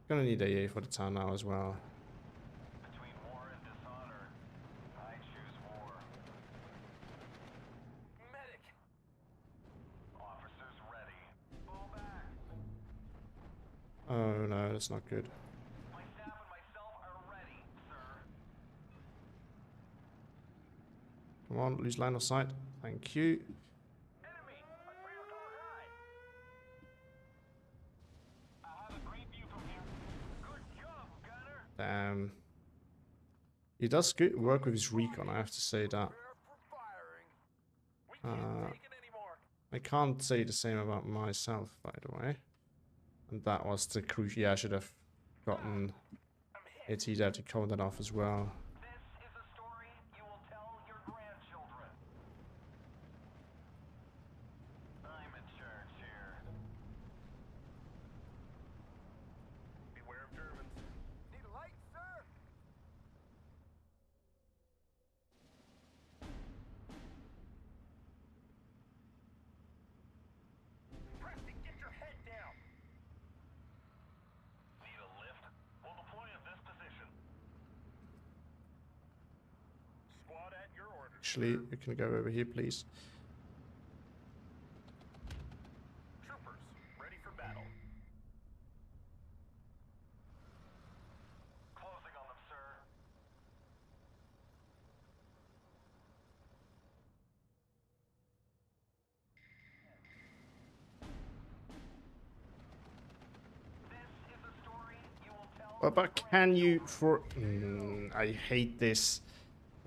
Gonna need AA for the town now as well. Between war and dishonor, I choose war. Medic. Officers ready. Fall back. Oh no, that's not good. My staff and myself are ready, sir. Come on, lose line of sight. Thank you. Enemy, a 3 o'clock high. I have a great view from here. Good job, gunner. Damn. He does good work with his recon, I have to say that. Prepare for firing. We can't take it anymore. I can't say the same about myself, by the way. And that was the crucial. Yeah, I should have gotten I'm hit. AT there to cover that off as well. This is a story you will tell your grandchildren. I'm in charge here. Beware of Germans. Need a light, sir? Preston, get your head down. Need a lift? We'll deploy at this position. Squad at your orders. Actually, you can go over here, please. Troopers, ready for battle. Closing on them, sir. This is a story you will tell. But can you for... I hate this.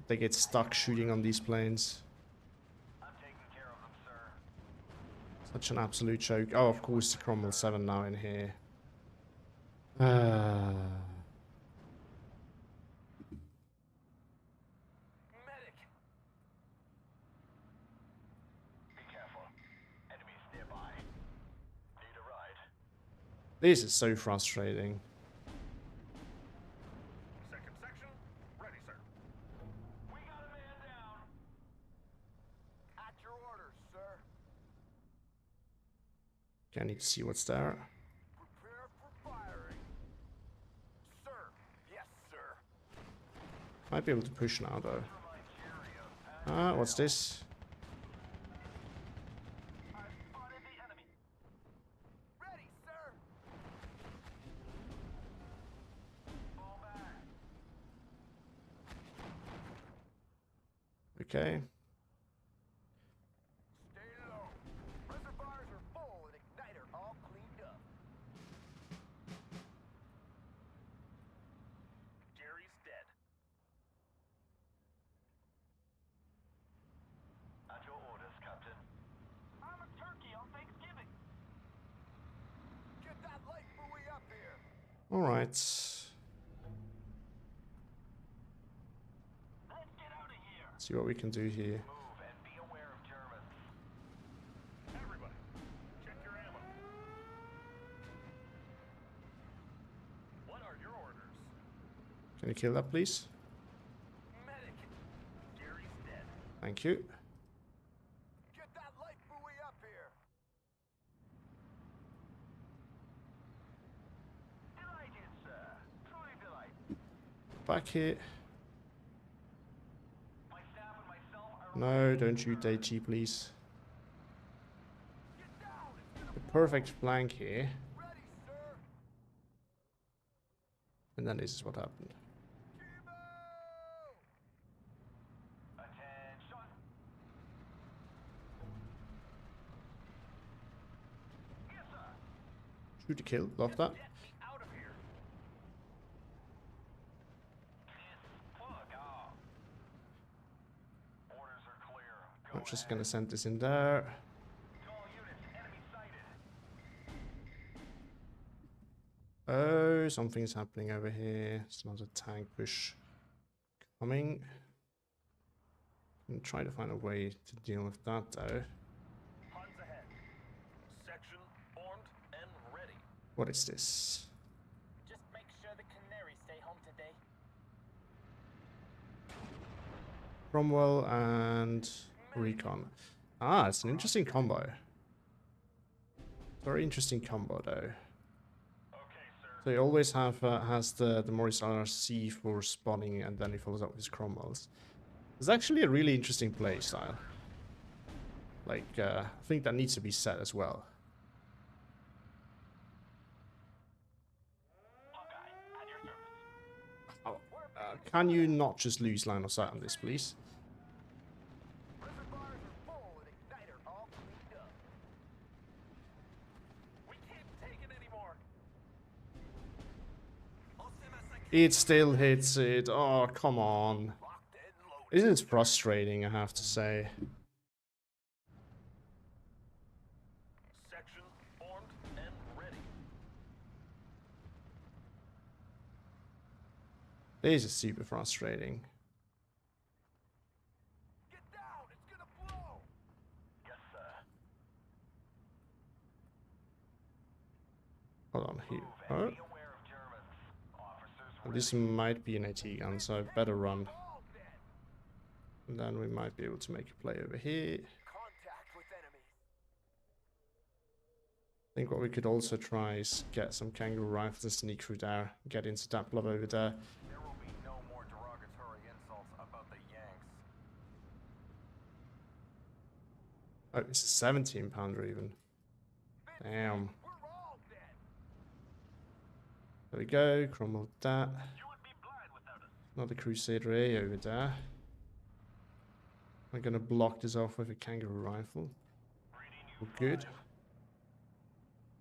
They get stuck shooting on these planes. I'm taking care of them, sir. Such an absolute choke. Oh, of course, the Cromwell 7 now in here. Medic. Be careful. Enemies nearby. Need a ride. This is so frustrating. Second section, ready, sir. We got a man down. At your orders, sir. Okay, I need to see what's there. Prepare for firing. Sir. Yes, sir. Might be able to push now, though. For my What's this? I spotted the enemy. Ready, sir. Fall back. Okay. Stay low. Reservoirs are full and igniter all cleaned up. Gary's dead. At your orders, Captain. I'm a turkey on Thanksgiving. Get that light buoy up here. All right. Let's get out of here. See what we can do here. Move and be aware of Germans. Everybody, check your ammo. What are your orders? Can you kill that, please? Medic. Gary's dead. Thank you. Get that light buoy up here. Delighted, sir. Truly delighted. Back here. My staff and myself are No, don't shoot AG, please. get down. It's The perfect flank here. ready, sir. And then this is what happened. Teamo! Attention. Yes, sir. Shoot to kill. Love that. Get me out of here. Piss plug off. Orders are clear. Go I'm just ahead. gonna send this in there. To all units, enemy sighted. Oh, something's happening over here. It's not a tank push coming. I'm trying to find a way to deal with that though. Huns ahead. Section formed and ready. What is this? Just make sure the canaries stay home today. Cromwell and Recon. Ah, it's an interesting combo. Very interesting combo though. Okay, sir. So he always has the Maurice RC for spawning and then he follows up with his Cromwells. It's actually a really interesting play style. Like, I think that needs to be said as well. Hawkeye, at your service. Oh, can you not just lose line of sight on this, please? Reservoirs are full and igniter all cleaned up. We can't take it anymore. It still hits it. Oh, come on. Locked and loaded. Isn't it frustrating, I have to say. Section formed and ready. This is super frustrating. Get down, it's gonna blow. Yes, sir. Hold on here. Move Oh, and be aware of Germans. Officers this might be an AT gun, so I better run. all dead. And then we might be able to make a play over here. Contact with enemies. I think what we could also try is get some kangaroo rifles and sneak through there, get into that blob over there. There will be no more derogatory insults about the Yanks. Oh, it's a 17-pounder even. Damn. We're all dead. There we go, Cromwell that. You would be blind without us. Another Crusader A over there. I'm gonna block this off with a kangaroo rifle. We're good.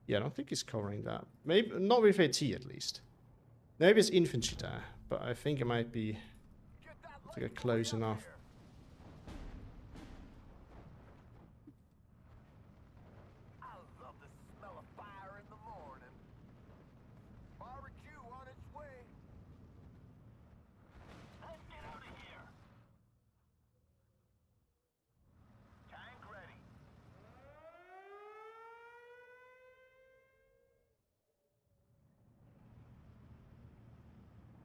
Yeah, I don't think he's covering that. Maybe not with AT at least. Maybe it's infantry there, but I think it might be Get that to get close enough. I love the smell of fire in the morning. Barbecue on its way. Let's get out of here. Tank ready.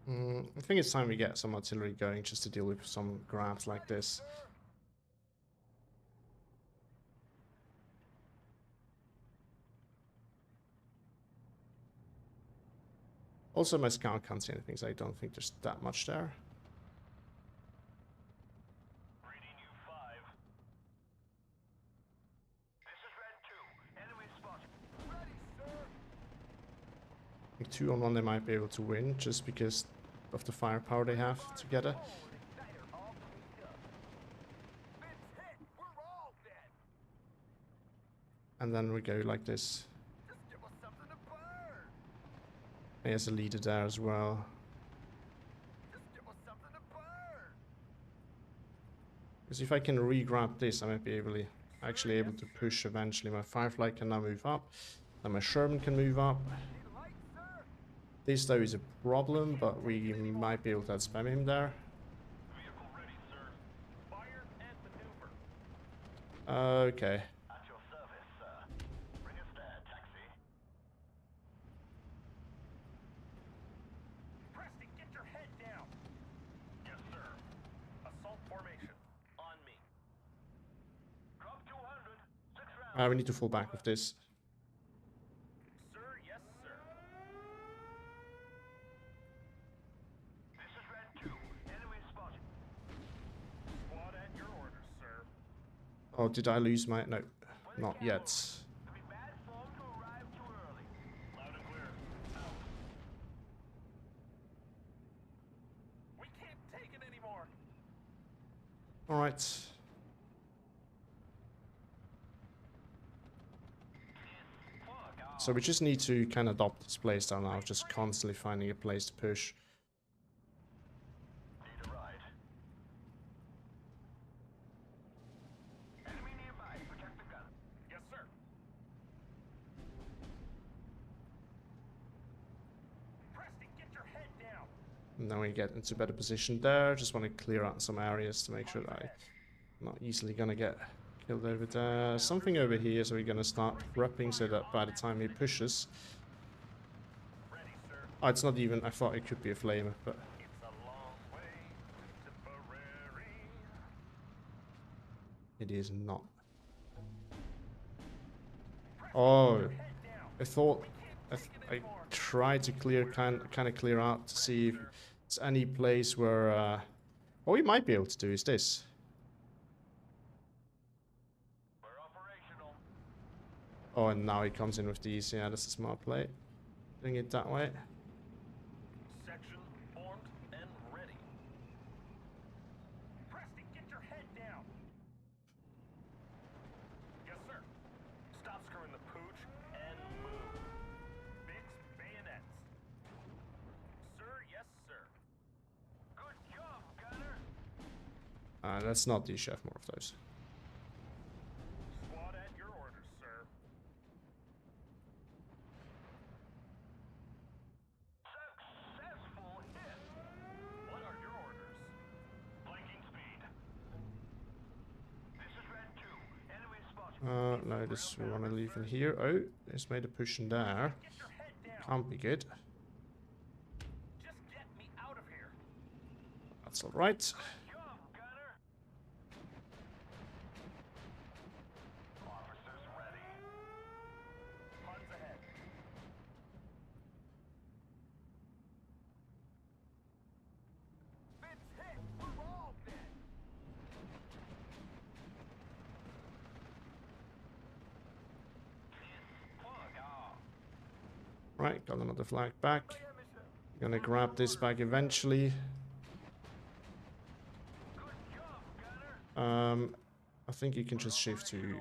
I think it's time we get some artillery going just to deal with some grabs like this. Also, my scout can't see anything, so I don't think there's that much there. Reading you 5. This is Red 2. Enemy spotted. Ready, sir. I think 2-on-1 they might be able to win just because of the firepower they have together. Igniter all cleaned up. And then we go like this. Just give us something to burn. There's a leader there as well. Just give us something to burn. Because if I can re-grab this, I might be actually able to push eventually. My Firefly can now move up. And my Sherman can move up. Need a light, sir? This though is a problem, but we might be able to spam him there. Vehicle ready, sir. Fire and maneuver. Okay. At your service, sir. Bring us there, taxi. Preston, get your head down. Yes, sir. Assault formation. On me. Drop 200. 6 rounds. We need to fall back with this. Sir, yes, sir. This is Red 2. Enemy spotted. Squad at your orders, sir. Oh, did I lose my... No, not yet. Could be bad form to arrive too early. Loud and clear. Out. We can't take it anymore. Alright. So we just need to kind of adopt this playstyle now, just constantly finding a place to push. Need a ride. Enemy nearby. Protect the gun. Yes, sir. Preston, get your head down. And then we get into a better position there. Just want to clear out some areas to make sure that I'm not easily going to get killed over there. Something over here, so we're going to start prepping so that by the time he pushes... Ready, sir. Oh, it's not even... I thought it could be a flamer, but... It's a long way to Tipperary. It is not. Oh, Head down. I thought... Can't take it I anymore. tried to clear, kind of clear out to see if it's any place where... what we might be able to do is this. We're operational. Oh, and now he comes in with these. Yeah, that's a smart play. Doing it that way. Section formed and ready. Preston, get your head down. Yes, sir. Stop screwing the pooch and move. Fix bayonets. Sir, yes, sir. Good job, Gunner. Let's not de-chef more of those. Squad at your orders, sir. Successful hit. What are your orders? Flanking speed. This is Red 2. Enemy spotted. No, this we want to leave in here. Oh, it's made a push in there. Get your head down. Can't be good. Just get me out of here. That's alright. Good job, Gunner. Officers ready. Huns ahead. Fitz hit. We're all dead. Plug off. Right, got another flag back. Gonna grab this back eventually. Good job, Gunner. I think you can just shift to Get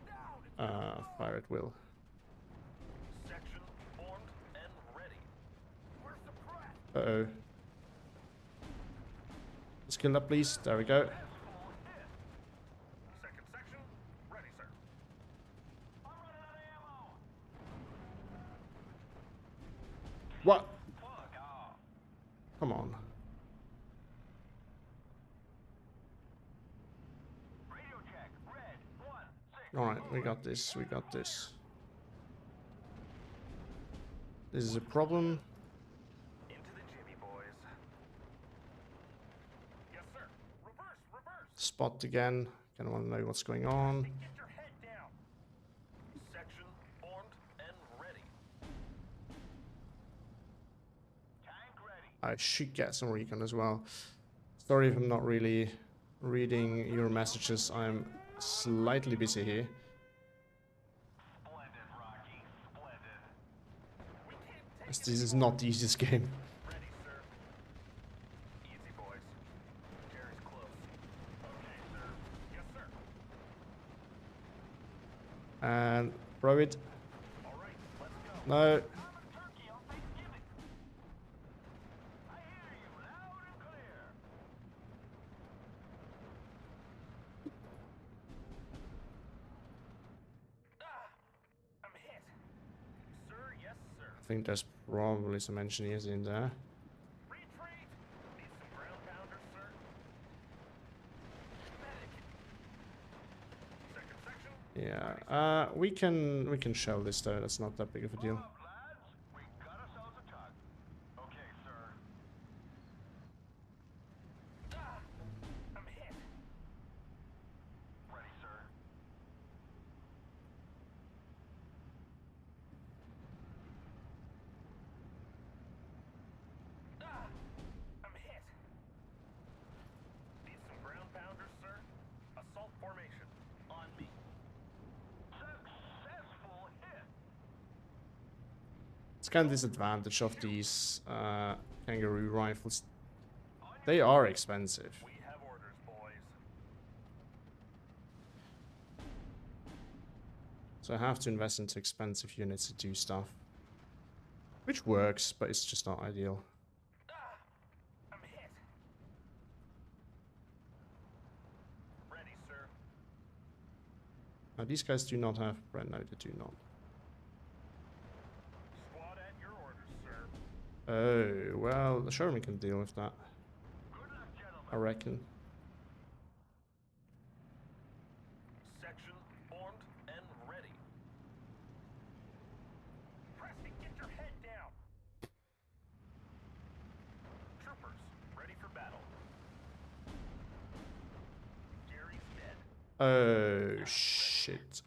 down. fire at will. Section formed and ready. We're suppressed. Uh-oh. Let's kill that, please. There we go. Second section, ready, sir. I'm running out of ammo. What? Plug off. Come on. Radio check, red, 1-6. Alright, we got this. We got this. This is a problem. Into the jimmy, boys. Yes, sir. Reverse, reverse. Spot again. Kind of want to know what's going on. Get your head down. Section formed and ready. Tank ready. I should get some recon as well. Sorry if I'm not really reading your messages. I'm slightly busy here. Splendid, Rocky. Splendid. We can't take As this is not the easiest game. Ready, sir. Easy, boys. Jerry's close. Okay, sir. Yes, sir. And throw it. All right, let's go. No. Common turkey on Thanksgiving. I hear you loud and clear. I'm hit. Sir, yes, sir. I think there's probably some engineers in there. Retreat. Need some ground pounders, sir. Medic. Second section. Yeah. We can shell this though. That's not that big of a deal. Up, lads. We got ourselves a tug. Okay, sir. I'm hit. Ready, sir. I'm hit. Need some ground pounders, sir. Assault formation. On me. Successful hit. It's kind of disadvantage of these kangaroo rifles. They are expensive. We have orders, boys. So I have to invest into expensive units to do stuff. Which works, but it's just not ideal. I'm hit. Ready, sir. Now these guys do not have bread. No, they do not. Squad at your orders, sir. Oh, well, the Sherman can deal with that, Good luck, gentlemen. I reckon. Section formed and ready. Preston, get your head down. Troopers, ready for battle. Gary's dead. Oh, shit.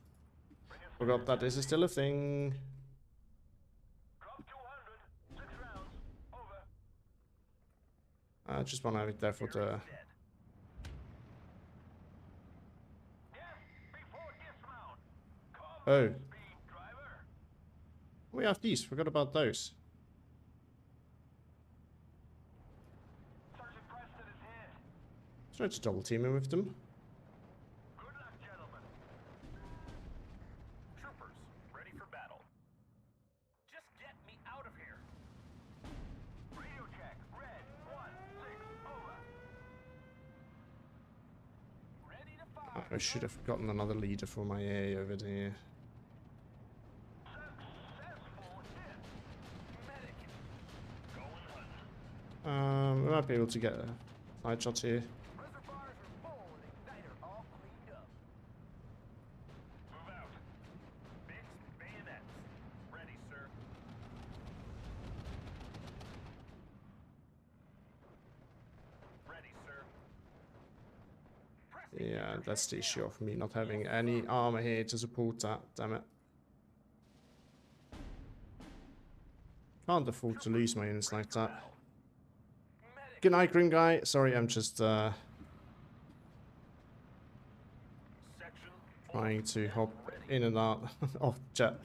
Forgot that this is still a thing. Drop 200. 6 rounds. Over. I just want to have it there for the... Dead. Yes, before dismount. Come Oh, speed, driver. we have these. Forgot about those. Sergeant Preston is hit. Try to double team him with them. Good luck, gentlemen. Troopers, ready for battle. Just get me out of here. Radio check. Red 1-6 over. Ready to fire. I should have gotten another leader for my AA over there. Successful hit. Medic. Going hunting. We might be able to get a side shot here. Reservoirs are full and igniter all cleaned up. Move out. Fixed bayonets. Ready, sir. Ready, sir. Press Yeah, that's the issue of me not having any armor here to support that. Damn it. Can't afford to lose my units like that. medic. Good night, Grim Guy. Sorry, I'm just Section trying to hop in and out of chat.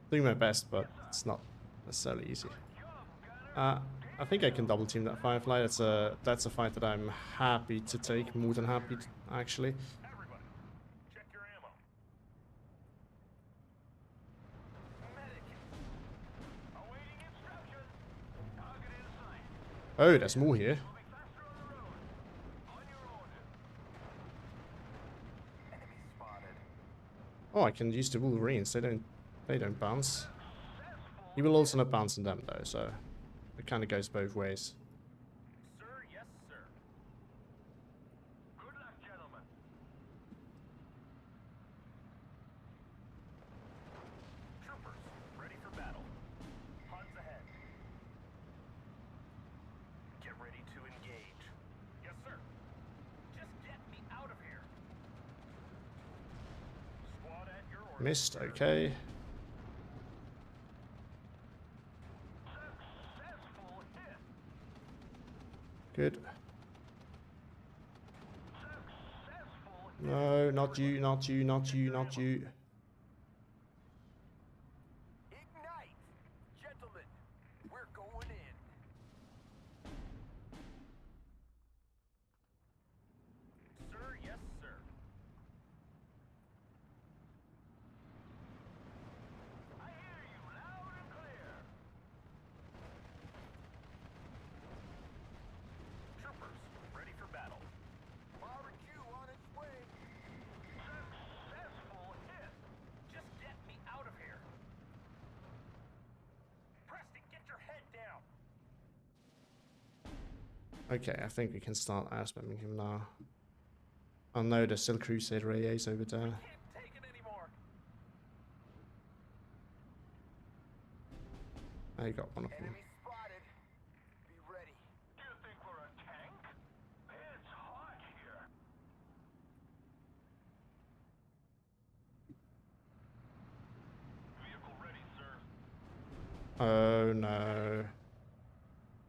Doing my best, but it's not necessarily easy. I think I can double team that Firefly. That's a fight that I'm happy to take. More than happy to, actually. Everybody, check your ammo. Medic. Awaiting instructions. Target in sight. Oh, there's more here. Moving faster on the road. On your order. Enemy spotted. Oh, I can use the Wolverines. They don't bounce. He will also not bounce on them though, so it kind of goes both ways. Sir, yes, sir. Good luck, gentlemen. Troopers, ready for battle. Huns ahead. Get ready to engage. Yes, sir. Just get me out of here. Squad at your order. Missed, okay. Successful hit. Good. Successful hit. No, not you, not you, not you, not you. Ignite! Gentlemen, we're going in. Sir, yes, sir. Okay, I think we can start air spamming him now. Oh no, there's still Crusader AAs over there. Can't take it anymore. I got one of them. Enemy spotted. Be ready. Do you think we're a tank? It's hot here. Vehicle ready, sir. Oh no.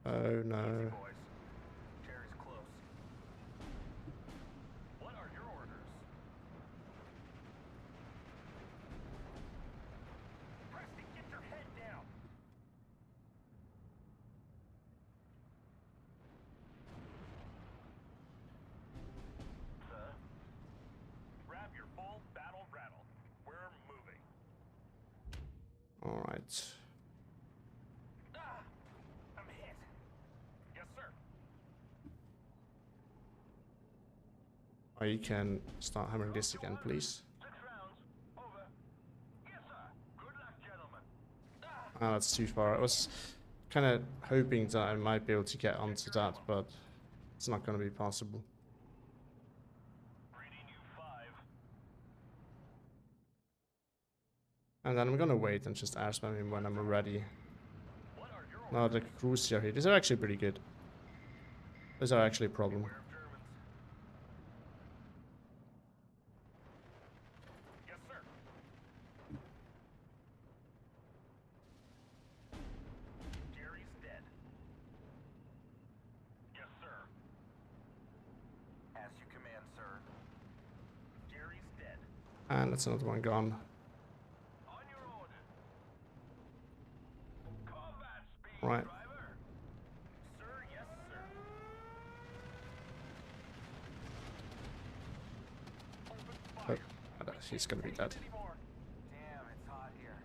Oh no. Boys, Jerry's close. What are your orders? Preston, get your head down. Sir? Grab your full battle rattle. We're moving. Alright. Ah! I'm hit. Yes, sir. Oh, you can start hammering this again, please. 6 rounds. Over. Yes, sir. Good luck, gentlemen. Ah, that's too far. I was kind of hoping that I might be able to get onto that, but it's not going to be possible. Reading you 5. And then I'm going to wait and just air spam him when I'm ready. What are your No, the Crusader here. These are actually pretty good. Those are actually a problem. Beware of Germans. Yes, sir. Jerry's dead. Yes, sir. As you command, sir. Jerry's dead. And that's another one gone. On your orders. Combat speed, Right. driver. Sir, yes, sir. Open fire. He's going to be dead. Anymore. Damn, it's hot here.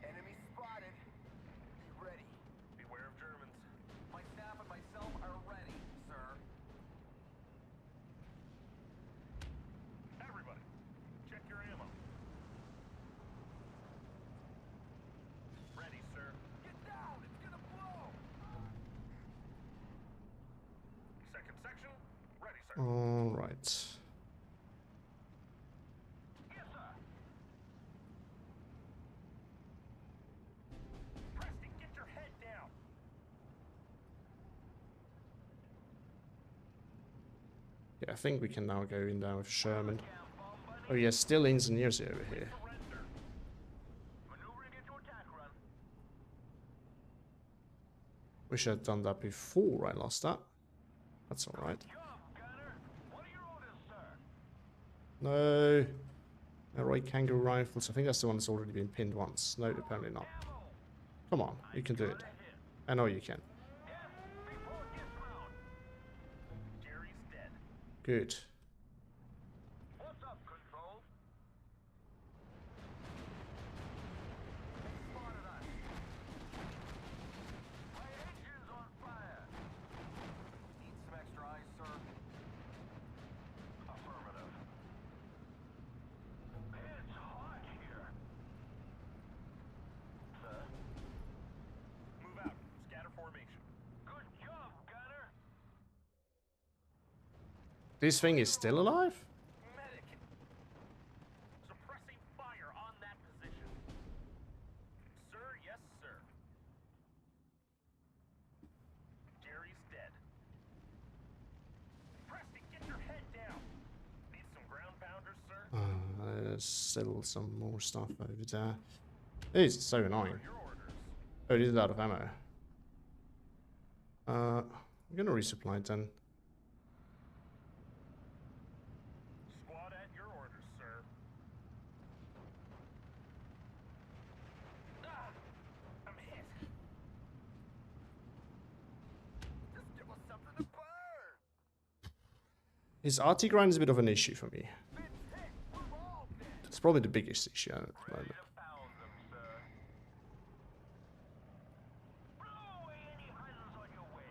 Enemy spotted. Be ready. Beware of Germans. My staff and myself are ready, sir. Everybody, check your ammo. Ready, sir. Get down! It's gonna blow! Second section, ready, sir. Alright. Yes, sir. Preston, get your head down. Yeah, I think we can now go in there with Sherman. Down, bomb buddy. Oh yeah, still engineers over here. Surrender. Maneuvering into attack run. Wish I'd done that before I lost that. That's alright. Job, gunner. What are your orders, sir? No. Alright, Kangaroo rifles. I think that's the one that's already been pinned once. No, apparently not. Ammo. Come on, you can do it. Got a hit. I know you can. Death before dismount. Jerry's dead. Good. What's up, control? They spotted us. My engine's on fire. Need some extra eyes, sir? Affirmative. It's hot here. Sir? Move out. Scatter formation. Good job, gunner. This thing is still alive? Medic! Suppressing fire on that position. Sir, yes, sir. Jerry's dead. Preston, get your head down. Need some ground pounders, sir? There's still some more stuff over there. It's so annoying. Your orders. Oh, it is out of ammo. I'm gonna resupply it then. Squad at your orders, sir. Ah! I'm hit. Just give us something to burn. His RT grind is a bit of an issue for me. Been hit. We're all dead. It's probably the biggest issue at the moment. Ready to pound them, sir. Blow away any Huns on your way.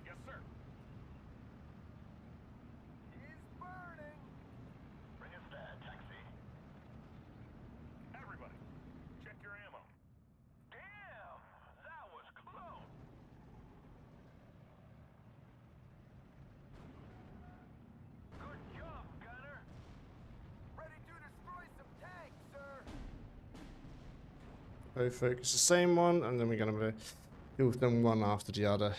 Yes, sir. He's burning. Bring us there, taxi. both focus the same one, and then we're gonna move them one after the other.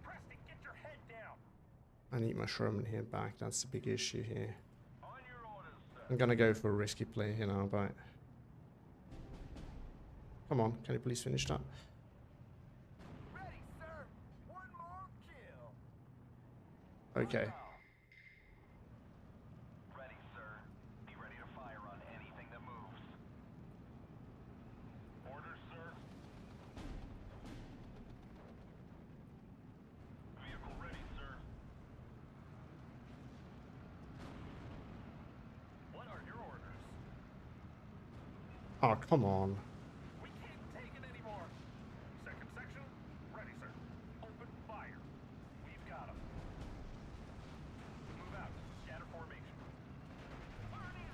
Preston, get your head down. I need my Sherman here back. That's the big issue here. On your orders, sir. I'm gonna go for a risky play here now, but come on, can you please finish that? Ready, sir. One more kill. Okay. Ready, sir. Be ready to fire on anything that moves. Orders, sir. Vehicle ready, sir. What are your orders? Oh, come on. We can't take it anymore. Second section, ready, sir. Open fire. We've got him. Move out. Scatter formation.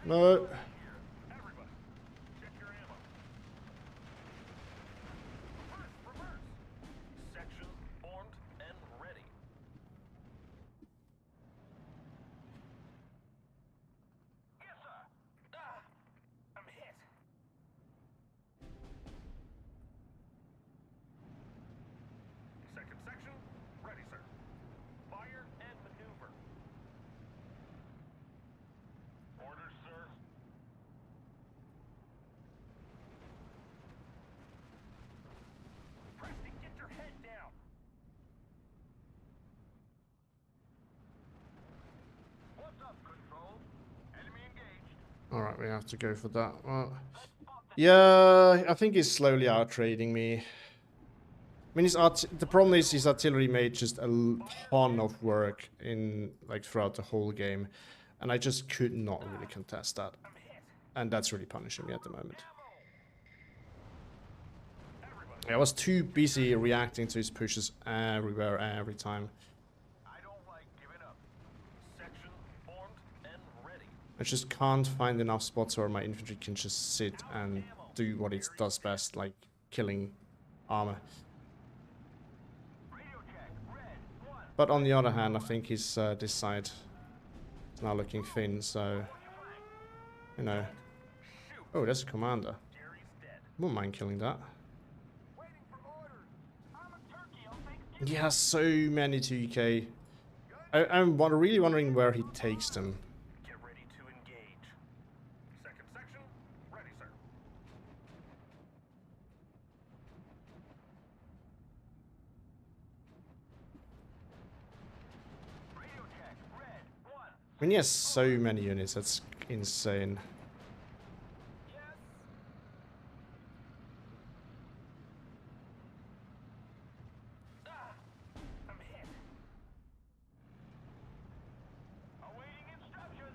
No. Here. Everybody, check your ammo. Reverse, reverse. Section formed and ready. Yes, sir. Ah, I'm hit. Second section, ready, sir. Fire and maneuver. Orders, sir. Preston, get your head down. What's up, Control? Enemy engaged. All right, we have to go for that. Well, yeah, I think he's slowly out trading me. I mean, the problem is his artillery made just a ton of work in like throughout the whole game, and I just could not really contest that, I'm hit. and that's really punishing me at the moment. Everybody, I was too busy reacting to his pushes everywhere, every time. I don't like giving up. Section formed and ready. I just can't find enough spots where my infantry can just sit and do what it does best, like killing armor. Radio check. Red 1. But on the other hand, I think his this side is now looking thin, so you know. Oh, there's a commander. Jerry's dead. Wouldn't mind killing that. Waiting for orders. I'm a turkey. I'll take He has so many 2k. I'm really wondering where he takes them. Get ready to engage. Second section, ready, sir. Radio check. Red 1. I mean, he has so many units. That's insane. Yes. Ah, I'm hit. Awaiting instruction.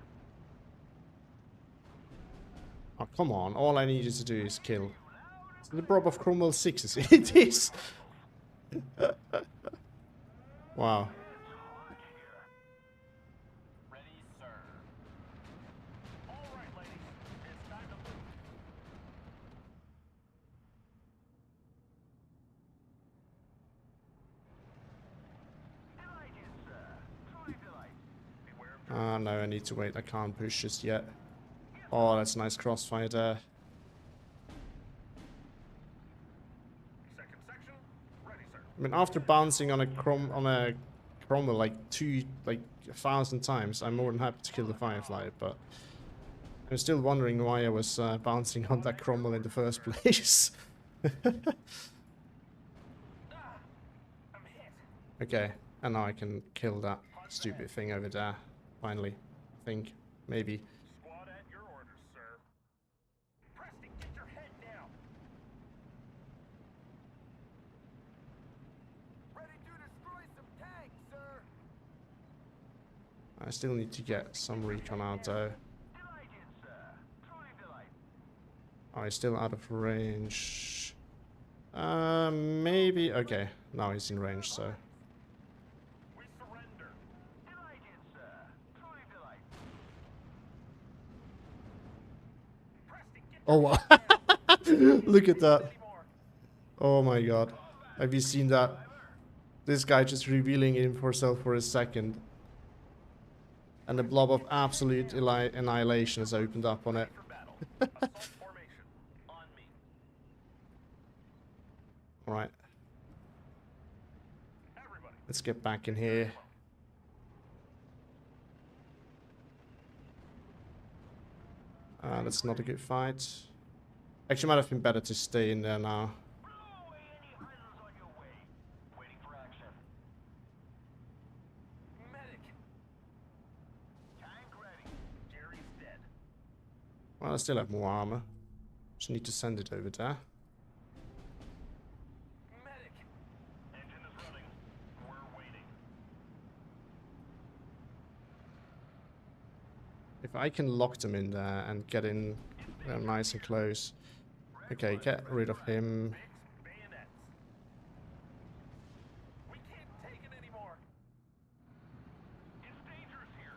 Oh, come on. All I needed to do is kill. Is it the Prob of Cromwell 6? It is. Wow. Ready, sir. All right, ladies. It's time to move. Delighted, sir. Truly delighted. Beware of Ah, no, I need to wait. I can't push just yet. Oh, that's a nice crossfire there. second section, ready, sir. I mean, after bouncing on a Cromwell like 1,000 times, I'm more than happy to kill the Firefly, but I'm still wondering why I was bouncing on that Cromwell in the first place. Ah, I'm hit. Okay, and now I can kill that stupid thing over there. Finally, I think, maybe. Squad at your orders, sir. Preston, get your head down. Ready to destroy some tanks, sir. I still need to get some recon out though. Delighted, sir. Truly delighted. Oh, he's still out of range. Maybe. Okay, now he's in range, so. We surrender. Delighted, sir. Truly delighted. Preston, get Oh, wow. Look at that. anymore. Oh my god. Have you seen that? This guy just revealing himself for a second. And the blob of absolute annihilation has opened up on it. For battle. Assault formation. On me. Alright, Everybody. let's get back in here. That's not a good fight. Actually, might have been better to stay in there now. Blow away any hunters on your way. Waiting for action. Medic. Tank ready. Jerry's dead. Well, I still have more armor. Just need to send it over there. Medic. Engine is running. We're waiting. If I can lock them in there and get in there nice and close. Okay, get rid of him. Fix bayonets. We can't take it anymore. It's dangerous here.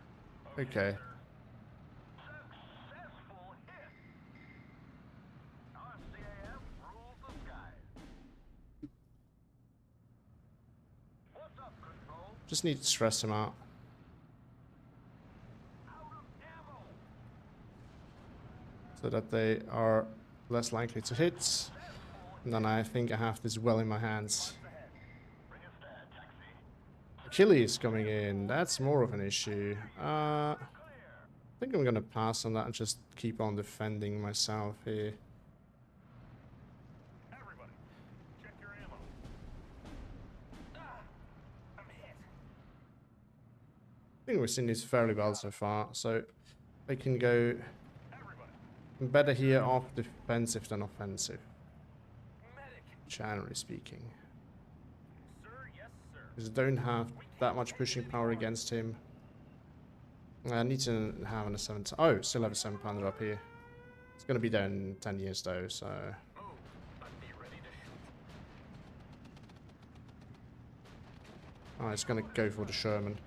Okay. Successful hit. RCAF rules the skies. What's up, Control? Just need to stress him out. Out of ammo. So that they are less likely to hit. And then I think I have this well in my hands. Bring us there, taxi. Achilles coming in. That's more of an issue. I think I'm gonna pass on that and just keep on defending myself here. Everybody, check your ammo. I'm hit. I think we've seen this fairly well so far. So I can go Everybody, better here off defensive than offensive. medic. Generally speaking. Sir, yes, sir. Because I don't have that much pushing power against him. I need to have a 7. Oh, still have a 7-pounder up here. It's going to be there in 10 years though, so. Move. I'd be ready to shoot. Oh, it's going to go for the Sherman.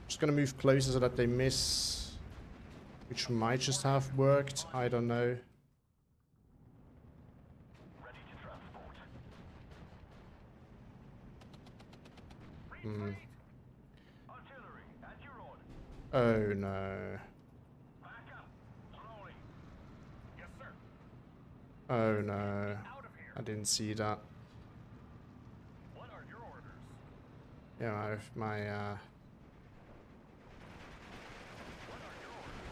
Just going to move closer so that they miss. Which might just have worked. I don't know. Ready to transport. Hmm. Artillery, at your order. Oh no. Back up. Slowly. Yes, sir. Oh no. Out of here. I didn't see that. What are your orders? Yeah, my What are your orders?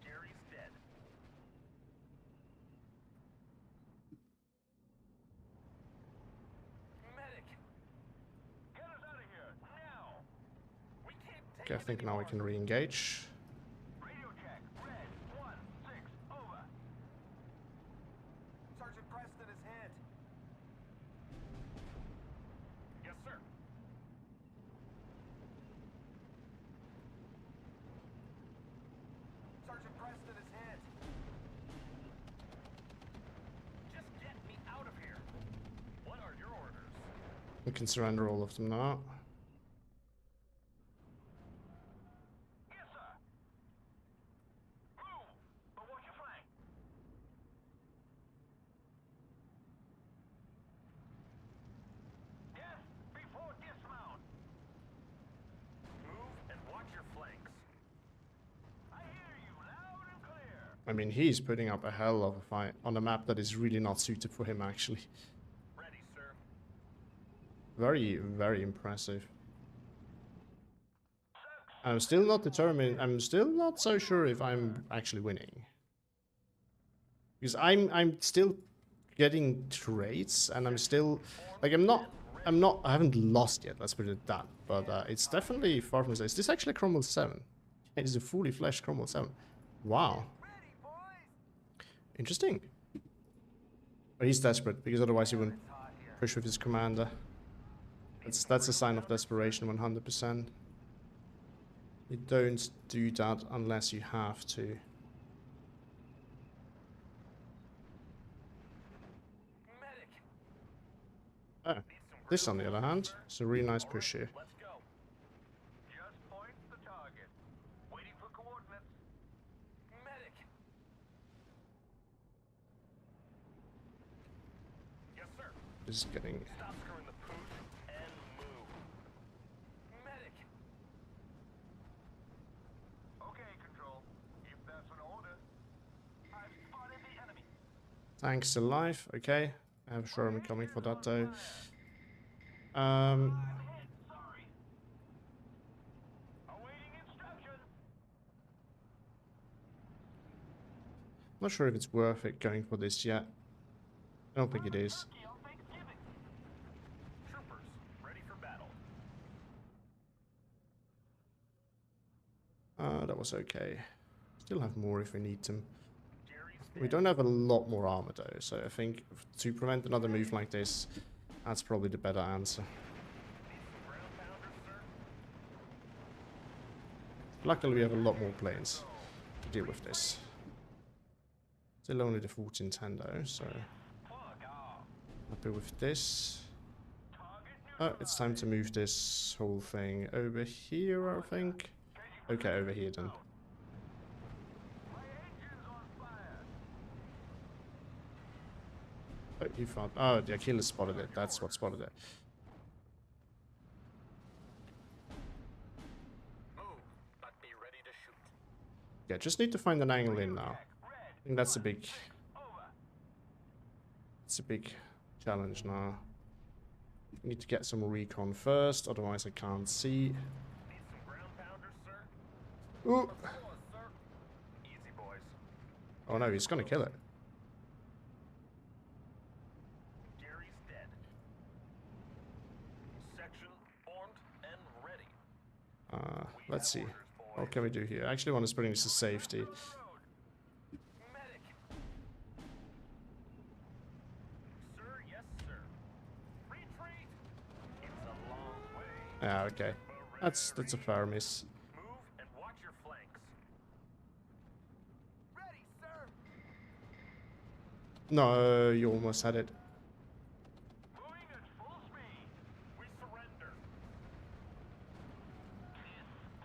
Jerry's dead. Medic. Get us out of here now. We can't take okay, I it think now we anymore. can re-engage. Radio check. Red 1-6. Over. Sergeant Preston is hit. Yes, sir. Sergeant Preston is hit. Just get me out of here. What are your orders? We can surrender all of them now. Yes, sir. Move, but watch your flank. Yes, before dismount. Move and watch your flanks. I hear you loud and clear. I mean, he's putting up a hell of a fight on a map that is really not suited for him, actually. Ready, sir. Very, very impressive. I'm still not determined. I'm still not so sure if I'm actually winning. Because I'm still getting traits, and I'm still like I haven't lost yet. Let's put it at that. But it's definitely far from. Is this actually Cromwell 7? It is a fully fleshed Cromwell 7. Wow, Ready, boys. interesting. But he's desperate because otherwise he wouldn't push with his commander. That's a sign of desperation, 100%. You don't do that unless you have to. Medic. Oh, this on the other hand, is a really nice push here. Let's go. Just point the target. Waiting for coordinates. Medic. Yes, sir. This is getting. Stop screwing the pooch and move. Medic. Tank's still alive. Okay. I have a Sherman coming for that though. Sorry. Awaiting instruction. Not sure if it's worth it going for this yet. I don't think it is. Turkey on Thanksgiving. Troopers, ready for battle. That was okay. Still have more if we need them. Jerry's We dead. don't have a lot more armor though, so I think to prevent another move like this, that's probably the better answer. Need some ground pounders, sir? Luckily we have a lot more planes to deal with this. Still only the 1410 though, so Plug off. happy with this. Target Oh, it's time to move this whole thing over here, I think. Okay, over here then. My engine's on fire. Oh, you found. Oh, the Achilles spotted it. That's what spotted it. Move, but be ready to shoot. Yeah, just need to find an angle in now. I think that's a big. It's a big challenge now. Need to get some recon first, otherwise I can't see. Need some ground pounders, sir? Ooh. Of course, sir. Easy, boys. Oh no, he's gonna kill it. Jerry's dead. Section formed and ready. Let's see. What can we do here? I actually want to bring this to safety. Medic. Sir, yes, sir. Retreat. It's a long way. Yeah, okay. That's a fair miss. Move and watch your flanks. Ready, sir. No, you almost had it. Moving at full speed. We surrender.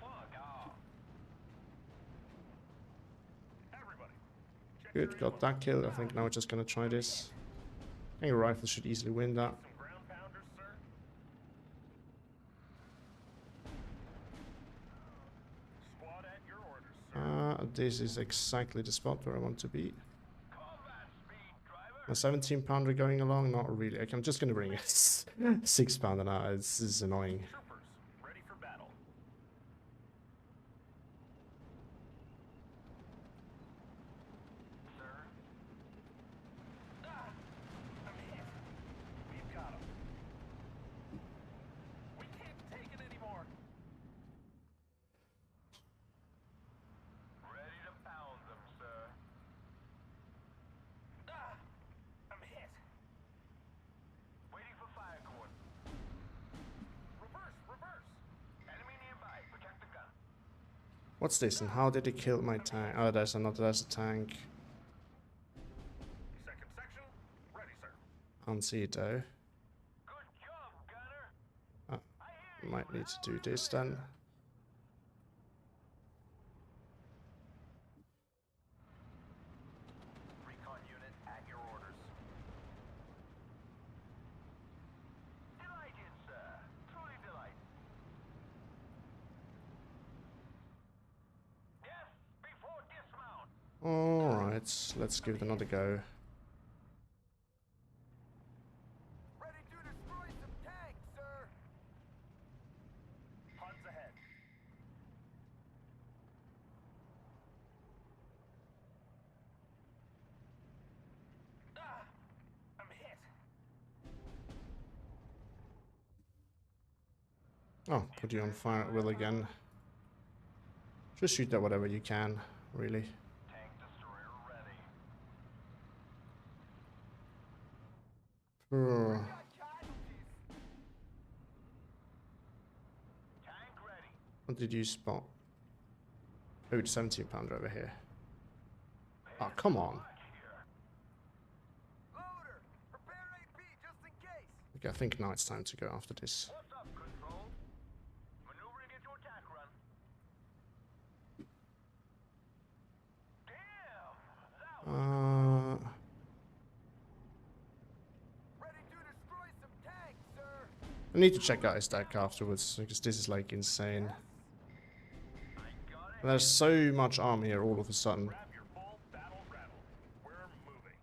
Plug off. Everybody. Check Good, your got that kill. I think now we're just gonna try this. I think a rifle should easily win that. some ground pounders, sir. Squad at your orders, sir. This is exactly the spot where I want to be. Combat speed, driver. A 17 pounder going along? Not really. Like, I'm just gonna bring a 6 pounder now. This is annoying. Troopers, ready for battle. Sir. I'm hit. We've got him. We can't take it anymore. Ready to pound them, sir. I'm hit. Waiting for fire cord. Reverse, reverse. Enemy nearby. Protect the gun. What's this? And how did he kill my tank? Oh, there's a tank. Second section, ready, sir. Can't see it though. Good job, gunner. Uh, I hear you. Might need to do this then. Recon unit at your orders. Delighted, sir. Truly delighted. Yes, before dismount. Alright, let's give it another go. Ready to destroy some tanks, sir. Huns ahead. I'm hit. Oh, put you on fire at will again. Just shoot at whatever you can, really. Tank destroyer ready. Oh, Got casualties. Tank ready. what did you spot? Oh, the 17 pounder over here. Oh, come on. Here. Loader, prepare AP just in case. Okay, I think now it's time to go after this. What's up, control? Maneuvering into attack run. Damn, that was ready to destroy some tanks, sir. I need to check out his deck afterwards, because this is like insane. I got it. There's so much armor here all of a sudden. Grab your full battle rattle. We're moving.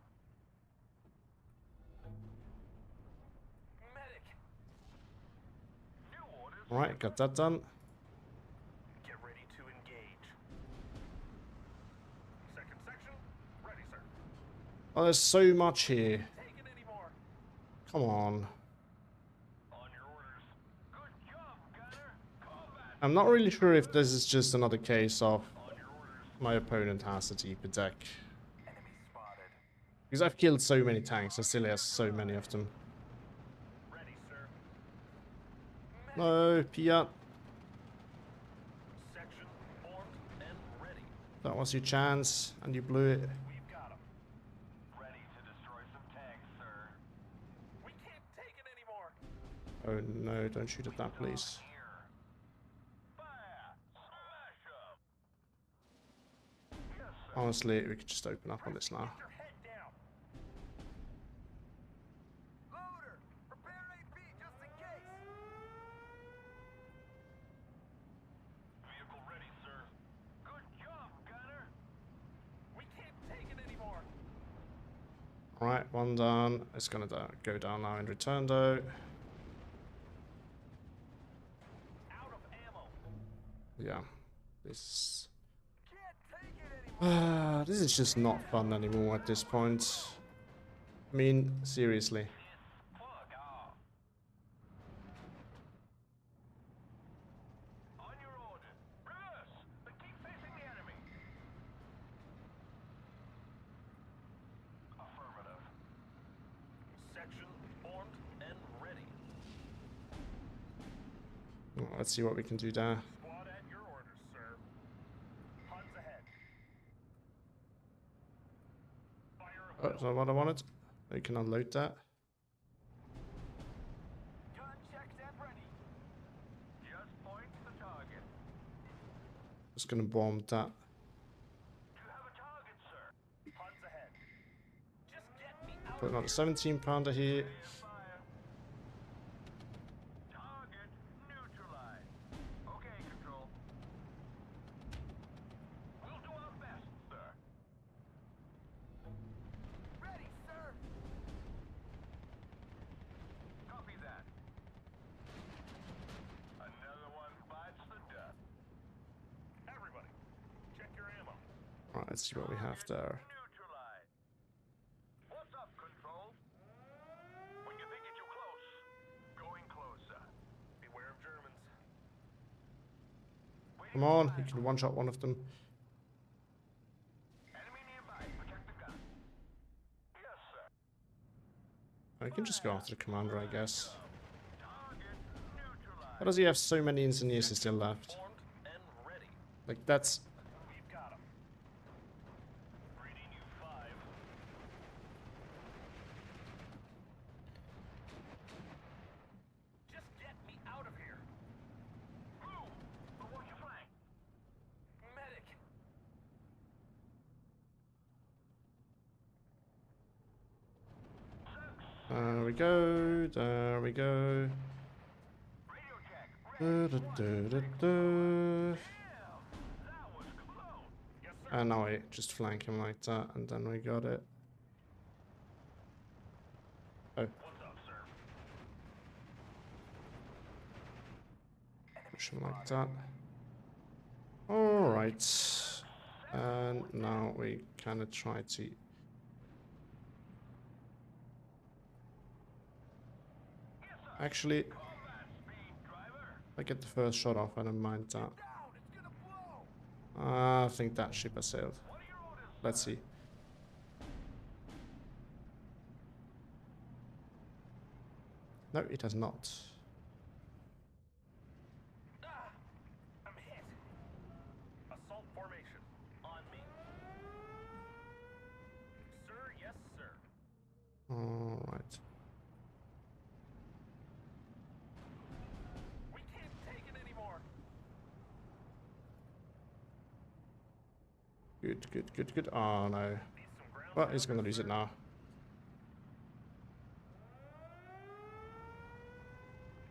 Alright, got that done. Get ready to engage. Second section, ready, sir. Oh, there's so much here. Take it anymore. Come on. On your orders. Good job, Gunner. Combat. I'm not really sure if this is just another case of On your orders. my opponent has a deeper deck. Enemy spotted. Because I've killed so many tanks and still has so many of them. Ready, sir. No, Pia. Section formed and ready. That was your chance, and you blew it. We've got him. Ready to destroy some tanks, sir. We can't take it anymore. Oh no, don't shoot at that, please. Here. Fire. Smash 'em. Yes, sir. Honestly, we could just open up on this now. Get your head down. Loader. Prepare AP just in case. Vehicle ready, sir. Good job, Gunner. We can't take it anymore. Alright, one done. It's gonna go down now in return though. Out of ammo. Yeah. This Can't take it anymore. this is just not fun anymore at this point. I mean, seriously. Plug off. On your order. Reverse. But keep facing the enemy. Affirmative. Section formed and ready. Well, let's see what we can do there. Squad at your orders, sir. Huns ahead. Fire Oh, is that what I wanted? We can unload that. Gun checked and ready. Just point the target. Just gonna bomb that. You have a target, sir. Huns ahead. Just get me out Put of another here. 17-pounder here. Fire. Target neutralized. Okay, Control. We'll do our best, sir. Ready, sir. Copy that. Another one bites the dust. Everybody, check your ammo. Alright, let's see what we have there. Neutralized. What's up, Control? When you think you're too close, going closer. Beware of Germans. Come on, you can one-shot one of them. Enemy nearby. Protect the gun. Yes, sir. I can just go after the commander, I guess. Target neutralized. Why does he have so many engineers still left? Formed and ready. Like, that's... We've got him. Reading you 5. Just get me out of here. Move. But watch your flank. Medic. There we go, there we go. Radio check. Da-da-da-da-da. That was close. Yes, sir. And now I just flank him like that, and then we got it. Oh, What's up, sir? push him like that. Alright. And now we kind of try to... Actually, Combat speed, driver. if I get the first shot off, I don't mind that. Down. It's gonna blow. I think that ship has sailed. What are your orders? Let's see. No, it has not. Ah, I'm hit. Assault formation. On me. Sir, yes, sir. Alright. We can't take it anymore. Good, good, good, good. Oh no. Need some ground Well, he's power, gonna lose it sir. now.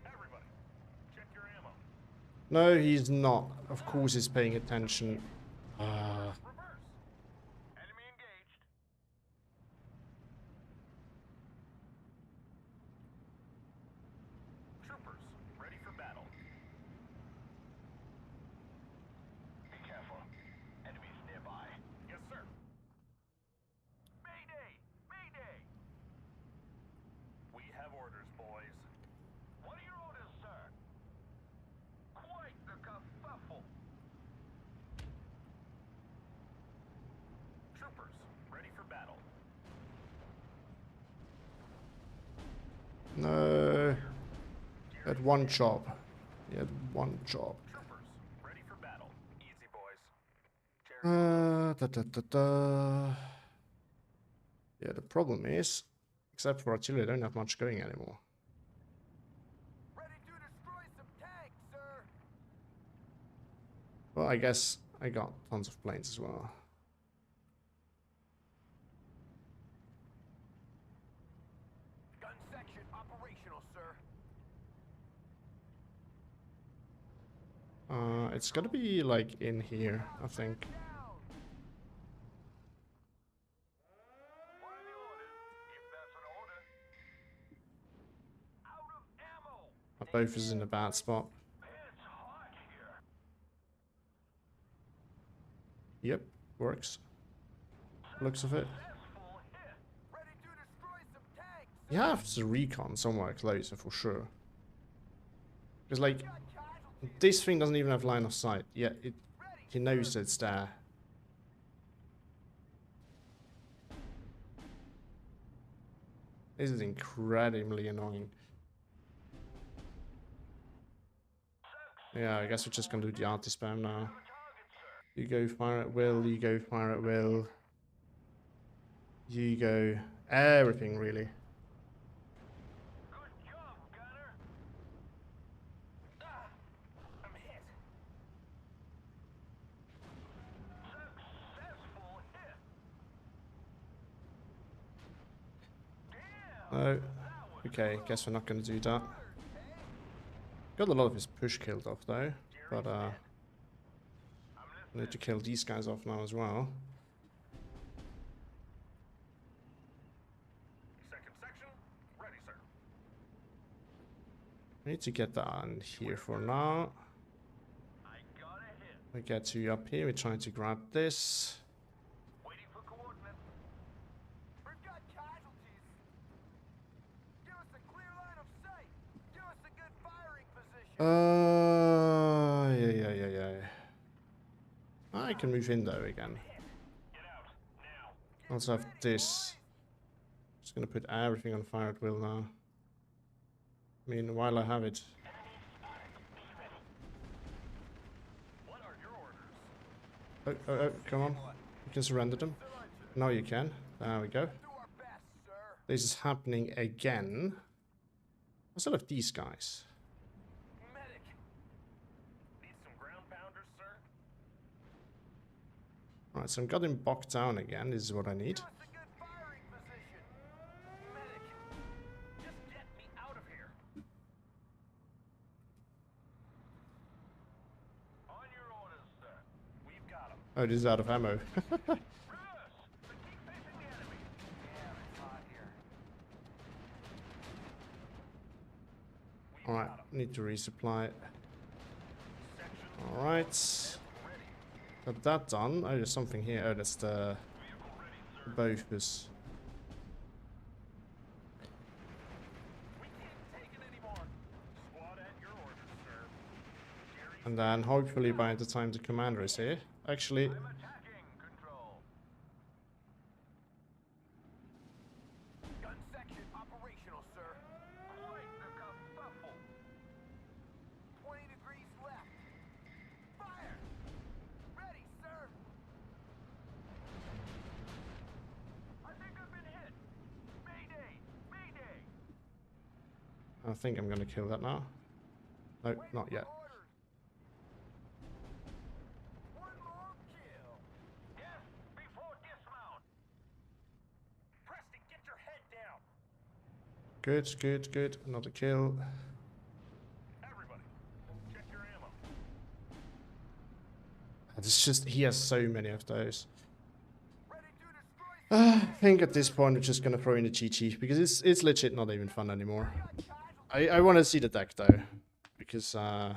Everybody, check your ammo. No, he's not. Of course he's paying attention. Reverse. Enemy engaged. Troopers, ready for battle. No. Had one job. He had one job. Troopers, ready for battle. Easy, boys. Da, da, da, da. Yeah, the problem is, except for artillery, I don't have much going anymore. Ready to destroy some tanks, sir. Well, I guess I got tons of planes as well. Gun section operational, sir. It's gotta be like in here, I think. Down. What are the orders? If that's an order. Out of ammo. My both is in a bad spot. It's hot here. Yep, works. Looks of it. Successful hit. Ready to destroy some tanks. You have to recon somewhere closer for sure. Because like, Got casualties. this thing doesn't even have line of sight. Yeah, it. Ready. He knows it's there. This is incredibly annoying. Yeah, I guess we're just gonna do the anti-spam now. You go fire at will, you go fire at will. You go everything really. Good job, gunner. I'm hit. Successful hit. Damn. Oh, okay, guess we're not gonna do that. Got a lot of his push killed off though, but I need to kill these guys off now as well. Second section, ready, sir. I need to get that on here for now. I got a hit. We get you up here, we're trying to grab this. Waiting for coordinates. We've got casualties. Give us a clear line of sight. Give us a good firing position. Yeah. I can move in though again. Get out, now. Also have this. Just gonna put everything on fire at will now. I mean, while I have it. What are your orders? Oh, come on. You can surrender them. No, you can. There we go. Do our best, sir. This is happening again. Instead of these guys. Medic. Need some ground pounders, sir? Alright, so I'm got him bogged down again. This is what I need. Give us a good firing position. Medic. Just get me out of here. On your orders, sir. We've got him. Oh, this is out of ammo. Reverse! But keep facing the enemy. Damn, it's hot here. We've Alright, got him. need to resupply. Section Alright. ready. Got that done. Oh, there's something here. Oh, that's the Vehicle ready, sir. bothers. We can't take it anymore. Squad at your orders, sir. Jerry, And then hopefully by the time the commander is here. Actually, I'm attacking. Control. Gun section operational, sir. Quite the kerfuffle. 20 degrees left. Fire. Ready, sir. I think I've been hit. Mayday! Mayday! I think I'm gonna kill that now. No, not yet. Orders. One more kill. Yes, before dismount. Preston, get your head down. Good. Another kill. Everybody, check your ammo. It's just, he has so many of those. Ready to destroy. I think at this point we're just gonna throw in the GG because it's legit not even fun anymore. Got casualties. I want to see the deck though, because I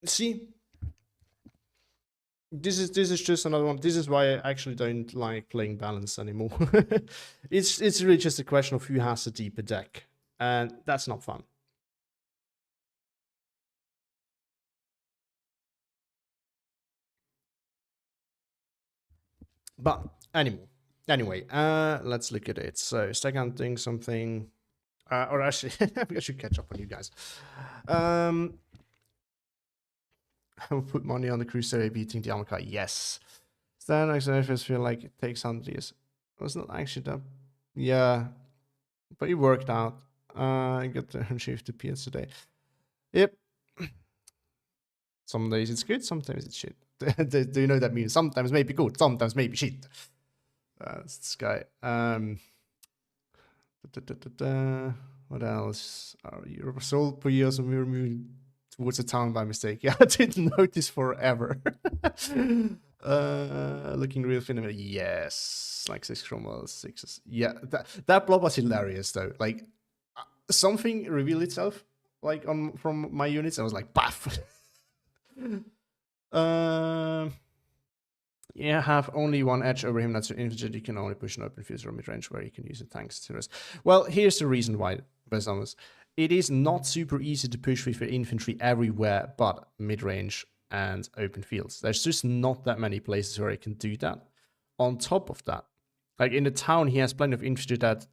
see. This is just another one. This is why I actually don't like playing balance anymore. It's really just a question of who has a deeper deck, and that's not fun. But anymore, Anyway, let's look at it. So, stack hunting, something. Or actually, I should catch up on you guys. I will put money on the Crusader beating the armor car. Yes. Then I first feel like it takes 100 years. It was not actually that. Yeah. But it worked out. I got the shift to PS today. Yep. Some days it's good, sometimes it's shit. Do you know what that means? Sometimes maybe good, sometimes maybe shit. That's this guy. What else? You're sold per year, so we were moving towards a town by mistake. Yeah, I didn't notice forever. Looking real thin. Yes, like 6 chroma 6s. Yeah, that blob was hilarious though. Like something revealed itself, like on from my units. I was like, baff. Yeah, have only one edge over him. That's your infantry. You can only push an open field from mid range where you can use the tanks to rest. Well, here's the reason why, Besamus. It is not super easy to push with your infantry everywhere but mid range and open fields. There's just not that many places where you can do that. On top of that, like in the town, he has plenty of infantry that,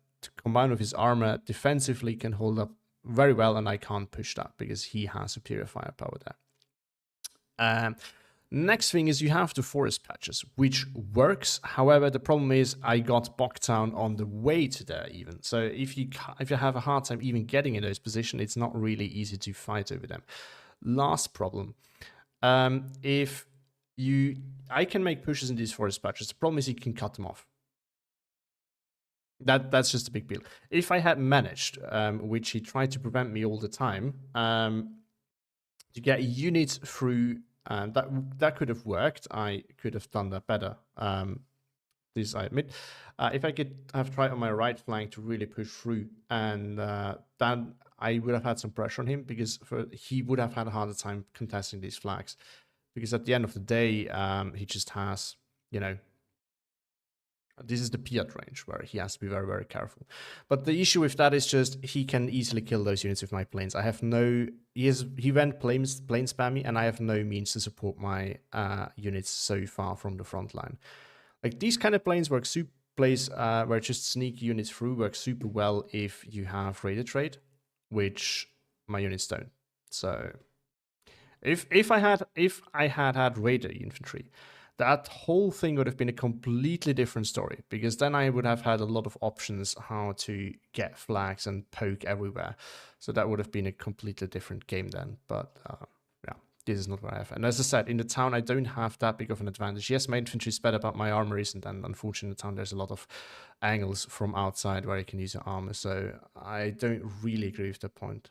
combined with his armor, defensively can hold up very well, and I can't push that because he has superior firepower there. Next thing is you have the forest patches, which works. However, the problem is I got bogged down on the way to there even. So if you have a hard time even getting in those positions, it's not really easy to fight over them. Last problem, I can make pushes in these forest patches. The problem is you can cut them off. That's just a big deal. If I had managed, which he tried to prevent me all the time, to get units through. That could have worked. I could have done that better. This I admit. If I could have tried on my right flank to really push through, and then I would have had some pressure on him because he would have had a harder time contesting these flags. Because at the end of the day, he just has, this is the Piat range where he has to be very, very careful. But the issue with that is just he can easily kill those units with my planes. I have no... He went plane spammy, and I have no means to support my units so far from the front line. Like, these kind of planes work super... where just sneak units through work super well if you have radar trade, which my units don't. So if I had radar infantry, that whole thing would have been a completely different story, because then I would have had a lot of options how to get flags and poke everywhere. So that would have been a completely different game then. But yeah, this is not what I have. And as I said, in the town, I don't have that big of an advantage. Yes, my infantry is better, but my armor isn't. And unfortunately, in the town, there's a lot of angles from outside where you can use your armor. So I don't really agree with that point.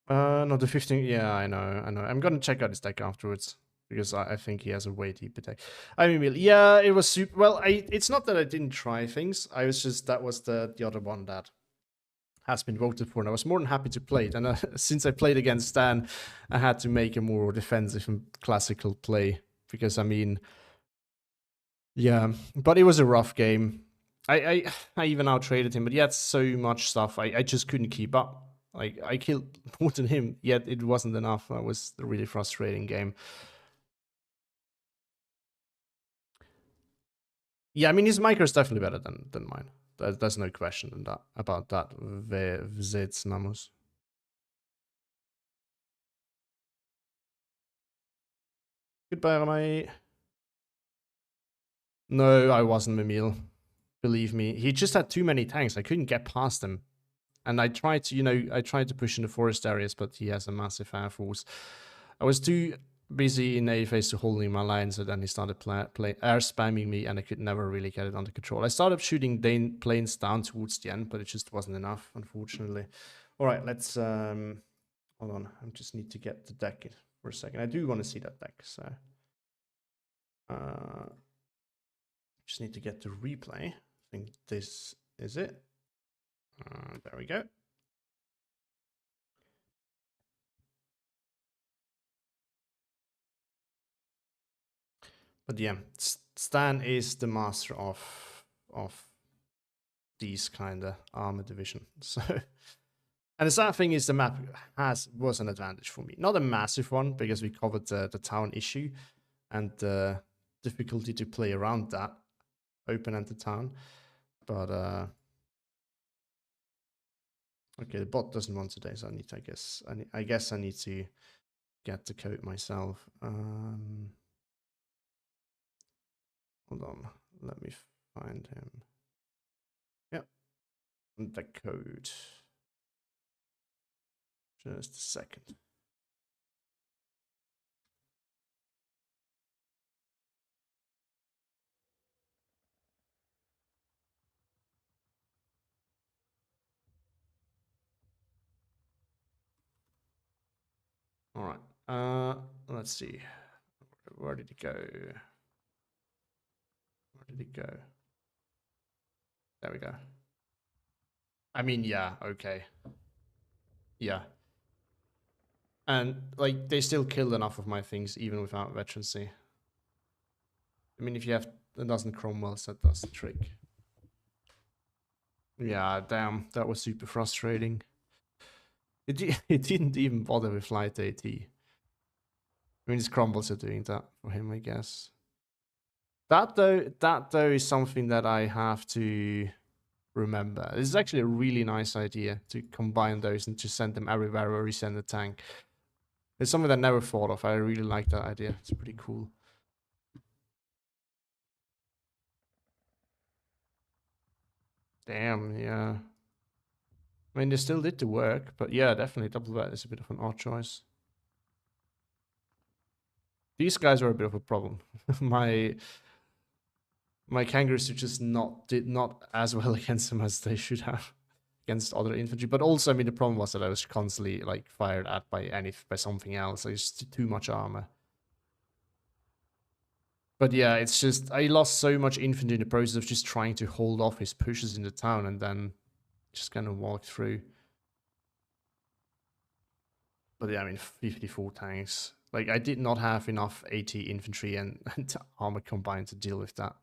No, the 15. Yeah, I know. I'm gonna check out his deck afterwards because I think he has a way deeper deck. I mean, yeah, it was super. Well, it's not that I didn't try things. I was just that was the other one that has been voted for, and I was more than happy to play it. And since I played against Stan, I had to make a more defensive and classical play because I mean, yeah, but it was a rough game. I even out traded him, but he had so much stuff. I just couldn't keep up. Like, I killed more than him, yet it wasn't enough. That was a really frustrating game. Yeah, I mean, his micro is definitely better than mine. There's no question about that. Vzets Namus. Goodbye, Ramai. No, I wasn't Mimil. Believe me. He just had too many tanks. I couldn't get past him. And I tried to push in the forest areas, but he has a massive air force. I was too busy in A phase to holding my line, so then he started air spamming me, and I could never really get it under control. I started shooting planes down towards the end, but it just wasn't enough, unfortunately. All right, let's hold on. I just need to get the deck for a second. I do want to see that deck, so just need to get the replay. I think this is it. There we go. But yeah, Stan is the master of these kind of armor division. So, and the sad thing is the map was an advantage for me. Not a massive one, because we covered the town issue and the difficulty to play around that open-ended town. But okay, the bot doesn't want today, so I guess I need to get the code myself. Hold on, let me find him. Yep, the code. Just a second. All right. Let's see. Where did it go? Where did it go? There we go. I mean, yeah, okay. Yeah. And, like, they still killed enough of my things, even without veterancy. I mean, if you have a dozen Cromwells, that does the trick. Yeah, damn, that was super frustrating. It didn't even bother with Flight AT. I mean, his Cromwells are doing that for him, I guess. That though is something that I have to remember. This is actually a really nice idea to combine those and just send them everywhere where we send a tank. It's something that I never thought of. I really like that idea. It's pretty cool. Damn, yeah. I mean, they still did the work, but yeah, definitely double vet is a bit of an odd choice. These guys are a bit of a problem. my kangaroos just did not as well against them as they should have against other infantry. But also, I mean, the problem was that I was constantly like fired at by something else. It's too much armor. But yeah, it's just I lost so much infantry in the process of just trying to hold off his pushes in the town and then just kind of walk through. But yeah, I mean, 54 tanks. Like, I did not have enough AT infantry and armor combined to deal with that.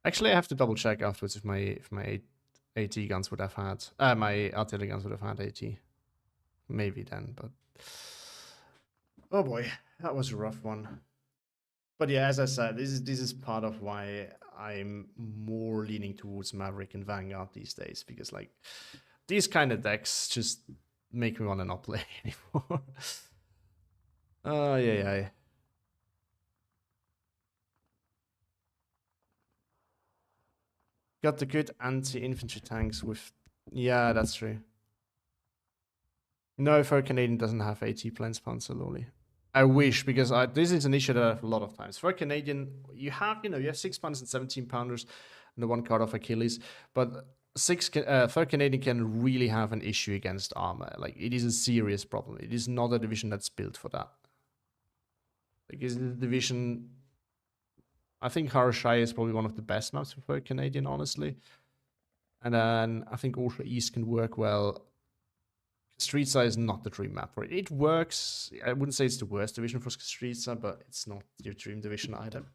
Actually, I have to double check afterwards if my AT guns would have had my artillery guns would have had AT. Maybe then, but oh boy, that was a rough one. But yeah, as I said, this is part of why I'm more leaning towards Maverick and Vanguard these days, because like these kind of decks just make me want to not play anymore. Oh yeah. Got the good anti-infantry tanks with... Yeah, that's true. No, for Canadian doesn't have AT planes, Panzer Loli. I wish, because this is an issue that I have a lot of times. For Canadian, you have 6 pounders and 17 pounders and the one card of Achilles, but third Canadian can really have an issue against armor. Like, it is a serious problem. It is not a division that's built for that. Like, is the division... I think Harashai is probably one of the best maps for third Canadian, honestly. And then I think also East can work well. Streetside is not the dream map for it. It works. I wouldn't say it's the worst division for Streetside, but it's not your dream division either.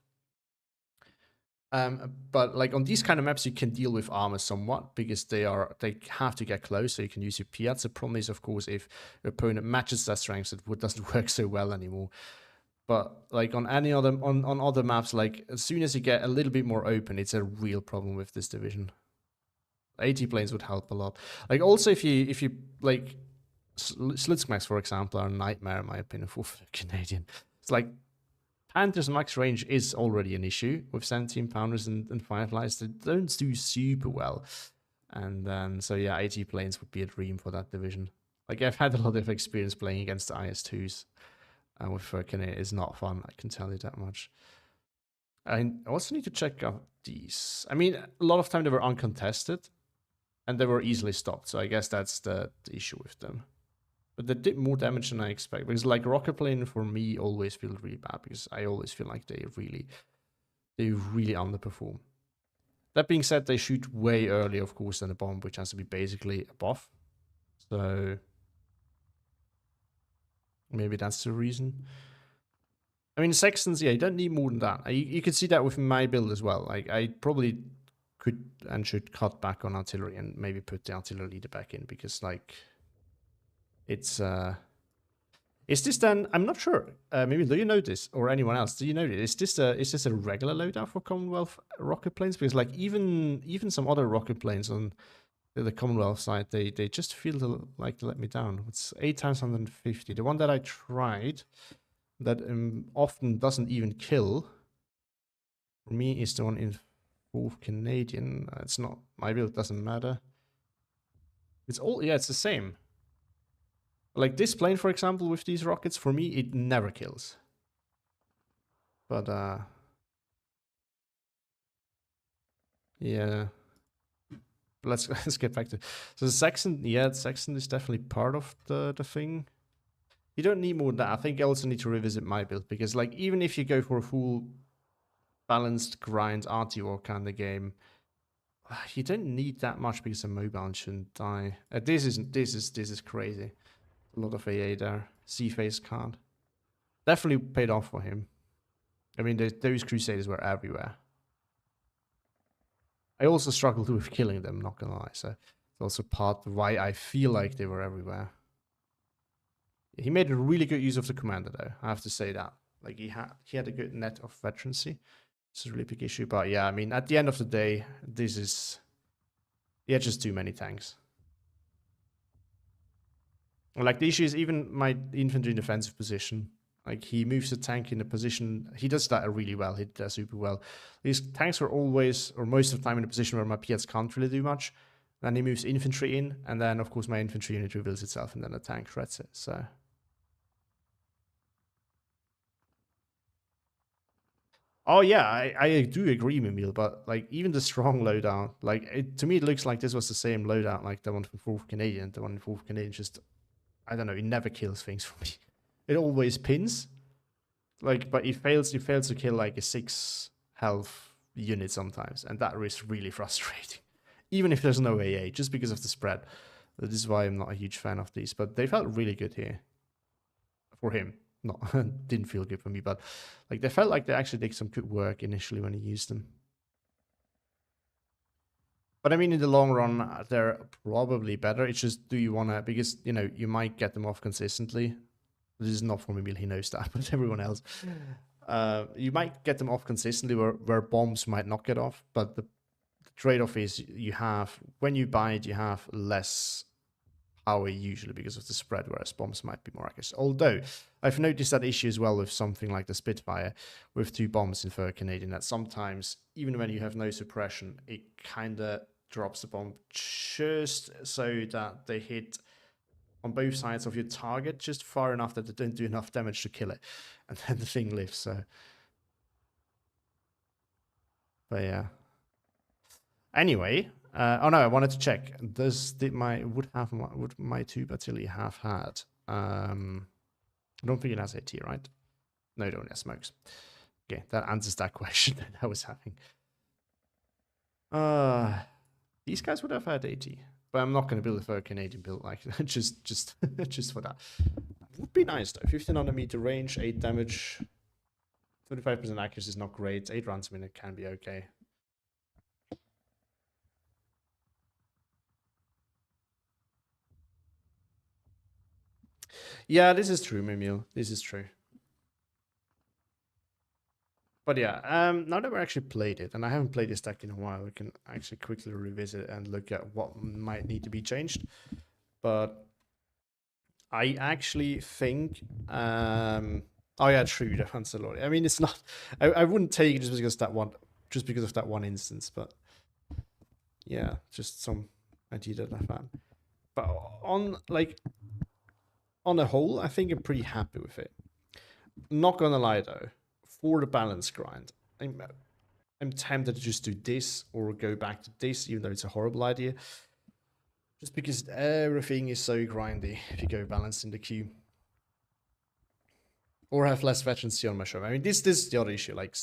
But like on these kind of maps, you can deal with armor somewhat because they have to get close, so you can use your Piats. The problem is, of course, if your opponent matches that strength, it doesn't work so well anymore. But like on any other on other maps, like as soon as you get a little bit more open, it's a real problem with this division. AT planes would help a lot. Like also if you like Slitsmax, for example, are a nightmare in my opinion for Canadian. It's like Panthers max range is already an issue with 17 pounders and Fireflies. They don't do super well. And then so yeah, AT planes would be a dream for that division. Like I've had a lot of experience playing against the IS2s. And with Canadian, it's not fun, I can tell you that much. I also need to check out these. I mean, a lot of time they were uncontested and they were easily stopped. So I guess that's the issue with them. But they did more damage than I expect. Because like rocket plane for me always feels really bad because I always feel like they really underperform. That being said, they shoot way earlier, of course, than a bomb, which has to be basically a buff. So maybe that's the reason. I mean, Sextons, yeah, you don't need more than that. You can see that with my build as well. Like, I probably could and should cut back on artillery and maybe put the artillery leader back in, because like it's is this then? I'm not sure. Maybe do you know this, or anyone else? Do you know this? Is this a regular loadout for Commonwealth rocket planes? Because like even some other rocket planes on the Commonwealth side, they just feel like to let me down. It's 8 times 150. The one that I tried that often doesn't even kill for me is the one in 4th Canadian. It's not my build. Doesn't matter. It's all it's the same. Like this plane, for example, with these rockets, for me, it never kills. But, yeah. Let's get back to... So the Saxon, yeah, the Saxon is definitely part of the thing. You don't need more than that. I think I also need to revisit my build, because, like, even if you go for a full balanced grind RT-War kind of game, you don't need that much because a mobile shouldn't die. This is crazy. A lot of AA there. C-Phase card. Definitely paid off for him. I mean, those Crusaders were everywhere. I also struggled with killing them, not gonna lie. So it's also part of why I feel like they were everywhere. He made a really good use of the commander, though. I have to say that. Like he had a good net of veterancy. It's a really big issue. But yeah, I mean, at the end of the day, this is just too many tanks. Like the issue is even my infantry in defensive position. Like he moves the tank in a position, he does that really well. He does super well. These tanks are always, or most of the time, in a position where my Piats can't really do much. Then he moves infantry in, and then of course my infantry unit reveals itself, and then the tank threats it. So oh yeah, I do agree, Mimil, but like even the strong loadout, like to me it looks like this was the same loadout like the one from 4th Canadian. The one in 4th Canadian just, I don't know, it never kills things for me. It always pins. Like, but it fails to kill like a 6 health unit sometimes, and that is really frustrating. Even if there's no AA, just because of the spread. This is why I'm not a huge fan of these, but they felt really good here. For him. Not didn't feel good for me, but like they felt like they actually did some good work initially when he used them. But I mean, in the long run, they're probably better. It's just, do you want to, because, you know, you might get them off consistently. This is not for Emil, he knows that, but everyone else. You might get them off consistently where bombs might not get off, but the trade-off is you have, when you buy it, you have less power usually because of the spread, whereas bombs might be more accurate. Although, I've noticed that issue as well with something like the Spitfire, with 2 bombs in 3rd Canadian, that sometimes, even when you have no suppression, it kind of drops the bomb just so that they hit on both sides of your target just far enough that they don't do enough damage to kill it, and then the thing lives. So, but yeah. Anyway, oh no, I wanted to check. Would my 2 Battili have had? I don't think it has AT, right? No, it only has smokes. Okay, that answers that question that I was having. These guys would have had AT, but I'm not going to build a 3rd Canadian build like that. just for that. Would be nice though. 1500 meter range, 8 damage, 25% accuracy is not great. 8 rounds a minute can be okay. Yeah, this is true, Mimil. This is true. But yeah, now that we're actually played it, and I haven't played this deck in a while, we can actually quickly revisit and look at what might need to be changed. But I actually think, oh yeah, true, defense a lot. I mean, it's not. I wouldn't take it just because of that one instance, but yeah, just some idea that I found. But on a whole, I think I'm pretty happy with it. Not gonna lie though, for the balance grind, I'm tempted to just do this or go back to this, even though it's a horrible idea. Just because everything is so grindy if you go balanced in the queue. Or have less veterancy on my Sherman. I mean, this is the other issue. Like,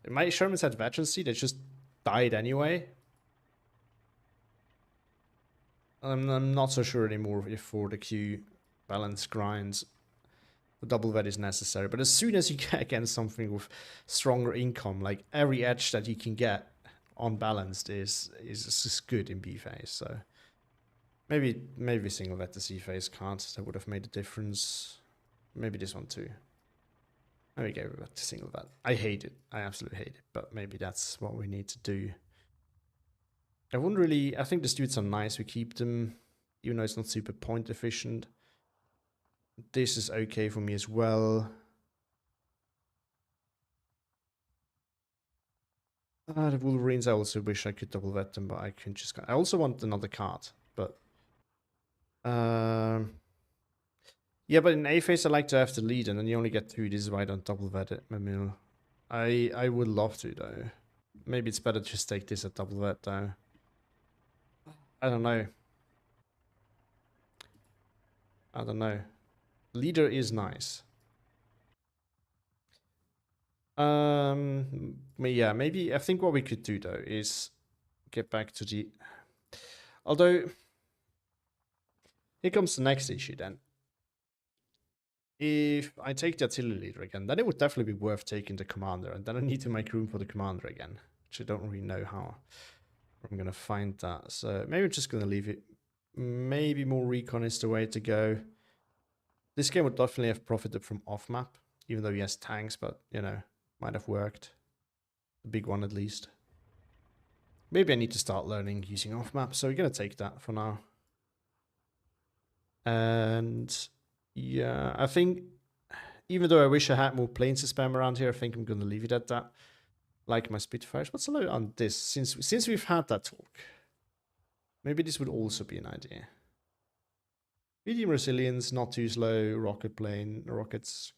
my Shermans had veterancy, they just died anyway. I'm not so sure anymore if for the queue balance grinds the double vet is necessary. But as soon as you get against something with stronger income, like every edge that you can get unbalanced is just good in B phase. So maybe single vet the C phase can't. That would have made a difference. Maybe this one too. Maybe go back to single vet. I hate it. I absolutely hate it. But maybe that's what we need to do. I wouldn't really. I think the students are nice. We keep them, even though it's not super point efficient. This is okay for me as well. The Wolverines, I also wish I could double vet them, but I can just... I also want another card, but... yeah, but in A phase I like to have the lead, and then you only get 2. This is why I don't double vet it, Mamil. I would love to, though. Maybe it's better to just take this at double vet, though. I don't know. I don't know. Leader is nice. Yeah, maybe I think what we could do though is get back to the... Although, here comes the next issue then. If I take the artillery leader again, then it would definitely be worth taking the commander, and then I need to make room for the commander again, which I don't really know how I'm gonna find that. So maybe I'm just gonna leave it. Maybe more recon is the way to go. This game would definitely have profited from off-map, even though he has tanks, but, you know, might have worked. The big one, at least. Maybe I need to start learning using off-map, so we're going to take that for now. And, yeah, I think, even though I wish I had more planes to spam around here, I think I'm going to leave it at that. Like my Spitfires. What's the load on this? Since we've had that talk, maybe this would also be an idea. Medium resilience, not too slow, rocket plane, rockets,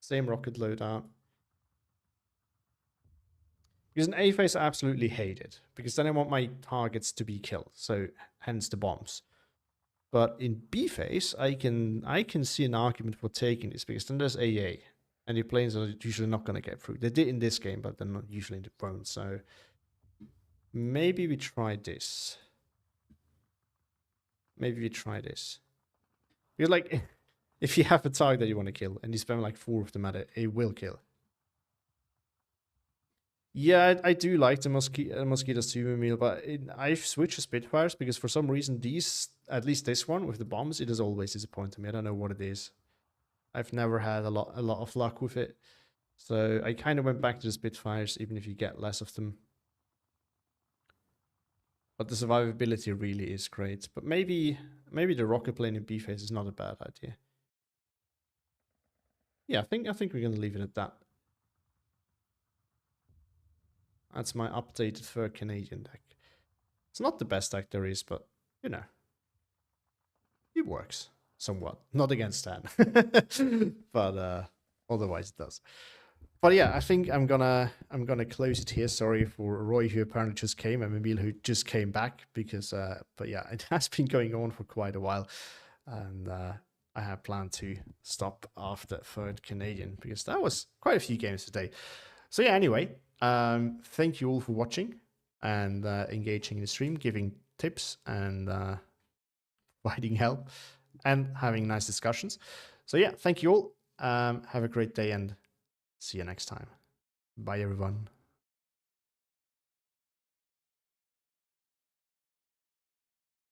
same rocket loadout. Because in A phase I absolutely hate it, because then I want my targets to be killed, so hence the bombs. But in B phase, I can see an argument for taking this, because then there's AA, and your planes are usually not going to get through. They did in this game, but they're not usually in the won't. So maybe we try this. Maybe we try this. Because like, if you have a target that you want to kill, and you spend like 4 of them at it, it will kill. Yeah, I do like the Mosquitoes too, Emil, but I've switched to Spitfires because for some reason these, at least this one with the bombs, it has always disappointed me. I don't know what it is. I've never had a lot of luck with it. So I kind of went back to the Spitfires, even if you get less of them. But the survivability really is great. But maybe the rocket plane in B phase is not a bad idea. Yeah, I think we're gonna leave it at that. That's my updated third Canadian deck. It's not the best deck there is, but, you know, it works somewhat. Not against Stan, but otherwise it does. But yeah, I think I'm gonna close it here. Sorry for Roy, who apparently just came, and Emil, who just came back, because but yeah, it has been going on for quite a while, and I have planned to stop after third Canadian, because that was quite a few games today. So yeah, anyway, thank you all for watching and engaging in the stream, giving tips and providing help and having nice discussions. So yeah, thank you all. Have a great day and see you next time. Bye, everyone.